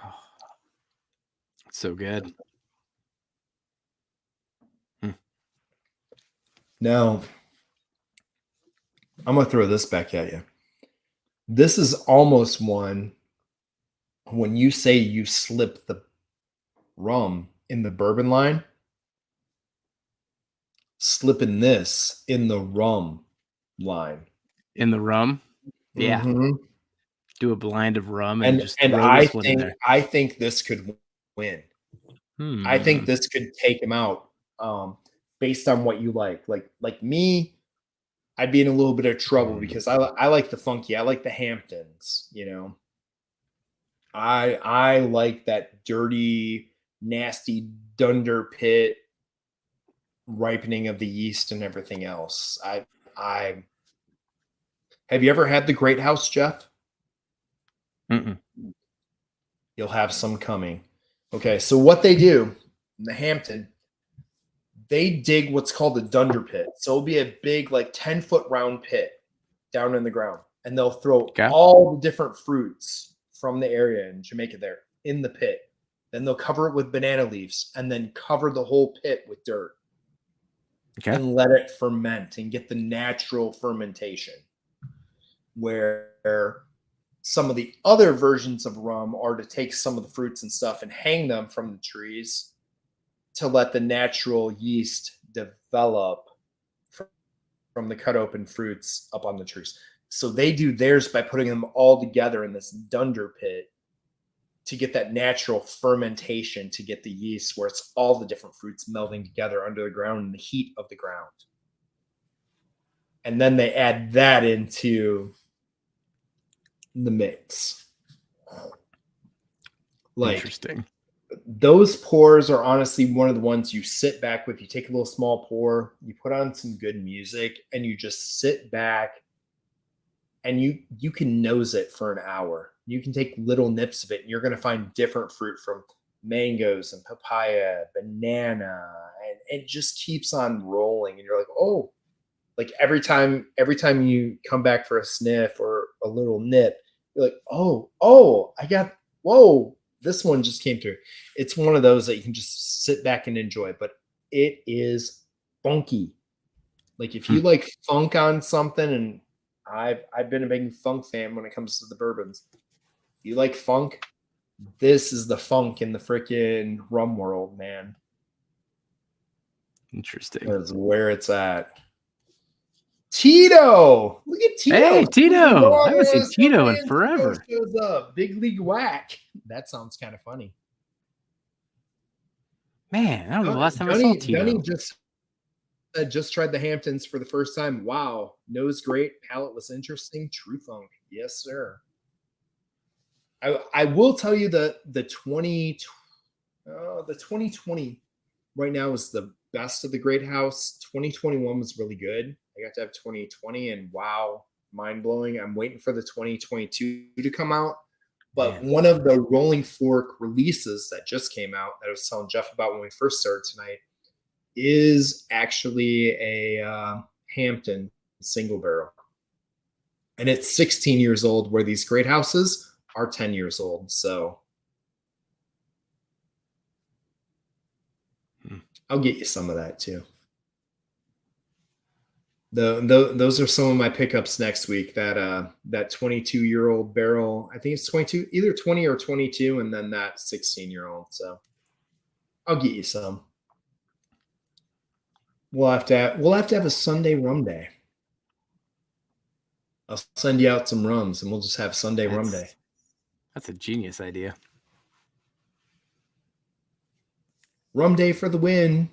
Oh, so good. Now, I'm going to throw this back at you. This is almost one when you say you slip the rum in the bourbon line, slipping this in the rum line. In the rum? Yeah. Do a blind of rum and just I think this could win. I think this could take him out based on what you like. Like me, I'd be in a little bit of trouble because I like the funky. I like the Hamptons, you know. I like that dirty, nasty dunder pit ripening of the yeast and everything else. I have you ever had the Great House, Jeff? Mm-mm. You'll have some coming. Okay, so what they do in the Hampton, they dig what's called a dunder pit. So it'll be a big, like 10-foot round pit down in the ground, and they'll throw all the different fruits from the area in Jamaica there in the pit. Then they'll cover it with banana leaves and then cover the whole pit with dirt and let it ferment and get the natural fermentation. Where some of the other versions of rum are to take some of the fruits and stuff and hang them from the trees to let the natural yeast develop from the cut open fruits up on the trees. So they do theirs by putting them all together in this dunder pit to get that natural fermentation, to get the yeast where it's all the different fruits melding together under the ground in the heat of the ground. And then they add that into the mix. Like, interesting. Those pours are honestly one of the ones you sit back with. You take a little small pour, you put on some good music, and you just sit back and you can nose it for an hour. You can take little nips of it, and you're going to find different fruit from mangoes and papaya, banana, and it just keeps on rolling. And you're like, oh, like every time you come back for a sniff or a little nip, you're like, oh, whoa, this one just came through. It's one of those that you can just sit back and enjoy, but it is funky. Like if you like funk on something, and I've been a big funk fan when it comes to the bourbons. If you like funk, this is the funk in the freaking rum world, man. Interesting. That's where it's at. Tito, look at Tito. Hey, Tito. I haven't seen Tito in forever. Shows up. Big League Whack. That sounds kind of funny. Man, I don't know the last time I saw Tito. Dunny just tried the Hamptons for the first time. Wow. Nose great. Palate was interesting. True funk. Yes, sir. I will tell you the 2020 right now is the best of the Great House. 2021 was really good. I got to have 2020 and wow, mind blowing. I'm waiting for the 2022 to come out. But one of the Rolling Fork releases that just came out that I was telling Jeff about when we first started tonight is actually a Hampton single barrel. And it's 16 years old, where these Great Houses are 10 years old. So I'll get you some of that too. Those are some of my pickups next week. That 22-year-old barrel, I think it's 22, either 20 or 22, and then that 16-year-old. So I'll get you some. We'll have to have a Sunday rum day. I'll send you out some rums, and we'll just have Sunday rum day. That's a genius idea. Rum day for the win.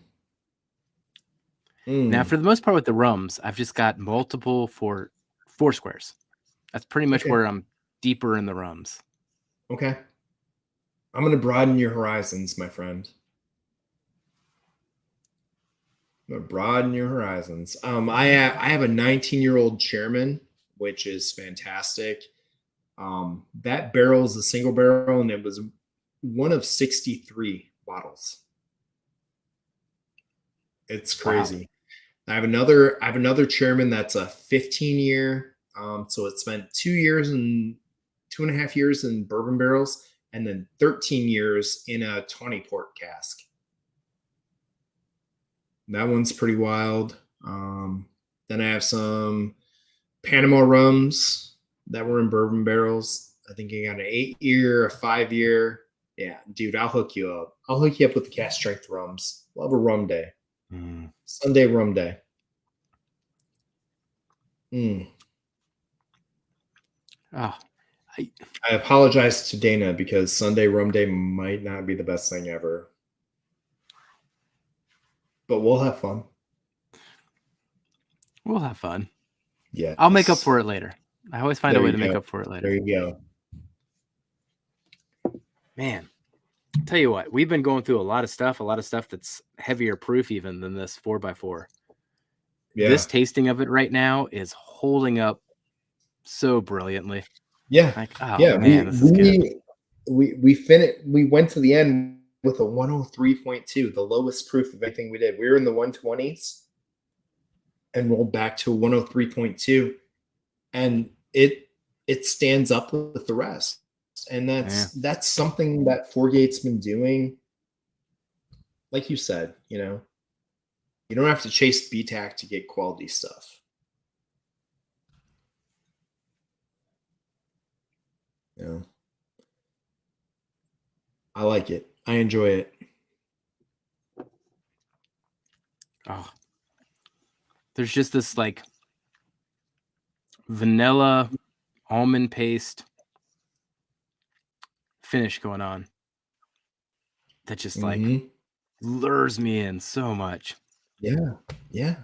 Now, for the most part with the rums, I've just got multiple four squares. That's pretty much where I'm deeper in the rums. Okay. I'm going to broaden your horizons, my friend. I'm going to broaden your horizons. I have a 19-year-old Chairman, which is fantastic. That barrel is a single barrel, and it was one of 63 bottles. It's crazy. Wow. I have another Chairman that's a 15-year. So it spent 2.5 years in bourbon barrels, and then 13 years in a 20 port cask. That one's pretty wild. Then I have some Panama rums that were in bourbon barrels. I think I got an 8-year, a 5-year. Yeah, dude, I'll hook you up. I'll hook you up with the cast strength rums. We'll have a rum day. Sunday rum day. Oh, I apologize to Dana because Sunday rum day might not be the best thing ever. But we'll have fun. We'll have fun. Yeah. I'll make up for it later. I always find a way to make go. up for it later. There you go. Man, I'll tell you what, we've been going through a lot of stuff that's heavier proof even than this 4x4. Yeah. This tasting of it right now is holding up so brilliantly. Yeah. Like, oh man, this is good. We went to the end with a 103.2, the lowest proof of anything we did. We were in the 120s and rolled back to 103.2, and it stands up with the rest. And that's something that Fourgate's been doing. Like you said, you don't have to chase BTAC to get quality stuff. I like it. I enjoy it. Oh, there's just this like vanilla almond paste finish going on that just like lures me in so much. Yeah.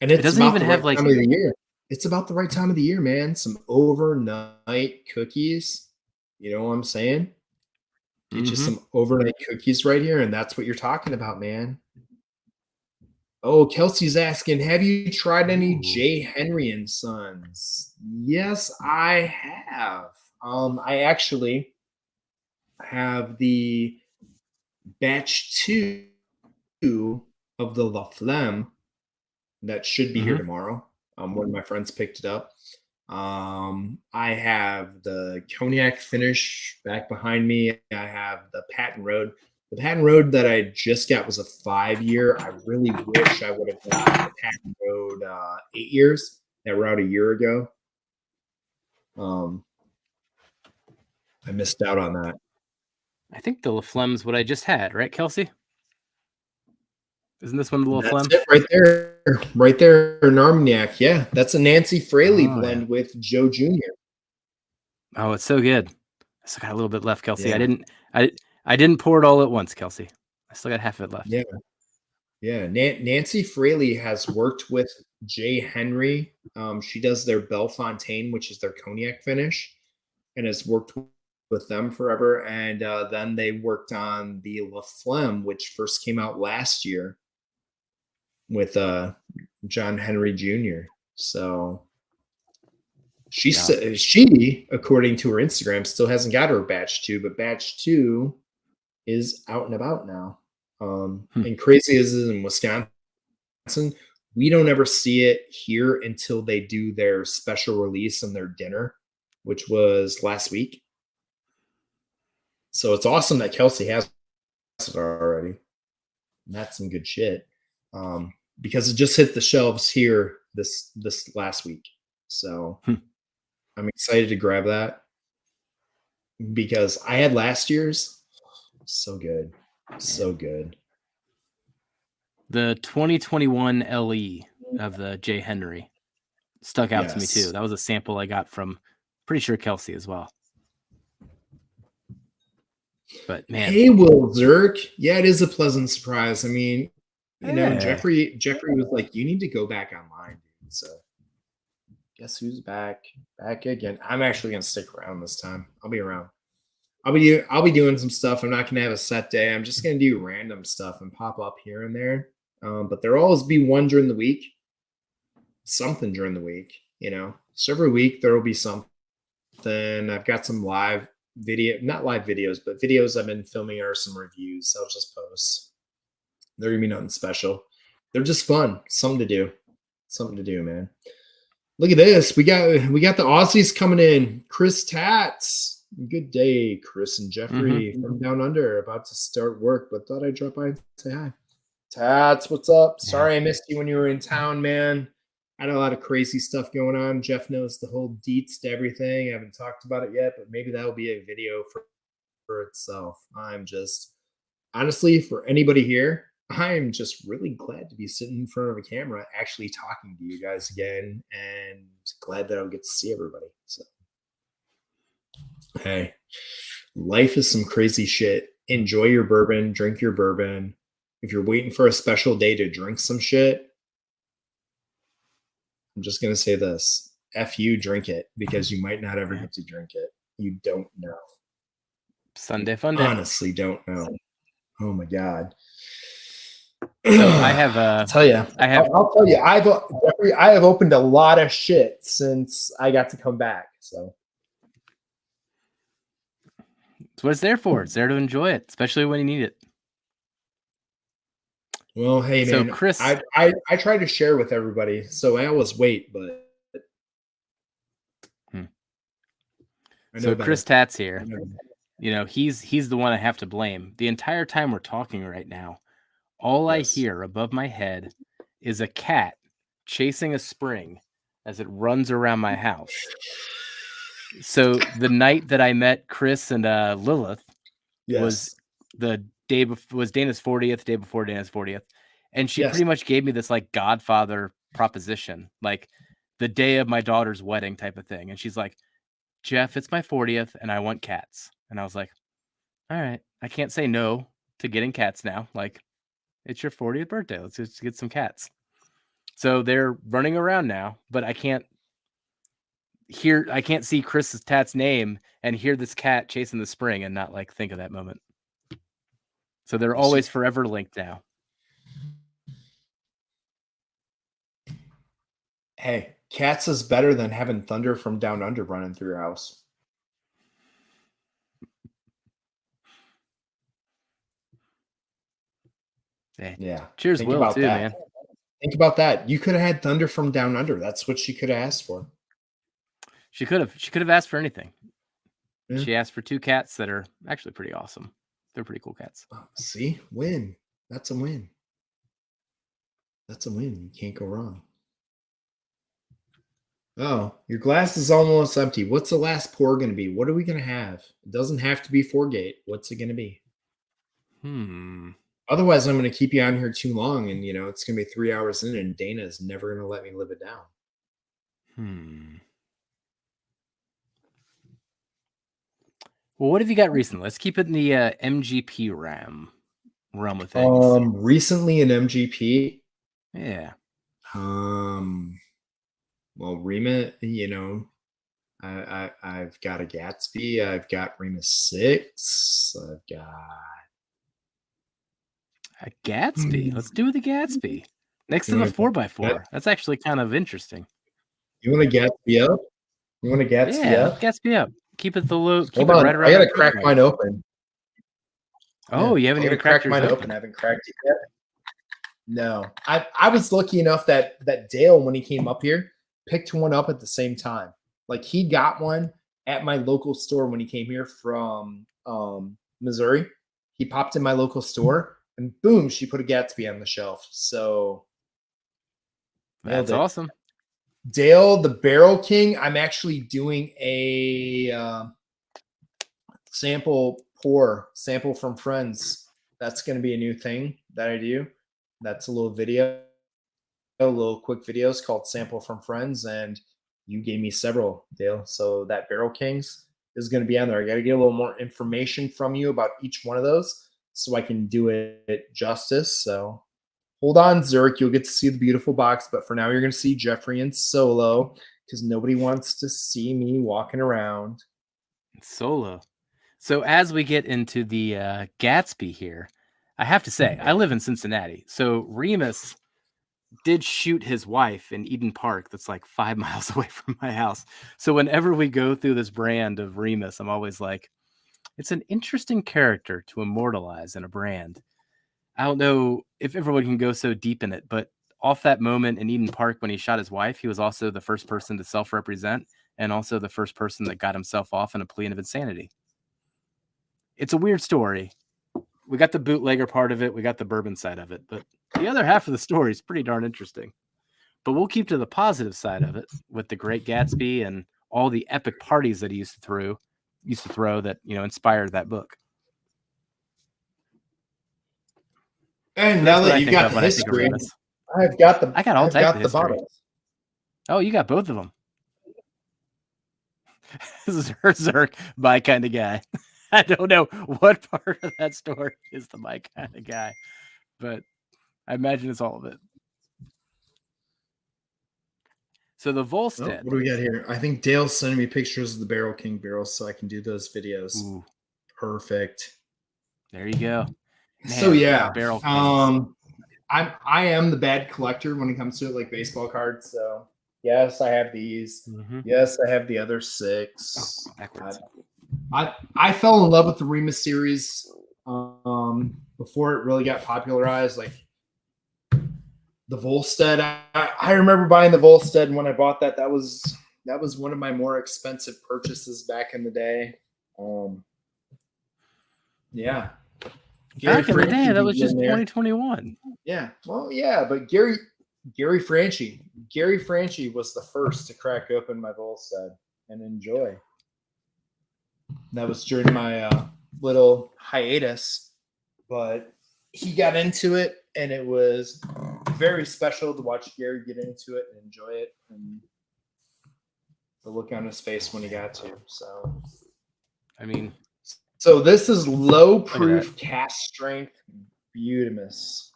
And it doesn't even have like time of the year. It's about the right time of the year, man. Some overnight cookies. You know what I'm saying? Get you some overnight cookies right here, and that's what you're talking about, man. Oh, Kelsey's asking, have you tried any J. Henry and Sons? Yes, I have. I actually have the batch 2 of the La Flemme that should be here tomorrow. One of my friends picked it up. I have the cognac finish back behind me. I have the Patton Road. The Patton Road that I just got was a 5-year. I really wish I would have got the Patton Road 8 years that were out a year ago. I missed out on that. I think the La Flemme's what I just had, right, Kelsey? Isn't this one the La Flemme? That's it right there in Armagnac. Yeah, that's a Nancy Fraley blend with Joe Jr. Oh, it's so good. I still got a little bit left, Kelsey. Yeah. I didn't pour it all at once, Kelsey. I still got half of it left. Yeah. Nancy Fraley has worked with J. Henry. She does their Bellefontaine, which is their cognac finish, and has worked with them forever. And then they worked on the La Flemme, which first came out last year with John Henry Jr. So she, according to her Instagram, still hasn't got her batch 2, but batch 2 is out and about now. And crazy as it is in Wisconsin, we don't ever see it here until they do their special release and their dinner, which was last week. So it's awesome that Kelsey has it already. And that's some good shit. Because it just hit the shelves here this last week. So I'm excited to grab that because I had last year's. So good. So good. The 2021 LE of the J. Henry stuck out to me too. That was a sample I got from pretty sure Kelsey as well. But man. Hey, Will Zirk. Yeah, it is a pleasant surprise. I mean, you know, Jeffrey was like, you need to go back online, dude. So guess who's back again? I'm actually gonna stick around this time. I'll be around. I'll be doing some stuff. I'm not gonna have a set day. I'm just gonna do random stuff and pop up here and there. But there'll always be one during the week, something during the week. You know, so every week there will be something. I've got some live video, not live videos, but videos I've been filming or some reviews I'll just post. They're gonna be nothing special. They're just fun. Something to do, man. Look at this. We got the Aussies coming in. Chris Tats. Good day, Chris and Jeffrey from down under. About to start work, but thought I'd drop by and say hi. Tats, what's up? Sorry I missed you when you were in town, man. I had a lot of crazy stuff going on. Jeff knows the whole deets to everything. I haven't talked about it yet, but maybe that'll be a video for itself. I'm just, honestly, for anybody here, I am just really glad to be sitting in front of a camera actually talking to you guys again, and glad that I'll get to see everybody. So Hey, life is some crazy shit. Enjoy your bourbon, drink your bourbon. If you're waiting for a special day to drink some shit, I'm just going to say this. F you, drink it, because you might not ever get to drink it. You don't know. Sunday fun day. Honestly, don't know. Oh my God. So I have I'll tell you. Jeffrey, I have opened a lot of shit since I got to come back. So it's what it's there for. It's there to enjoy it, especially when you need it. Well, hey man, so Chris, I try to share with everybody, so I always wait, but so Chris Tat's here. You know, he's the one I have to blame. The entire time we're talking right now, all I hear above my head is a cat chasing a spring as it runs around my house. So the night that I met Chris and Lilith was the day was Dana's 40th, day before Dana's 40th. And she pretty much gave me this like Godfather proposition, like the day of my daughter's wedding type of thing. And she's like, Jeff, it's my 40th and I want cats. And I was like, all right, I can't say no to getting cats now. Like, it's your 40th birthday. Let's just get some cats. So they're running around now, but I can't see Chris's Tat's name and hear this cat chasing the spring and not like think of that moment. So they're always forever linked now. Hey, cats is better than having thunder from down under running through your house. Yeah. Cheers, Will, too, man. Think about that. You could have had thunder from down under. That's what she could have asked for. She could have asked for anything. Yeah. She asked for 2 cats that are actually pretty awesome. They're pretty cool cats. See? Win. That's a win. That's a win. You can't go wrong. Oh, your glass is almost empty. What's the last pour going to be? What are we going to have? It doesn't have to be 4-gate. What's it going to be? Otherwise, I'm going to keep you on here too long, and it's going to be 3 hours in, and Dana is never going to let me live it down. Well, what have you got recently? Let's keep it in the MGP realm of things. Recently in MGP. Yeah. Well, Rima, I've got a Gatsby. I've got Rima 6. I've got a Gatsby. Let's do the Gatsby next to the 4x4. That's actually kind of interesting. You want a Gatsby up? You want a Gatsby up? Gatsby up. Keep it the low. Keep it right around. I gotta crack mine open. Oh, you haven't even cracked mine open. I haven't cracked it yet. No, I was lucky enough that Dale, when he came up here, picked one up at the same time. Like, he got one at my local store when he came here from Missouri. He popped in my local store, and boom, she put a Gatsby on the shelf. So that's awesome. Dale, the Barrel King, I'm actually doing a sample from friends. That's going to be a new thing that I do. That's a little quick videos called Sample from Friends, and you gave me several, Dale. So that Barrel Kings is going to be on there. I got to get a little more information from you about each one of those so I can do it justice. So hold on, Zurich. You'll get to see the beautiful box, but for now you're going to see Jeffrey in solo because nobody wants to see me walking around. Solo. So as we get into the Gatsby here, I have to say, I live in Cincinnati. So Remus did shoot his wife in Eden Park that's like 5 miles away from my house. So whenever we go through this brand of Remus, I'm always like, it's an interesting character to immortalize in a brand. I don't know if everyone can go so deep in it, but off that moment in Eden Park when he shot his wife, he was also the first person to self-represent and also the first person that got himself off in a plea of insanity. It's a weird story. We got the bootlegger part of it. We got the bourbon side of it. But the other half of the story is pretty darn interesting. But we'll keep to the positive side of it with the Great Gatsby and all the epic parties that he used to throw that, inspired that book. And now that you've got the history, I got all types of bottles. Oh, you got both of them. Zerk, my kind of guy. I don't know what part of that story is the my kind of guy, but I imagine it's all of it. So the Volstead. Oh, what do we got here? I think Dale's sending me pictures of the Barrel King barrels so I can do those videos. Ooh. Perfect. There you go. Man, so yeah, Barrel I am the bad collector when it comes to it, like baseball cards. So yes, I have these. Mm-hmm. Yes, I have the other 6. I fell in love with the Remus series before it really got popularized. Like the Volstead, I remember buying the Volstead, and when I bought that was one of my more expensive purchases back in the day. Yeah. Back in the day, that was just 2021. Yeah. Well, yeah, but Gary Franchi was the first to crack open my Volstead and enjoy. That was during my little hiatus, but he got into it, and it was very special to watch Gary get into it and enjoy it, and the look on his face when he got to. So, I mean, so this is low proof cast strength Butamus.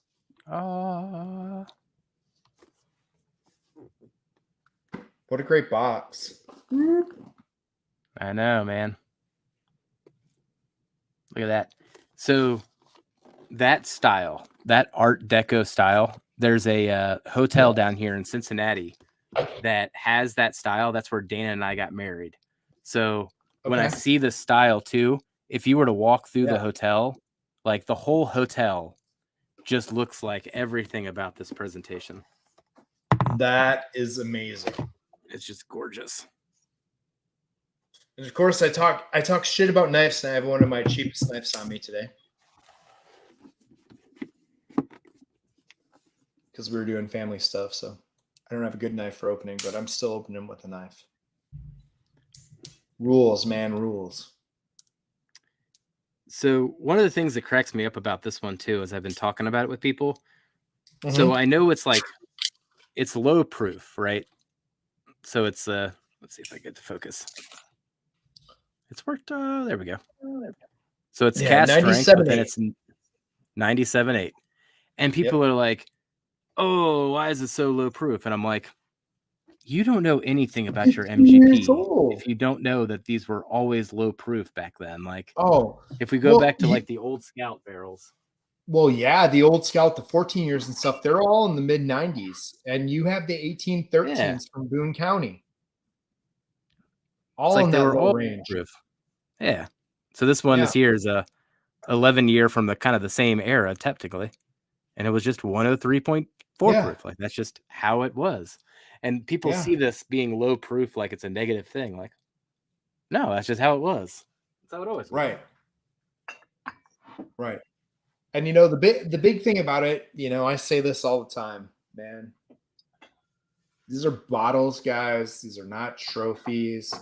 What a great box. I know, man. Look at that. So that style, that Art Deco style, there's a hotel down here in Cincinnati that has that style. That's where Dana and I got married. So when I see the style too, if you were to walk through the hotel, like the whole hotel just looks like everything about this presentation. That is amazing. It's just gorgeous. And of course, I talk shit about knives, and I have one of my cheapest knives on me today because we were doing family stuff. So I don't have a good knife for opening, but I'm still opening with a knife. Rules, man, rules. So one of the things that cracks me up about this one too is I've been talking about it with people. Mm-hmm. So I know it's like it's low proof, right? So it's let's see if I get to focus. It's worked. There we go. So it's cast strength, but then it's 97.8. And people are like, "Oh, why is it so low proof?" And I'm like, "You don't know anything about your MGP if you don't know that these were always low proof back then." Like, if we go back to like the old Scout barrels. Well, yeah, the old Scout, the 14 years and stuff, they're all in the mid 90s, and you have the 1813s from Boone County. All in that low range. Proof. Yeah. So this one is here is a 11 year from the kind of the same era, technically. And it was just 103.4 proof. Like that's just how it was. And people see this being low proof like it's a negative thing. Like, no, that's just how it was. That's how it always was. Right. And the big thing about it, I say this all the time, man. These are bottles, guys. These are not trophies.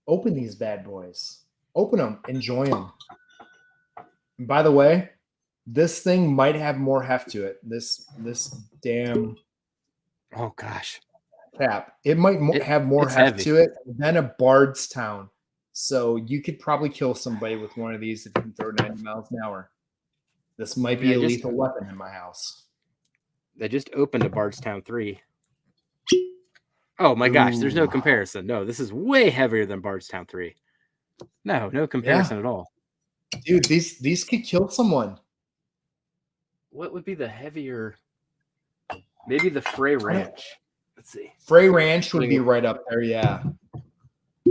Open these bad boys. Open them. Enjoy them. And by the way, this thing might have more heft to it. This damn. Oh gosh. Cap. It might have more heft to it than a Bardstown. So you could probably kill somebody with one of these if you can throw 90 miles an hour. This might be a lethal weapon in my house. They just opened a Bardstown 3. Oh my gosh, there's no comparison. No, this is way heavier than Bardstown 3. No comparison at all. Dude, these could kill someone. What would be the heavier? Maybe the Frey Ranch. Let's see. Frey Ranch would be right up there, yeah.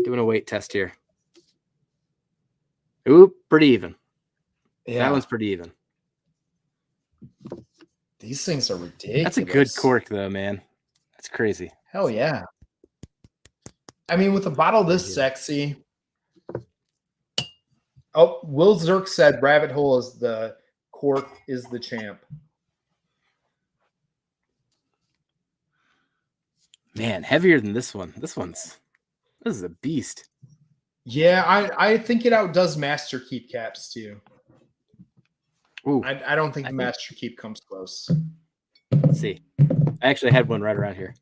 Doing a weight test here. Ooh, pretty even. Yeah. That one's pretty even. These things are ridiculous. That's a good cork, though, man. That's crazy. Hell yeah. I mean, with a bottle this sexy. Oh, Will Zirk said Rabbit Hole is the cork is the champ. Man, heavier than this one. This is a beast. Yeah, I think it outdoes Master Keep caps too. Ooh, I don't think the Master Keep comes close. Let's see. I actually had one right around here.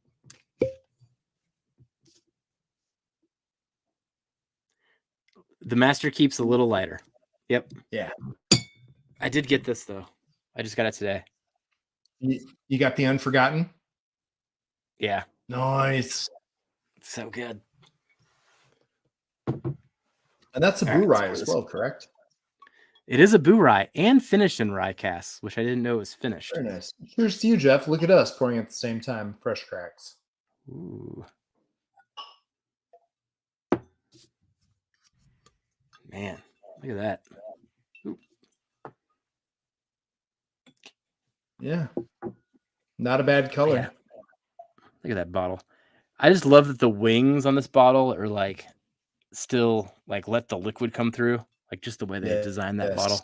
The Master Keep's a little lighter. Yep. Yeah. I did get this though. I just got it today. You got the Unforgotten? Yeah. Nice. It's so good. And that's a Boo Rye as well, correct? It is a Boo Rye and finished in rye cask, which I didn't know was finished. Very nice. Cheers to you, Jeff. Look at us pouring at the same time. Fresh cracks. Ooh. Man, look at that. Ooh. Yeah. Not a bad color. Yeah. Look at that bottle. I just love that the wings on this bottle are like still like let the liquid come through. Like just the way they designed that bottle.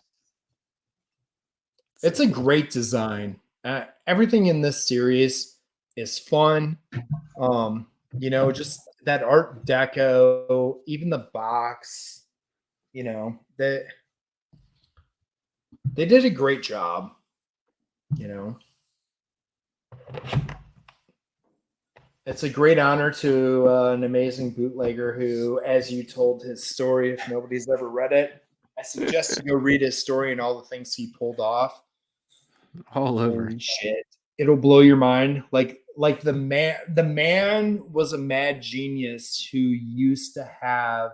It's a great design. Everything in this series is fun. You know, just that Art Deco, even the box, you know, they did a great job, you know. It's a great honor to an amazing bootlegger who, as you told his story, if nobody's ever read it, I suggest you go read his story and all the things he pulled off. All over. Holy shit. It'll blow your mind. Like the man was a mad genius who used to have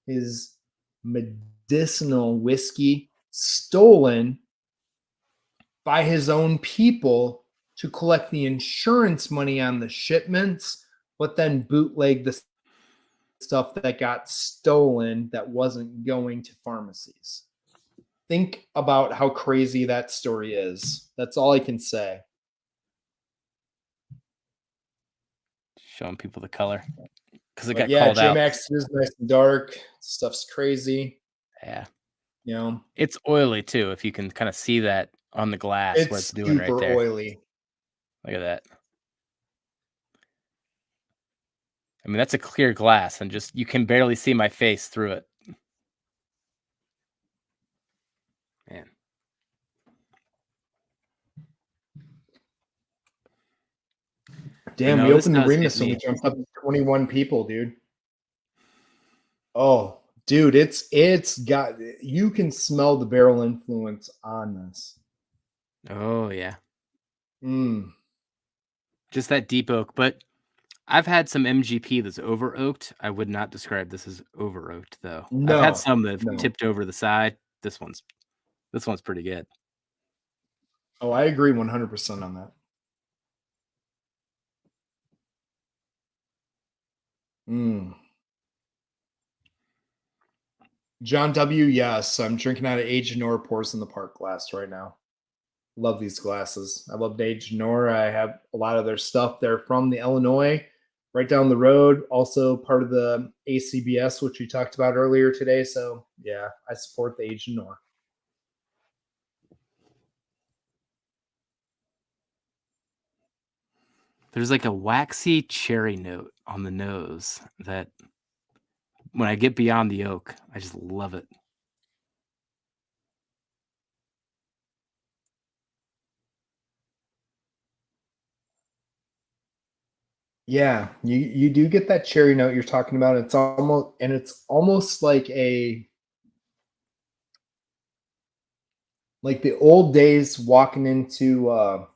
his medicinal whiskey stolen by his own people to collect the insurance money on the shipments, but then bootleg the stuff that got stolen that wasn't going to pharmacies. Think about how crazy that story is. That's all I can say. Showing people the color because it got yeah, called out. J-Max is nice and dark. Stuff's crazy. Yeah, you know, it's oily too. If you can kind of see that on the glass, it's what it's doing right super there. oily. Look at that. I mean, that's a clear glass, and just you can barely see my face through it. Man. Damn, we opened the ring so we jumped up to 21 people, dude. Oh, dude, it's got, you can smell the barrel influence on this. Oh yeah. Just that deep oak, but I've had some MGP that's over oaked. I would not describe this as over oaked though. No, I've had some that have tipped over the side. This one's pretty good. Oh, I agree 100% on that. John W. Yes, I'm drinking out of Aged Nor Pours in the Park glass right now. Love these glasses. I love Aged Nor. I have a lot of their stuff. They're from the Illinois, right down the road. Also part of the ACBS, which we talked about earlier today. So yeah, I support the Aged Nor. There's like a waxy cherry note on the nose that when I get beyond the oak, I just love it. Yeah, you do get that cherry note you're talking about. It's almost like the old days walking into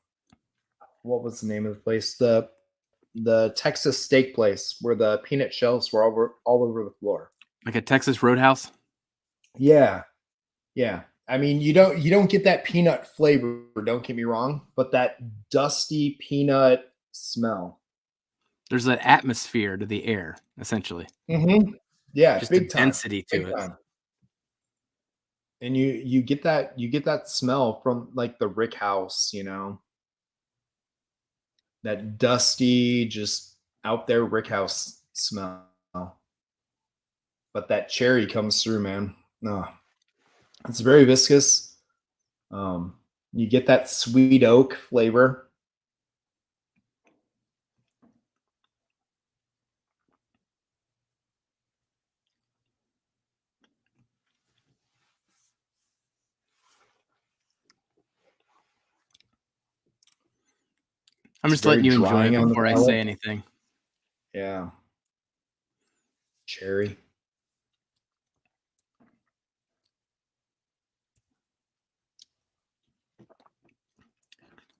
what was the name of the place? The Texas steak place where the peanut shells were all over the floor. Like a Texas Roadhouse? Yeah. Yeah. I mean, you don't get that peanut flavor, don't get me wrong, but that dusty peanut smell. There's an atmosphere to the air, essentially. Yeah, just big a density time. to it. And you get that smell from like the Rick House, you know. That dusty, just out there Rick House smell. But that cherry comes through, man. No. It's very viscous. You get that sweet oak flavor. I'm just letting you enjoy it before I say anything. Yeah. Cherry.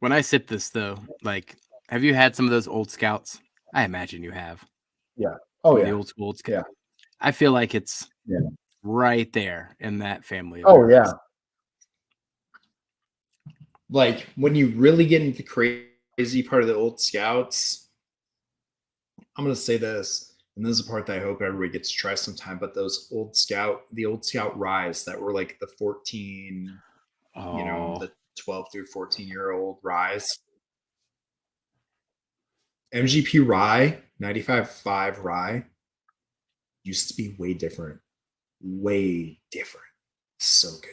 When I sip this, though, like, have you had some of those old scouts? I imagine you have. Yeah. Oh The yeah. old school scout. Yeah. I feel like it's Yeah. right there in that family of Oh bourbons. yeah. Like when you really get into the crazy part of the old scouts, I'm gonna say this, and this is a part that I hope everybody gets to try sometime. But the old scout ryes that were like the 14, Oh, the 12 through 14-year-old ryes. MGP rye, 95.5 rye used to be way different. Way different. So good.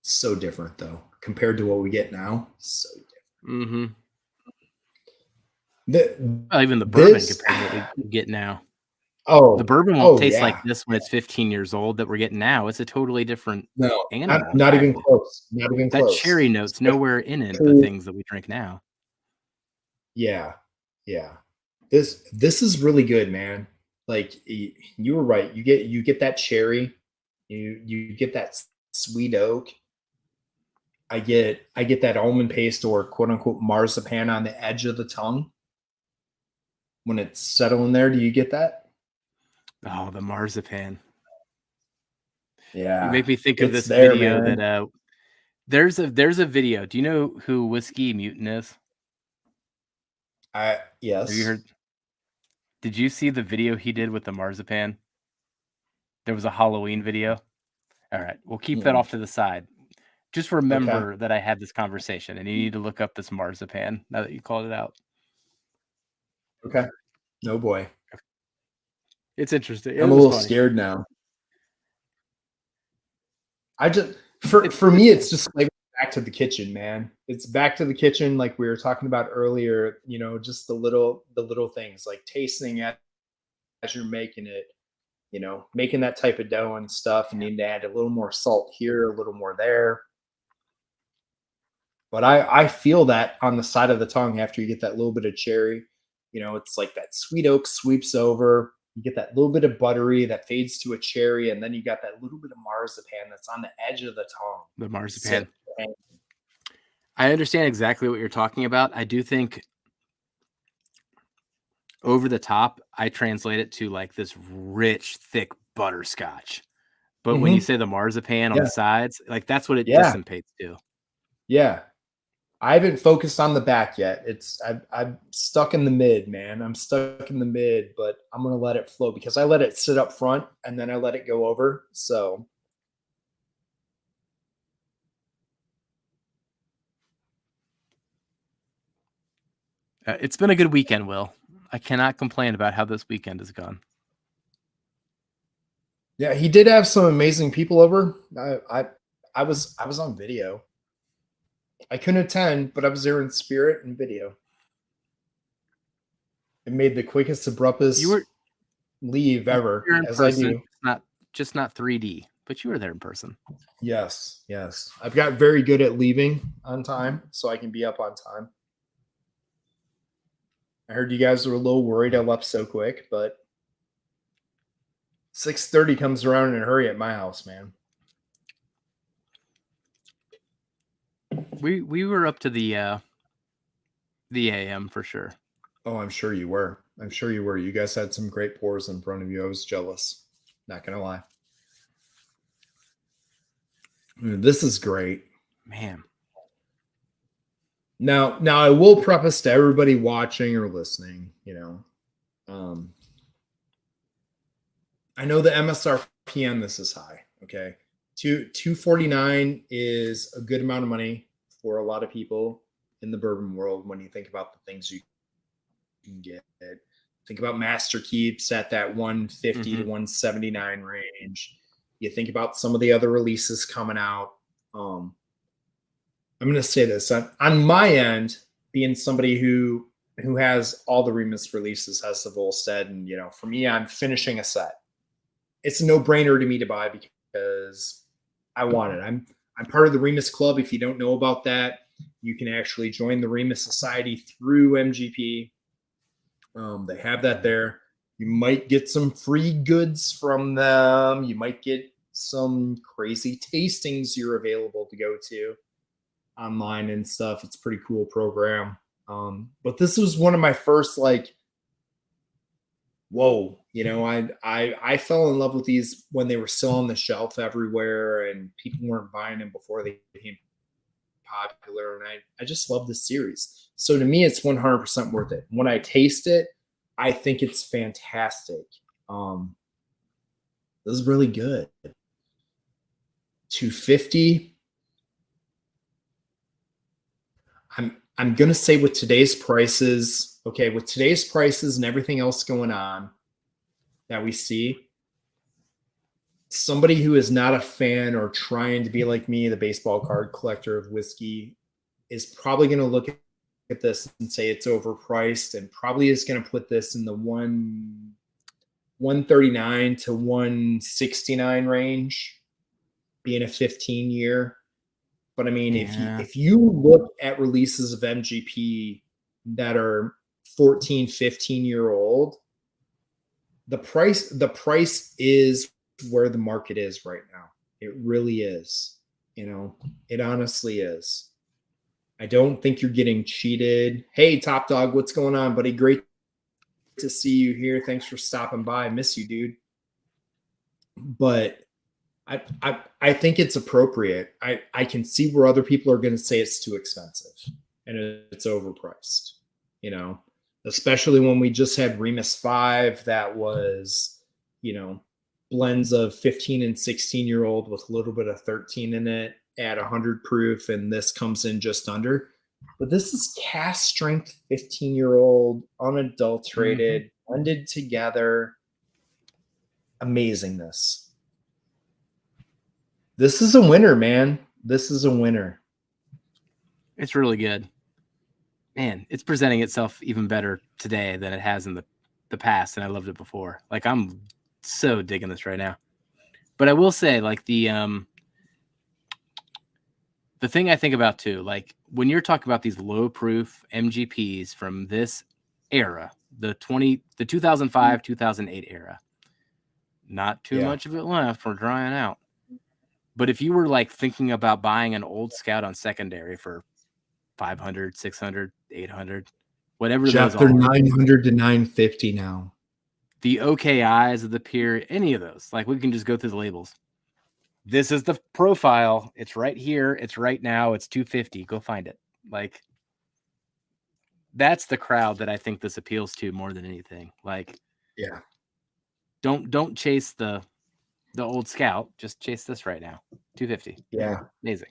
So different though, compared to what we get now. So different. mm-hmm. The, Well, even the bourbon this compared to what we get now. The oh bourbon won't oh taste like yeah. this when it's 15 years old that we're getting now. It's a totally different No, animal not even entirely. close. Not even That close. cherry note's nowhere in it, the True. things that we drink now. Yeah. Yeah. This is really good, man. Like you were right. You get that cherry, you get that sweet oak. I get that almond paste or quote unquote marzipan on the edge of the tongue when it's settling there. Do you get that? Oh, the marzipan. You Yeah. make me think of It's this there, video man. that there's a video. Do you know who Whiskey Mutant is? I Have you yes. heard? Did you see the video he did with the marzipan? There was a Halloween video. All right, we'll keep that Mm-mm. off to the side. Just Okay. remember that I had this conversation, and you need to look up this marzipan now that you called it out. Okay. No boy. It's interesting. It I'm a was little funny. scared now. I just It's for really me, cool. it's just like back to the kitchen, man. It's back to the kitchen, like we were talking about earlier. Just the little things, like tasting it as you're making it. Making that type of dough and stuff. You Yeah. need to add a little more salt here, a little more there. But I feel that on the side of the tongue after you get that little bit of cherry. It's like that sweet oak sweeps over. You get that little bit of buttery that fades to a cherry, and then you got that little bit of marzipan that's on the edge of the tongue. The So, marzipan. I understand exactly what you're talking about. I do think over the top, I translate it to like this rich, thick butterscotch. But when you mm-hmm. say the marzipan on Yeah, the sides, like that's what it yeah, dissipates to. yeah. I haven't focused on the back yet. I'm stuck in the mid, man. I'm stuck in the mid, but I'm gonna let it flow because I let it sit up front and then I let it go over. So It's been a good weekend, Will. I cannot complain about how this weekend has gone. yeah, he did have some amazing people over. I was on video. I couldn't attend, but I was there in spirit and video. It made the quickest, You abruptest were leave ever, there in as I person, do. just not 3D, but you were there in person. Yes, yes. I've got very good at leaving on time, so I can be up on time. I heard you guys were a little worried I left so quick, but 6:30 comes around in a hurry at my house, man. We were up to the AM for sure. Oh, I'm sure you were. I'm sure you were. You guys had some great pours in front of you. I was jealous. Not gonna lie. This is great. Man. Now I will preface to everybody watching or listening, I know the MSRP on this is high. Okay. 249 is a good amount of money for a lot of people in the bourbon world when you think about the things you can get. Think about Master Keeps at that 150 to 179 range. You think about some of the other releases coming out. I'm going to say this on my end, being somebody who has all the Remus releases, has the Volstead, and for me, I'm finishing a set. It's a no-brainer to me to buy because I want it. I'm part of the Remus Club. If you don't know about that, you can actually join the Remus Society through MGP. They have that there. You might get some free goods from them. You might get some crazy tastings you're available to go to. online and stuff. It's a pretty cool program. But this was one of my first like, whoa, I fell in love with these when they were still on the shelf everywhere and people weren't buying them before they became popular. And I just love this series. So to me, it's 100% worth it. When I taste it, I think it's fantastic. This is really good. $250. I'm gonna say with today's prices, okay, with today's prices and everything else going on that we see, somebody who is not a fan or trying to be like me, the baseball card collector of whiskey, is probably going to look at this and say it's overpriced, and probably is going to put this in the 139 to 169 range, being a 15-year. But I mean, if you look at releases of MGP that are 14, 15-year-old, the price is where the market is right now. It really is. It honestly is. I don't think you're getting cheated. Hey, Top Dog, what's going on, buddy? Great to see you here. Thanks for stopping by. I miss you, dude. But I think it's appropriate. I can see where other people are going to say it's too expensive and it's overpriced, especially when we just had Remus 5 that was, blends of 15 and 16-year-old with a little bit of 13 in it at 100 proof, and this comes in just under. But this is cast strength 15-year-old, unadulterated, blended together. Amazingness. This is a winner, man. This is a winner. It's really good. Man, it's presenting itself even better today than it has in the past, and I loved it before. Like, I'm so digging this right now. But I will say, like, the thing I think about too, like when you're talking about these low proof MGPs from this era, the 2005, 2008 era, not too much of it left. We're drying out. But if you were like thinking about buying an old Scout on secondary for 500, 600, 800, whatever Jeff, those they're are, 900 to 950 now. The OKIs of the period, any of those, like we can just go through the labels. This is the profile. It's right here. It's right now. It's 250. Go find it. Like, that's the crowd that I think this appeals to more than anything. Like, yeah, don't chase the old Scout. Just chase this right now. 250. Yeah, amazing,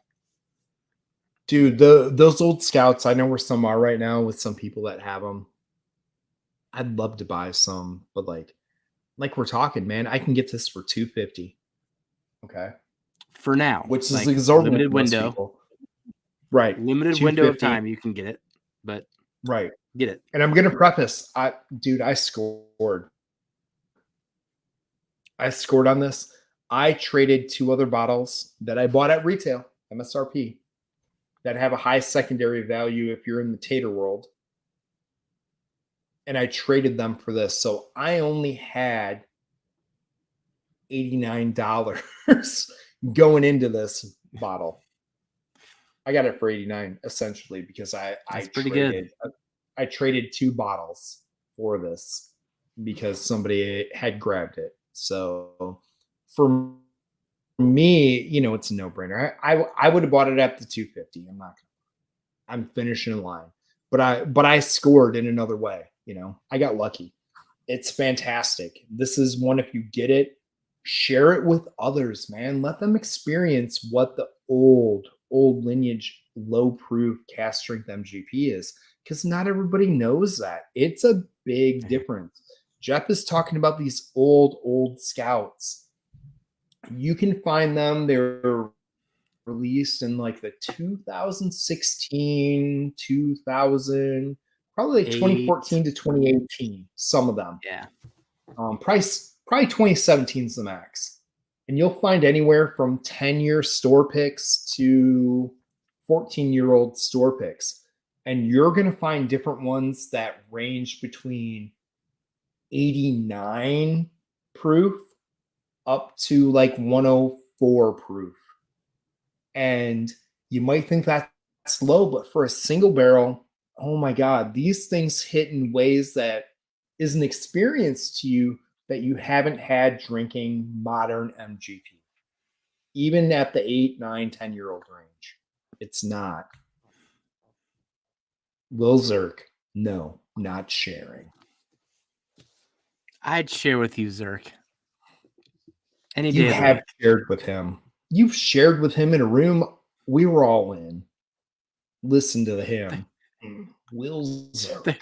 dude. Those old Scouts, I know where some are right now with some people that have them. I'd love to buy some, but like we're talking, man, I can get this for 250. Okay. For now, which is like, exorbitant. Limited window. People. Right. Limited window of time you can get it, but right. Get it. And I'm gonna preface, I scored. I scored on this. I traded 2 other bottles that I bought at retail, MSRP, that have a high secondary value if you're in the tater world. And I traded them for this. So I only had $89 going into this bottle. I got it for 89 essentially because I traded 2 bottles for this because somebody had grabbed it. So for me, it's a no-brainer. I would have bought it at the 250. I'm finishing in line. But I scored in another way. I got lucky. It's fantastic. This is one, if you get it, share it with others, man. Let them experience what the old lineage, low proof cast strength MGP is, because not everybody knows that. It's a big difference. Jeff is talking about these old Scouts. You can find them. They're released in like the 2016, 2000, probably like 2014 to 2018. Some of them. Yeah. Price probably 2017 is the max. And you'll find anywhere from 10-year store picks to 14-year-old store picks. And you're going to find different ones that range between 89 proof up to like 104 proof. And you might think that's low, but for a single barrel, oh my God, these things hit in ways that is an experience to you that you haven't had drinking modern MGP, even at the 8, 9, 10-year-old range. It's not. Lil Zerk, no, not sharing. I'd share with you, Zerk. Any day You of the have week. shared with him. You've shared with him in a room we were all in. Listen to him. Will Zerk.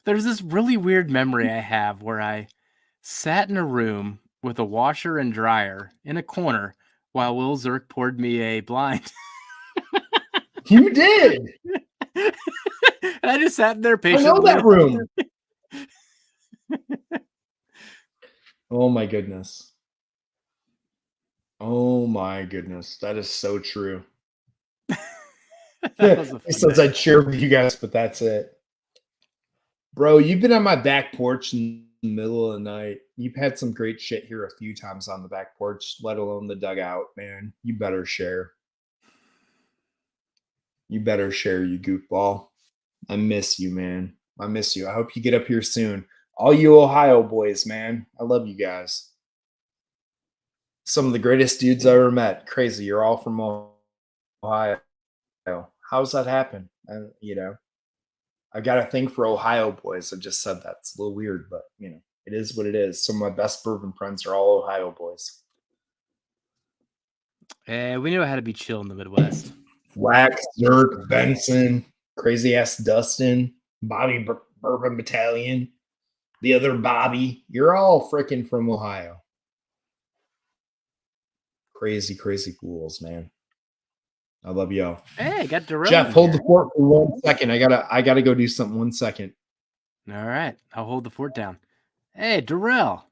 There's this really weird memory I have where I sat in a room with a washer and dryer in a corner while Will Zerk poured me a blind. You did. And I just sat there I patiently. know that room. Oh my goodness. Oh my goodness. That is so true. He says I'd share with you guys, but that's it. Bro, you've been on my back porch in the middle of the night. You've had some great shit here a few times on the back porch, let alone the dugout, man. You better share. You better share, you goofball. I miss you, man. I miss you. I hope you get up here soon. All you Ohio boys, man. I love you guys. Some of the greatest dudes I ever met. Crazy. You're all from Ohio. How's that happen? I got a thing for Ohio boys. I just said that. It's a little weird, but it is what it is. Some of my best bourbon friends are all Ohio boys. We knew how to be chill in the Midwest. Wack, Zerk, Benson, crazy ass Dustin, Bobby Bourbon Battalion, the other Bobby. You're all freaking from Ohio. Crazy, crazy fools, man. I love y'all. Hey, got Darrell. Jeff, hold the fort for 1 second. I gotta go do something. 1 second. All right, I'll hold the fort down. Hey, Darrell.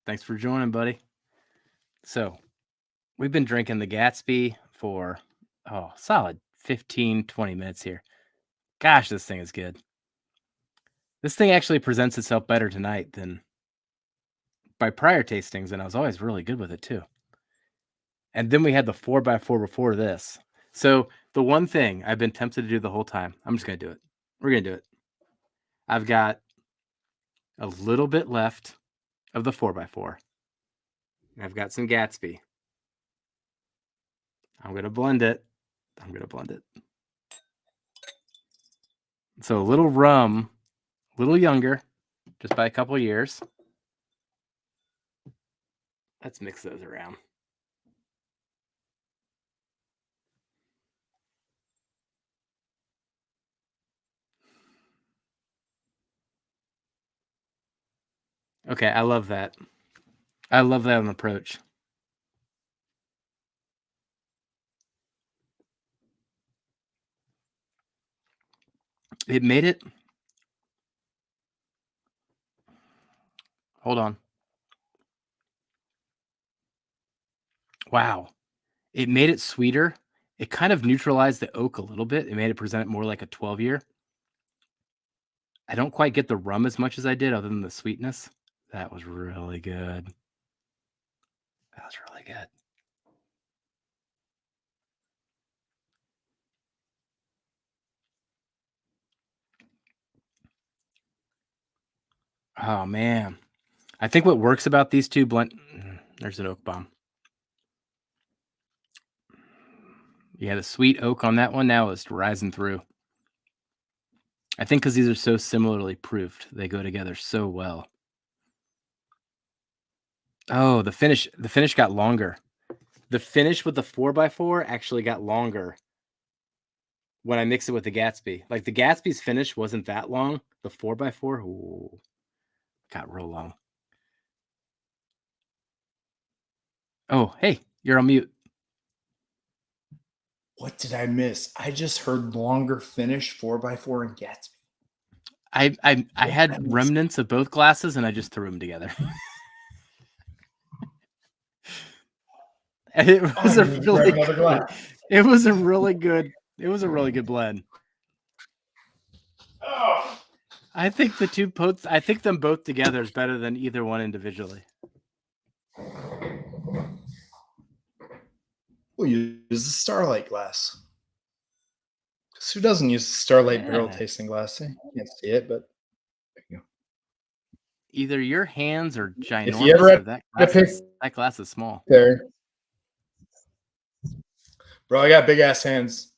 Thanks for joining, buddy. So, we've been drinking the Gatsby for solid 15, 20 minutes here. Gosh, this thing is good. This thing actually presents itself better tonight than by prior tastings, and I was always really good with it too. And then we had the 4x4 before this. So the one thing I've been tempted to do the whole time, I'm just going to do it. We're going to do it. I've got a little bit left of the 4x4. I've got some Gatsby. I'm going to blend it. So a little rum, a little younger, just by a couple years. Let's mix those around. Okay, I love that. I love that on approach. It made it. Hold on. Wow. It made it sweeter. It kind of neutralized the oak a little bit. It made it present it more like a 12-year. I don't quite get the rum as much as I did other than the sweetness. That was really good. That was really good. Oh, man. I think what works about these two blend... There's an oak bomb. Yeah, the sweet oak on that one now is rising through. I think because these are so similarly proofed, they go together so well. Oh, the finish got longer. The finish with the 4x4 actually got longer when I mixed it with the Gatsby. Like the Gatsby's finish wasn't that long. The 4x4 got real long. Oh, hey, you're on mute. What did I miss? I just heard longer finish 4x4 and Gatsby. I had remnants of both glasses and I just threw them together. And it was a really good blend. Oh. I think them both together is better than either one individually. We'll use the Starlight glass. Who doesn't use the Starlight barrel tasting glass? You can't see it, but there you go. Either your hands are If you ever ginormous or had to pick that glass is small. there, bro, I got big ass hands.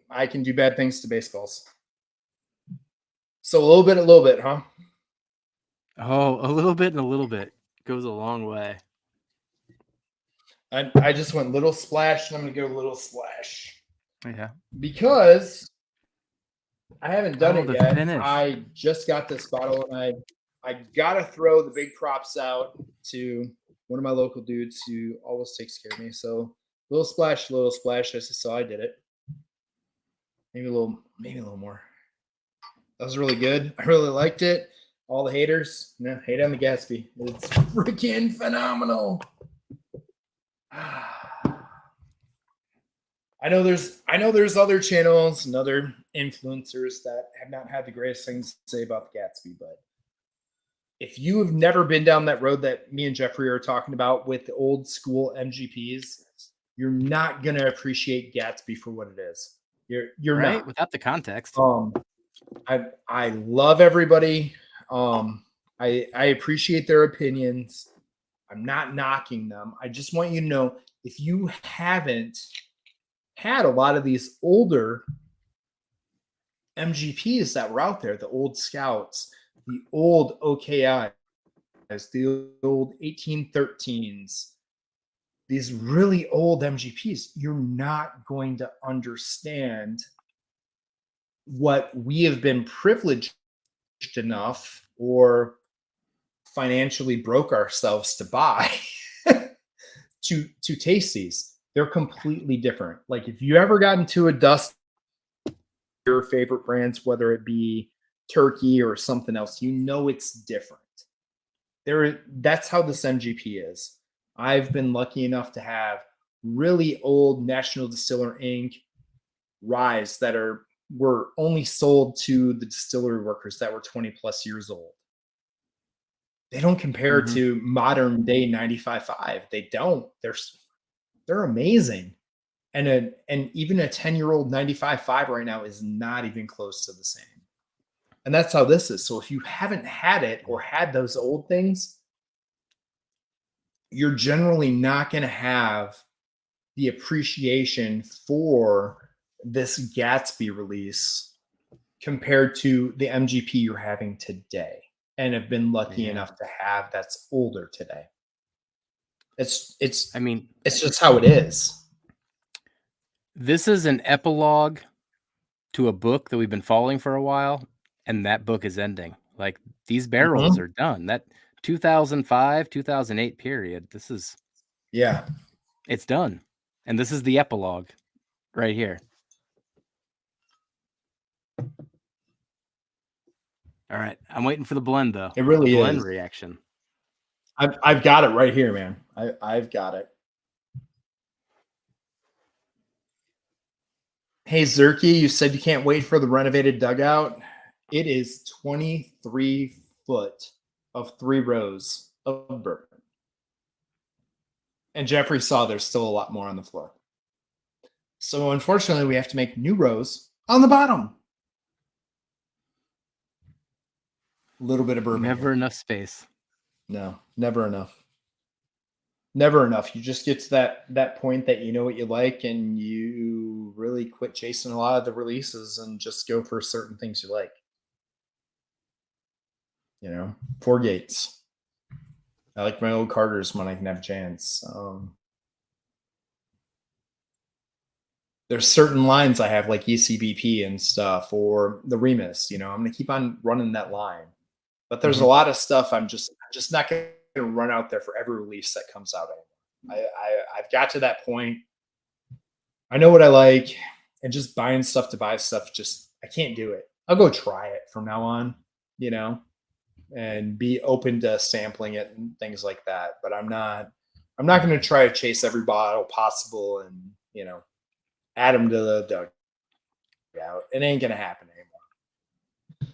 I can do bad things to baseballs. So a little bit, huh? Oh, a little bit and a little bit goes a long way. I just went little splash, and I'm gonna go little splash. Yeah. Because I haven't done it yet. Finish. I just got this bottle, and I gotta throw the big props out to one of my local dudes who always takes care of me. So little splash. I just saw I did it. Maybe a little more. That was really good. I really liked it. All the haters, hate on the Gatsby. It's freaking phenomenal. I know there's other channels and other influencers that have not had the greatest things to say about the Gatsby, but if you have never been down that road that me and Jeffrey are talking about with the old school MGPs, you're not gonna appreciate Gatsby for what it is. You're right not without the context. I love everybody. I appreciate their opinions. I'm not knocking them. I just want you to know, if you haven't had a lot of these older MGPs that were out there, the old Scouts, the old OKIs, the old 1813s, these really old MGPs, you're not going to understand what we have been privileged enough or financially broke ourselves to buy to taste these. They're completely different. Like, if you ever got into a dust, your favorite brands, whether it be turkey or something else, it's different. That's how this MGP is. I've been lucky enough to have really old National Distiller Inc. ryes that were only sold to the distillery workers that were 20 plus years old. They don't compare to modern day 95.5. They don't. They're amazing. And even a 10-year-old 95.5 right now is not even close to the same. And that's how this is. So if you haven't had it or had those old things, you're generally not going to have the appreciation for this Gatsby release compared to the MGP you're having today and have been lucky enough to have that's older today. It's just how it is. This is an epilogue to a book that we've been following for a while, and that book is ending. Like, these barrels are done. That 2005, 2008 period, it's done. And this is the epilogue right here. All right, I'm waiting for the blend, though. It really the blend is. reaction. I've got it right here, man. I've got it. Hey, Zerky, you said you can't wait for the renovated dugout. It is 23 foot of 3 rows of bourbon. And Jeffrey saw there's still a lot more on the floor. So unfortunately, we have to make new rows on the bottom. A little bit of bourbon. Never enough space. No, never enough. Never enough. You just get to that point that you know what you like, and you really quit chasing a lot of the releases and just go for certain things you like. 4 Gates. I like my old Carters when I can have a chance. There's certain lines I have, like ECBP and stuff, or the Remus. I'm going to keep on running that line. But there's a lot of stuff I'm just not going to run out there for every release that comes out anymore. I've got to that point. I know what I like, and just buying stuff to buy stuff, I can't do it. I'll go try it from now on, and be open to sampling it and things like that. But I'm not going to try to chase every bottle possible and, add them to the dugout. It ain't going to happen anymore.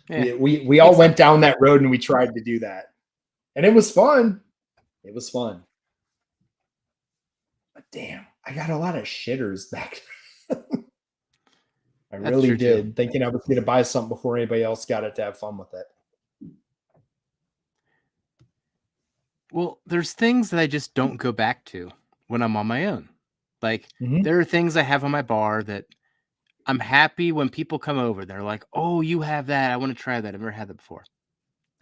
Yeah. We all went down that road and we tried to do that. And it was fun. It was fun. But damn, I got a lot of shitters back. I really did, thinking I was going to buy something before anybody else got it to have fun with it. Well, there's things that I just don't go back to when I'm on my own. Like, there are things I have on my bar that I'm happy when people come over. They're like, oh, you have that. I want to try that. I've never had that before.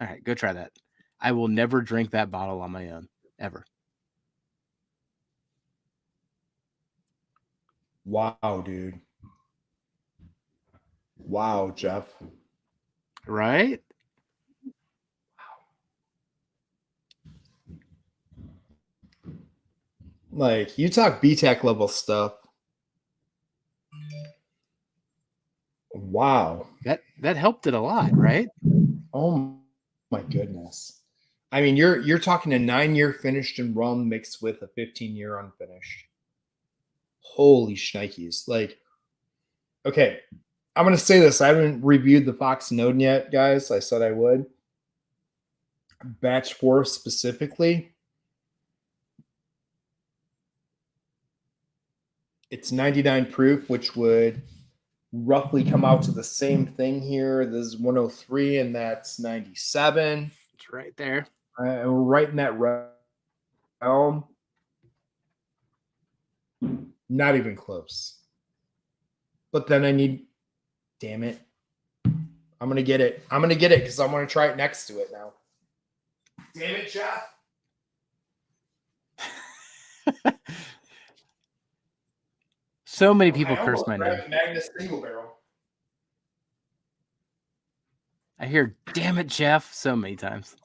All right, go try that. I will never drink that bottle on my own, ever. Wow, dude. Wow, Jeff. Right? Like, you talk BTAC level stuff. Wow. That helped it a lot, right? Oh my goodness. I mean, you're talking a 9-year finished in rum mixed with a 15-year unfinished. Holy shnikes. Like, okay, I'm going to say this. I haven't reviewed the Fox and Odin yet, guys. I said I would. Batch 4 specifically. It's 99 proof, which would roughly come out to the same thing here. This is 103, and that's 97. It's right there. We're right in that realm. Not even close. But then I need, damn it. I'm going to get it. I'm going to get it because I want to try it next to it now. Damn it, Jeff. So many people curse my name. Magnus single barrel. I hear, damn it, Jeff, so many times.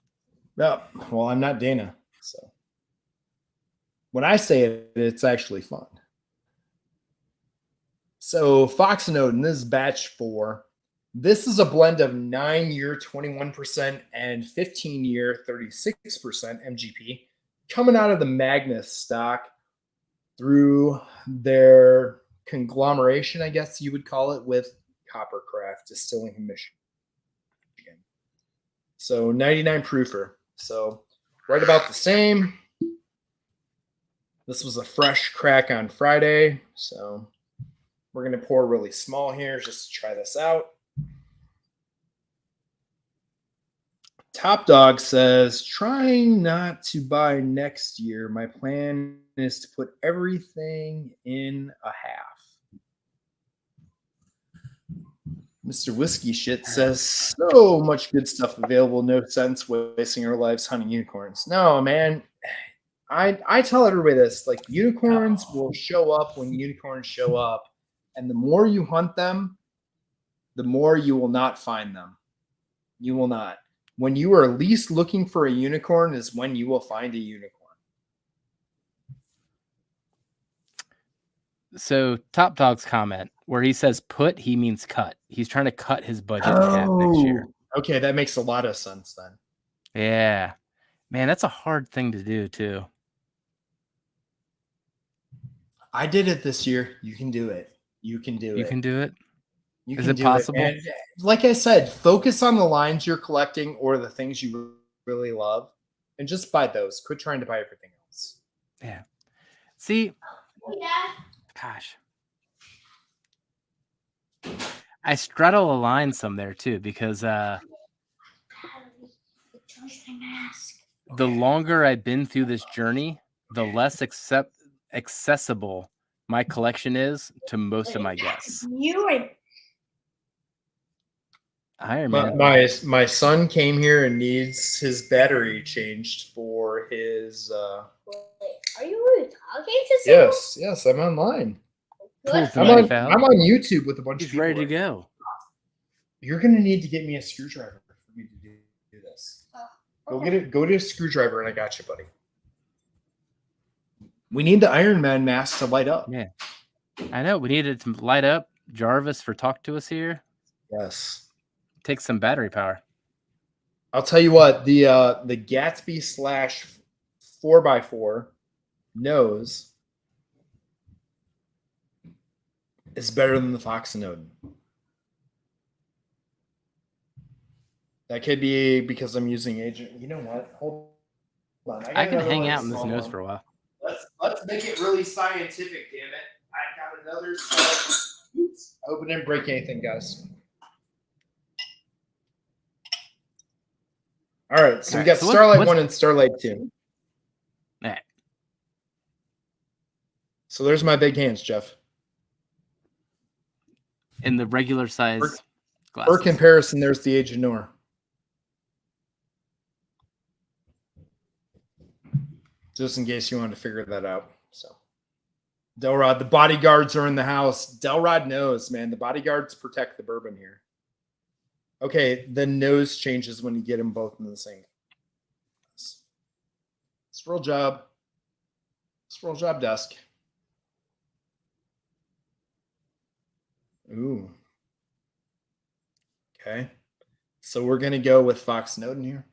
No, well, I'm not Dana. So when I say it, it's actually fun. So Fox and Odin, this is batch 4. This is a blend of 9-year 21% and 15-year 36% MGP coming out of the Magnus stock through their conglomeration, I guess you would call it, with Coppercraft Distilling in Michigan. So 99 proofer. So right about the same. This was a fresh crack on Friday. So we're going to pour really small here just to try this out. Top Dog says, trying not to buy next year. My plan is to put everything in a half. Mr. Whiskey Shit says, so much good stuff available. No sense wasting our lives hunting unicorns. No, man. I tell everybody this. Like, unicorns will show up when unicorns show up. And the more you hunt them, the more you will not find them. You will not. When you are least looking for a unicorn is when you will find a unicorn. So Top Dog's comment where he says put, he means cut. He's trying to cut his budget in half next year. Okay, that makes a lot of sense then. Yeah. Man, that's a hard thing to do too. I did it this year. You can do it. You can do it. You can do it? Is it possible? And like I said, focus on the lines you're collecting or the things you really love and just buy those. Quit trying to buy everything else. Yeah. See, gosh. I straddle a line some there too because the longer I've been through this journey, the less accessible my collection is to most of my guests. Iron Man. My son came here and needs his battery changed for his. Are you really talking to someone? Yes, I'm online. I'm on YouTube with a bunch of people. Ready to go. You're gonna need to get me a screwdriver for me to do this. Oh, okay. Go get a screwdriver, and I got you, buddy. We need the Iron Man mask to light up. Yeah, I know. We need it to light up. Jarvis for talk to us here. Yes. Take some battery power. I'll tell you what, the Gatsby / 4x4 nose is better than the Fox and Odin. That could be because I'm using agent. You know what? Hold on. I can hang out in this nose for a while. Let's make it really scientific, damn it. I got another. Oops. I hope it didn't break anything, guys. All right, so we got Starlight 1 and Starlight 2. All right. So there's my big hands, Jeff. In the regular size glasses. For comparison, there's the Age of Noor. Just in case you wanted to figure that out. So, Delrod, the bodyguards are in the house. Delrod knows, man. The bodyguards protect the bourbon here. Okay, the nose changes when you get them both in the same. Swirl job. Swirl job desk. Ooh. Okay. So we're going to go with Fox Snowden here.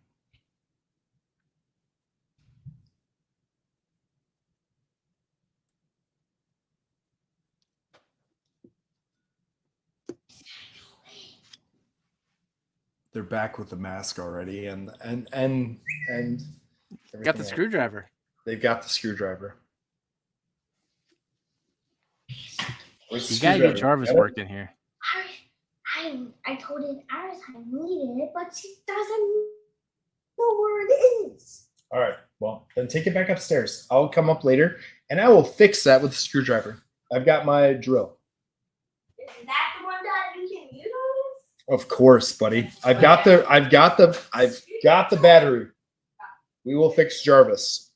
They're back with the mask already, and got the screwdriver. They've got the screwdriver. You gotta get Jarvis working here. I told it Iris I needed it, but she doesn't know where it is. All right. Well, then take it back upstairs. I'll come up later, and I will fix that with a screwdriver. I've got my drill. Is that the one that you can use on this? Of course, buddy. I've got the battery. We will fix Jarvis.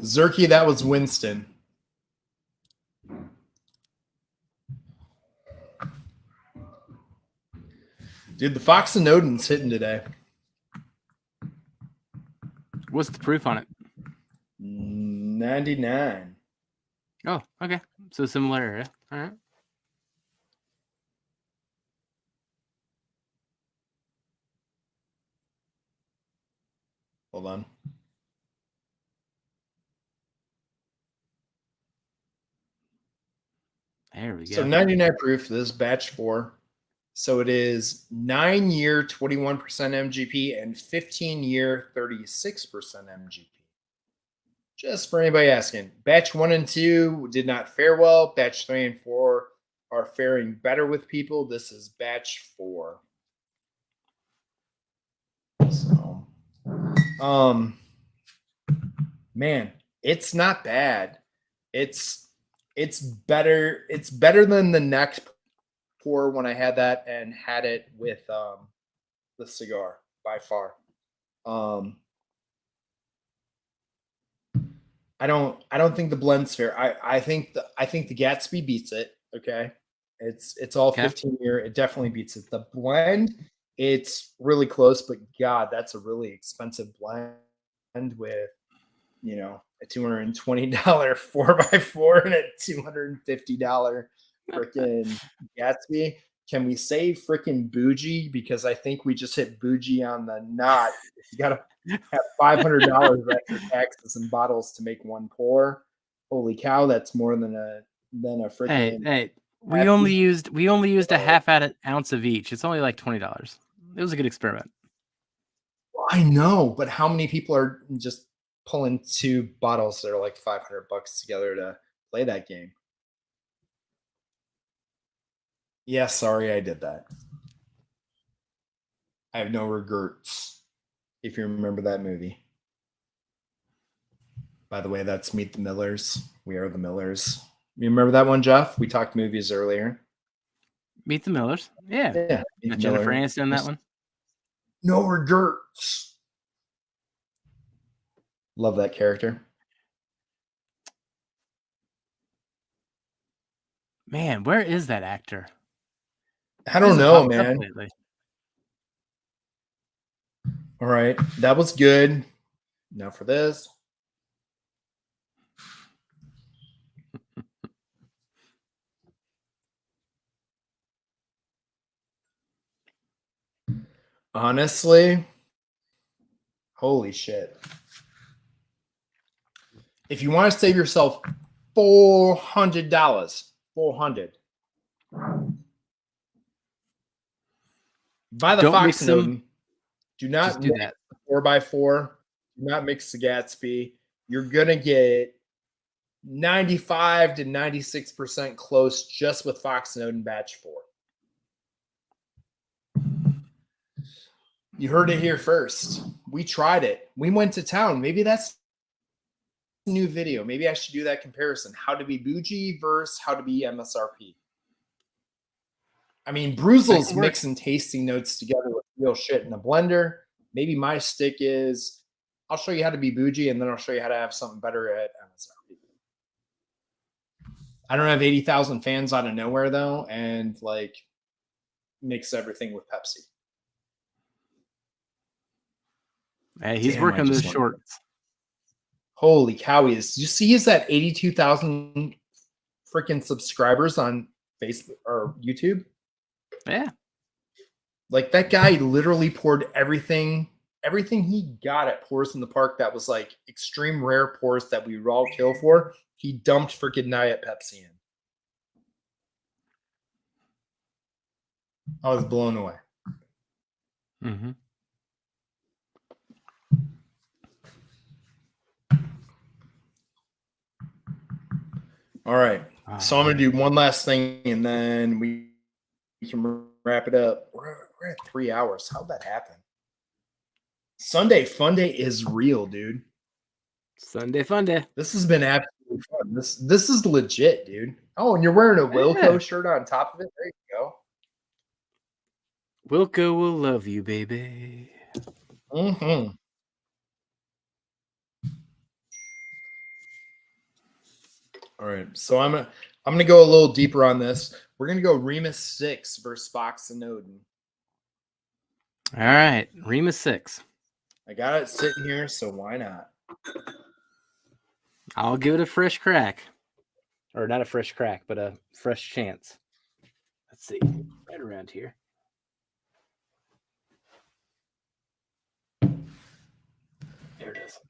Zerky, that was Winston. Dude, the Fox and Odin's hitting today. What's the proof on it? 99. Oh, okay. So similar area. All right. Hold on. There we go. So 99 proof, this is batch 4. So it is 9-year 21% MGP and 15-year 36% MGP. Just for anybody asking. Batch 1 and 2 did not fare well. Batch 3 and 4 are faring better with people. This is batch 4. So, man, it's not bad. It's better. It's better than the next pour when I had that and had it with the cigar by far. I don't think the blend's fair. I think the Gatsby beats it. Okay. It's all 15-year. It definitely beats it. The blend, it's really close, but God, that's a really expensive blend with, you know, a $220 4x4 and a $250 freaking Gatsby. Can we say freaking bougie? Because I think we just hit bougie on the knot. You got to have $500 extra taxes and bottles to make one pour. Holy cow, that's more than a freaking. Hey, we only used a half ounce of each. It's only like $20. It was a good experiment. Well, I know, but how many people are just pulling 2 bottles that are like $500 together to play that game? Yeah, sorry I did that. I have no regrets. If you remember that movie. By the way, that's Meet the Millers. We are the Millers. You remember that one, Jeff? We talked movies earlier. Meet the Millers. Yeah. Jennifer Aniston in that one. No regrets. Love that character. Man, where is that actor? I don't know, man. All right. That was good. Now for this. Honestly, holy shit. If you want to save yourself $400, $400. Buy the Don't Fox mix them. Noden. Do not Just do mix that. the 4x4. Do not mix the Gatsby. You're going to get 95 to 96% close just with Fox Noden batch 4. You heard it here first. We tried it. We went to town. Maybe that's a new video. Maybe I should do that comparison. How to be bougie versus how to be MSRP. I mean, Bruzel's mixing tasting notes together with real shit in a blender. Maybe my stick is I'll show you how to be bougie, and then I'll show you how to have something better at MSRP. I don't have 80,000 fans out of nowhere, though, and like mix everything with Pepsi. Hey, he's working those shorts. Holy cow, he is. You see he's at 82,000 freaking subscribers on Facebook or YouTube? Yeah. Like that guy literally poured everything he got at Pours in the Park that was like extreme rare pours that we would all kill for. He dumped freaking Diet Pepsi in. I was blown away. Mm-hmm. All right. So I'm going to do one last thing, and then we can wrap it up. We're at 3 hours. How'd that happen? Sunday Fun Day is real, dude. Sunday Fun Day. This has been absolutely fun. This is legit, dude. Oh, and you're wearing a Wilco shirt on top of it. There you go. Wilco will love you, baby. Mm-hmm. All right, so I'm gonna go a little deeper on this. We're gonna go Remus 6 versus Fox and Noden. All right, Remus 6. I got it sitting here, so why not? I'll give it a fresh crack, or not a fresh crack, but a fresh chance. Let's see, right around here. There it is.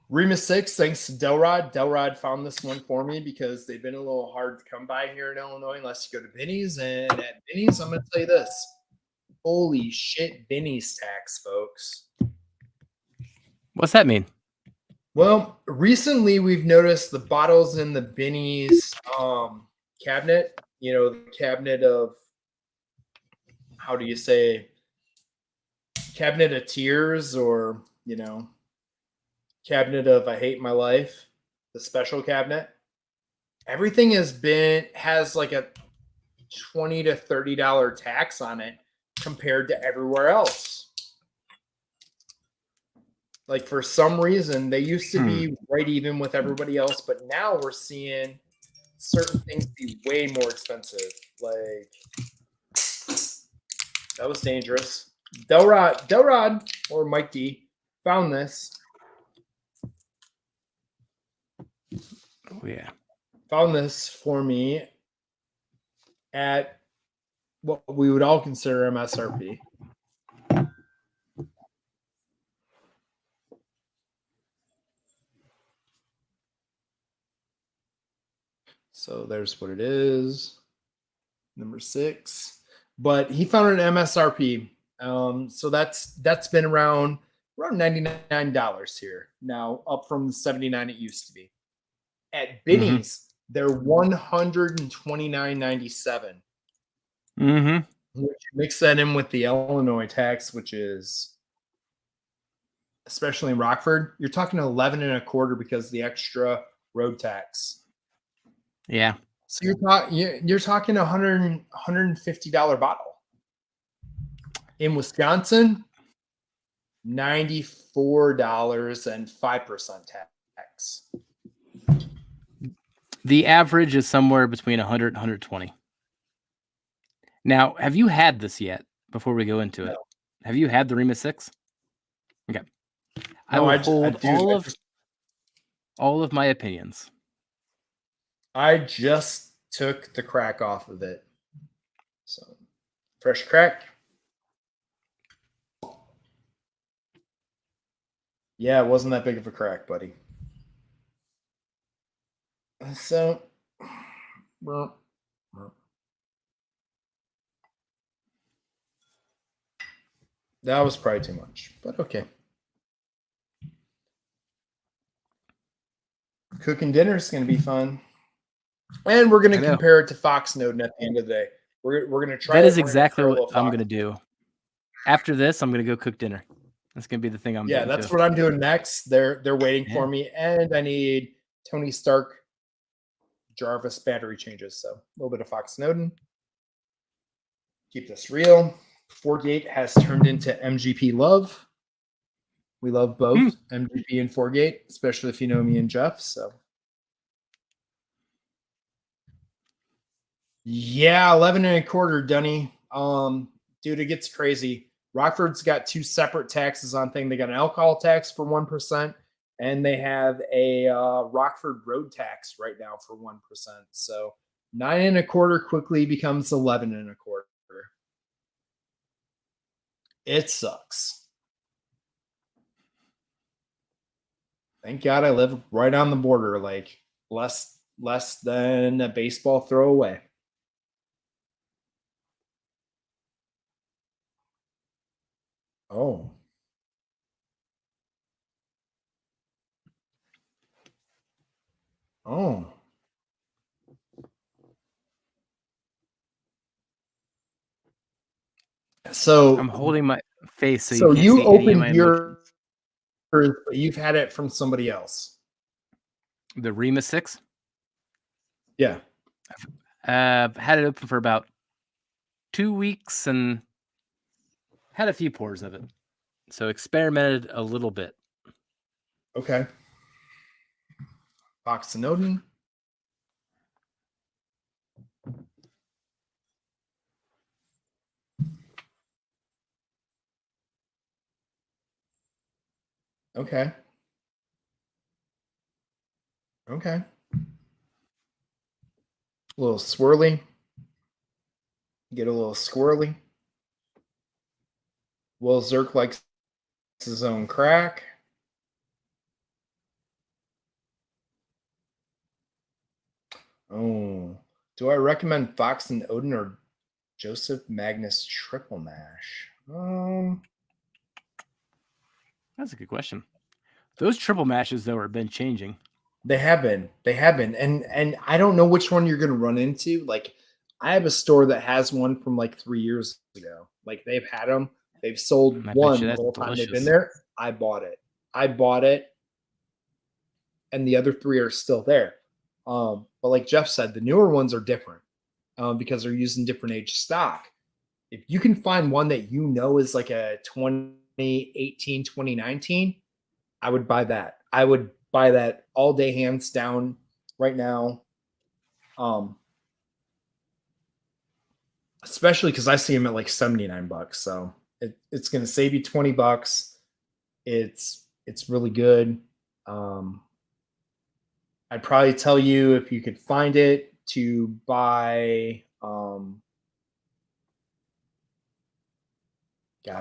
Remus 6, thanks to Delrod. Delrod found this one for me because they've been a little hard to come by here in Illinois unless you go to Binny's. And at Binny's, I'm going to tell you this. Holy shit, Binny's tax, folks. What's that mean? Well, recently we've noticed the bottles in the Binny's cabinet, the cabinet of, how do you say, cabinet of tears or, cabinet of I hate my life, the special cabinet. Everything has like a $20 to $30 tax on it compared to everywhere else. Like for some reason, they used to be right even with everybody else, but now we're seeing certain things be way more expensive. Like that was dangerous. Delrod or Mike D found this. Oh, yeah. Found this for me at what we would all consider MSRP. So there's what it is. Number 6. But he found it at MSRP. So that's been around $99 here. Now up from the $79 it used to be. At Binny's, they're $129.97. Mm-hmm. Mix that in with the Illinois tax, which is, especially in Rockford, you're talking 11 and a quarter because of the extra road tax. Yeah. So you're talking $150 bottle. In Wisconsin, $94.05 tax. The average is somewhere between 100 and 120. Now, have you had this yet before we go into it? Have you had the Remus 6? Okay. I will hold all of my opinions. I just took the crack off of it. So, fresh crack. Yeah, it wasn't that big of a crack, buddy. So, well, that was probably too much, but okay. Cooking dinner is going to be fun. And we're going to compare it to Fox Snowden at the end of the day. We're going to try that. Is exactly what I'm going to do. After this, I'm going to go cook dinner. That's going to be the thing I'm doing. Yeah, that's what I'm doing next. They're waiting for me, and I need Tony Stark Jarvis battery changes. So a little bit of Fox Snowden. Keep this real. 48 has turned into MGP love. We love both MGP and 48, especially if you know me and Jeff. So yeah, 11 and a quarter, Dunny. Dude, it gets crazy. Rockford's got 2 separate taxes on thing. They got an alcohol tax for 1%, and they have a Rockford road tax right now for 1%. So 9 and a quarter quickly becomes 11 and a quarter. It sucks. Thank God I live right on the border, like less than a baseball throw away. Oh. Oh. So I'm holding my face so you can't you see any of my opened your, emotions. but you've had it from somebody else. The Remus 6? Yeah. I've had it open for about 2 weeks and had a few pours of it. So experimented a little bit. Okay. Fox Snowden. Okay. Okay. A little swirly. Get a little squirrely. Will Zerk likes his own crack. Oh. Do I recommend Fox and Odin or Joseph Magnus Triple Mash? That's a good question. Those triple mashes, though, have been changing. They have been. And I don't know which one you're going to run into. Like, I have a store that has one from like 3 years ago. Like, they've had them. They've sold one the whole time they've been there. I bought it. And the other 3 are still there. But like Jeff said, the newer ones are different because they're using different age stock. If you can find one that you know is like a 2018, 2019, I would buy that. I would buy that all day, hands down, right now. Especially because I see them at like $79. So it's going to save you $20. It's really good. I'd probably tell you if you could find it to buy. God,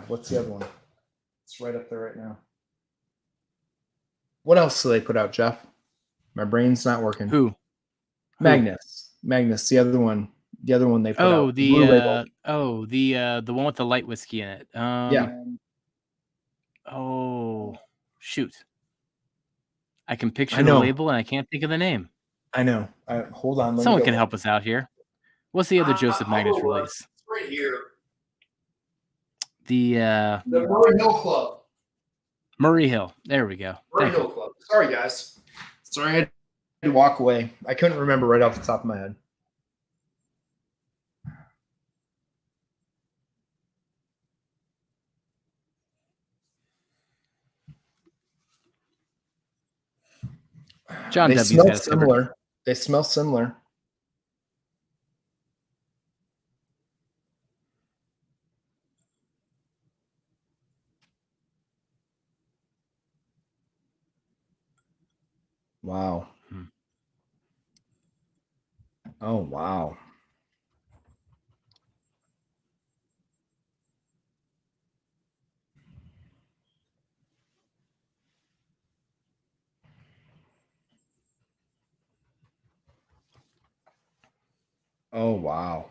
what's the other one? It's right up there right now. What else do they put out, Jeff? My brain's not working. Who? Magnus, the other one they put out. The one with the light whiskey in it. Yeah. Oh, shoot. I can picture the label and I can't think of the name. I know. Hold on. Someone can help us out here. What's the other Joseph Magnus release? It's right here. The Murray Hill Club. Murray Hill. There we go. Murray Hill Club. Sorry, guys. Sorry, I had to walk away. I couldn't remember right off the top of my head. John They W's smell got similar. covered. They smell similar. Wow. Oh, wow. Oh, wow.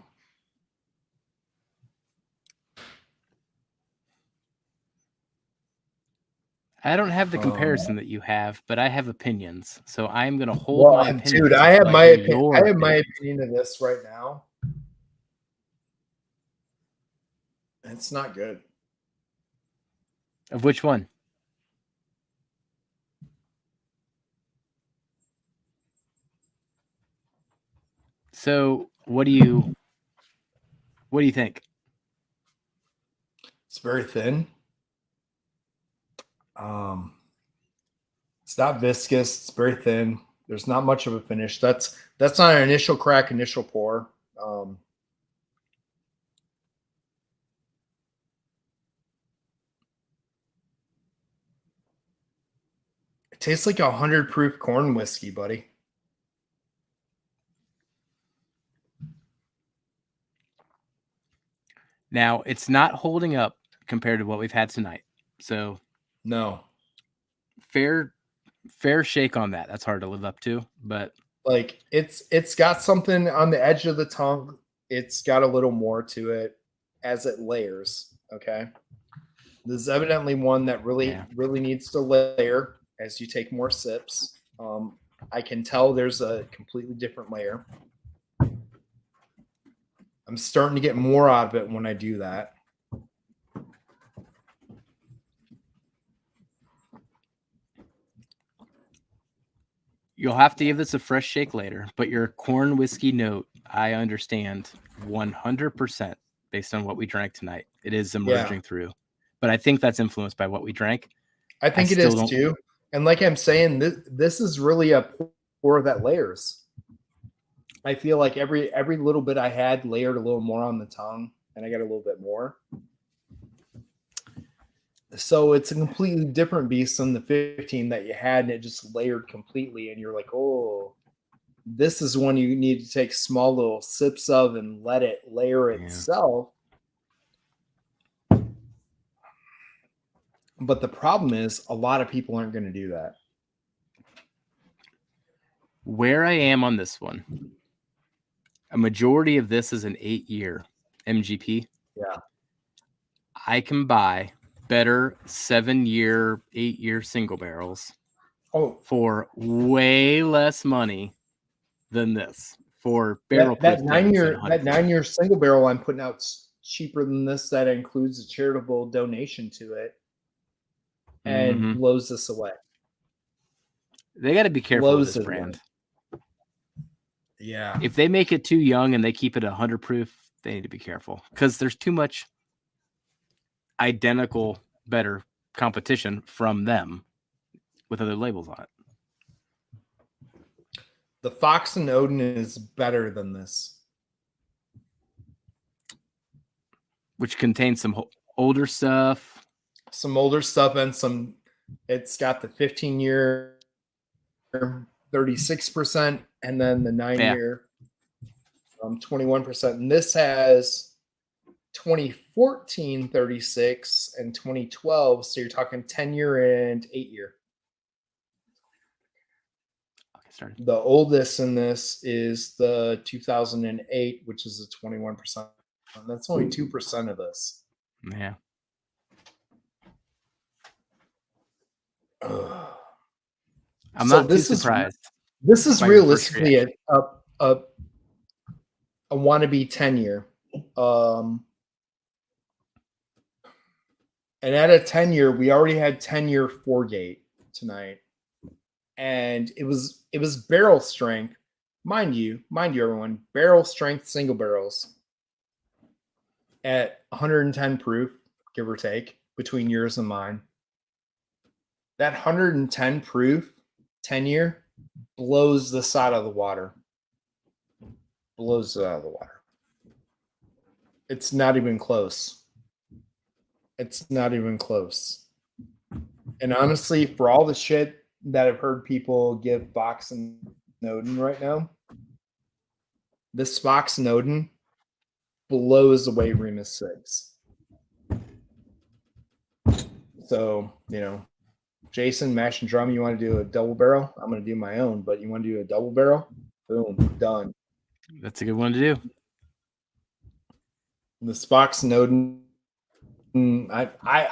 I don't have the comparison that you have, but I have opinions. So I'm going to hold my opinions. Dude, I have my opinion of this right now. It's not good. Of which one? So what do you think? It's very thin. It's not viscous. It's very thin. There's not much of a finish. That's not an initial crack, initial pour. It tastes like 100 proof corn whiskey, buddy. Now, it's not holding up compared to what we've had tonight. So no. Fair shake on that. That's hard to live up to, but like it's got something on the edge of the tongue. It's got a little more to it as it layers. Okay. This is evidently one that really needs to layer as you take more sips. I can tell there's a completely different layer. I'm starting to get more out of it when I do that. You'll have to give this a fresh shake later, but your corn whiskey note, I understand 100% based on what we drank tonight. It is emerging through, but I think that's influenced by what we drank. I think it is too. And like I'm saying, this is really a pour that layers. I feel like every little bit I had layered a little more on the tongue, and I got a little bit more. So it's a completely different beast than the 15 that you had, and it just layered completely. And you're like, oh, this is one you need to take small little sips of and let it layer itself. But the problem is a lot of people aren't going to do that. Where I am on this one, a majority of this is an 8-year MGP. Yeah. I can buy better 7-year, 8-year single barrels for way less money than this. For barrel that 9-year single barrel I'm putting out cheaper than this. That includes a charitable donation to it and blows this away. They got to be careful with this brand. Yeah. If they make it too young and they keep it 100 proof, they need to be careful because there's too much identical better competition from them with other labels on it. The Fox and Odin is better than this, which contains some older stuff, and it's got the 15-year 36%, and then the 9-year 21%. And this has 2014 36 and 2012, so you're talking 10-year and 8-year. The oldest in this is the 2008, which is a 21%. And that's only 2% of this. Yeah. I'm not too surprised. This is realistically a wannabe 10-year. And at a 10-year, we already had 10-year 4-gate tonight. And it was barrel strength. Mind you, everyone, barrel strength single barrels at 110 proof, give or take, between yours and mine. That 110 proof 10-year blows this out of the water. Blows it out of the water. It's not even close. It's not even close. And honestly, for all the shit that I've heard people give Fox and Odin right now, this Fox and Odin blows away Remus 6. So, Jason, Mash and Drum, you want to do a double barrel? I'm going to do my own, but you want to do a double barrel? Boom, done. That's a good one to do. The Spock Snowden. I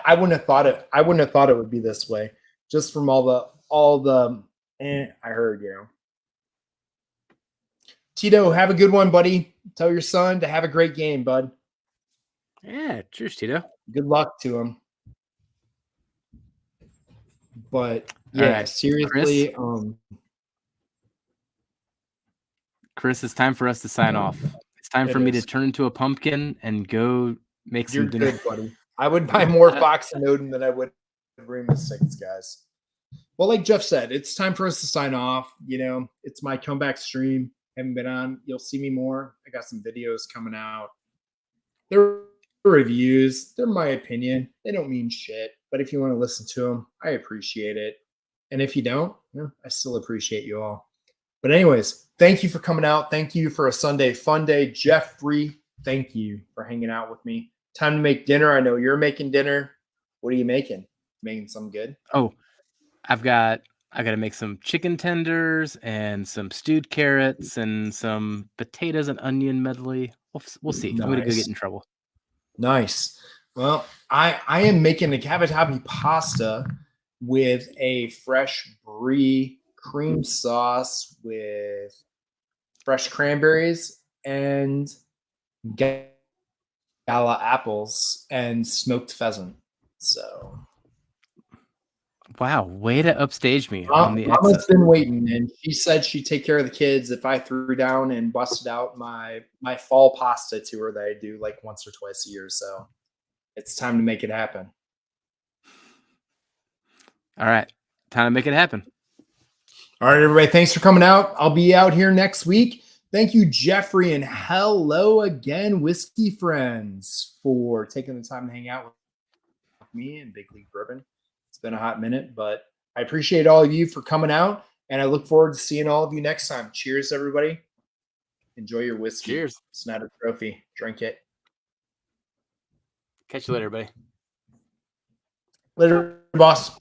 wouldn't have thought it. I wouldn't have thought it would be this way, just from all the. I heard, Tito, have a good one, buddy. Tell your son to have a great game, bud. Yeah, cheers, Tito. Good luck to him. But yeah, seriously, Chris, it's time for us to sign off. It's time for me to turn into a pumpkin and go make some dinner. Good, buddy. I would buy more Fox and Odin than I would Remus 6, guys. Well, like Jeff said, it's time for us to sign off. It's my comeback stream. Haven't been on. You'll see me more. I got some videos coming out. They're reviews. They're my opinion. They don't mean shit. But if you want to listen to them, I appreciate it. And if you don't, I still appreciate you all. But anyways, thank you for coming out. Thank you for a Sunday fun day. Jeffrey, thank you for hanging out with me. Time to make dinner. I know you're making dinner. What are you making? Making something good? Oh, I got to make some chicken tenders and some stewed carrots and some potatoes and onion medley. We'll see. Nice. I'm going to go get in trouble. Nice. Well, I am making a cavatappi pasta with a fresh brie cream sauce with fresh cranberries and gala apples and smoked pheasant. So, wow, way to upstage me. Mama's been waiting, and she said she'd take care of the kids if I threw down and busted out my fall pasta to her that I do like once or twice a year. So it's time to make it happen. All right, time to make it happen. All right, everybody, thanks for coming out. I'll be out here next week. Thank you, Jeffrey, and hello again, whiskey friends, for taking the time to hang out with me and Big League Bourbon. It's been a hot minute, but I appreciate all of you for coming out, and I look forward to seeing all of you next time. Cheers, everybody. Enjoy your whiskey. Cheers. It's not a trophy. Drink it. Catch you later, buddy. Later, boss.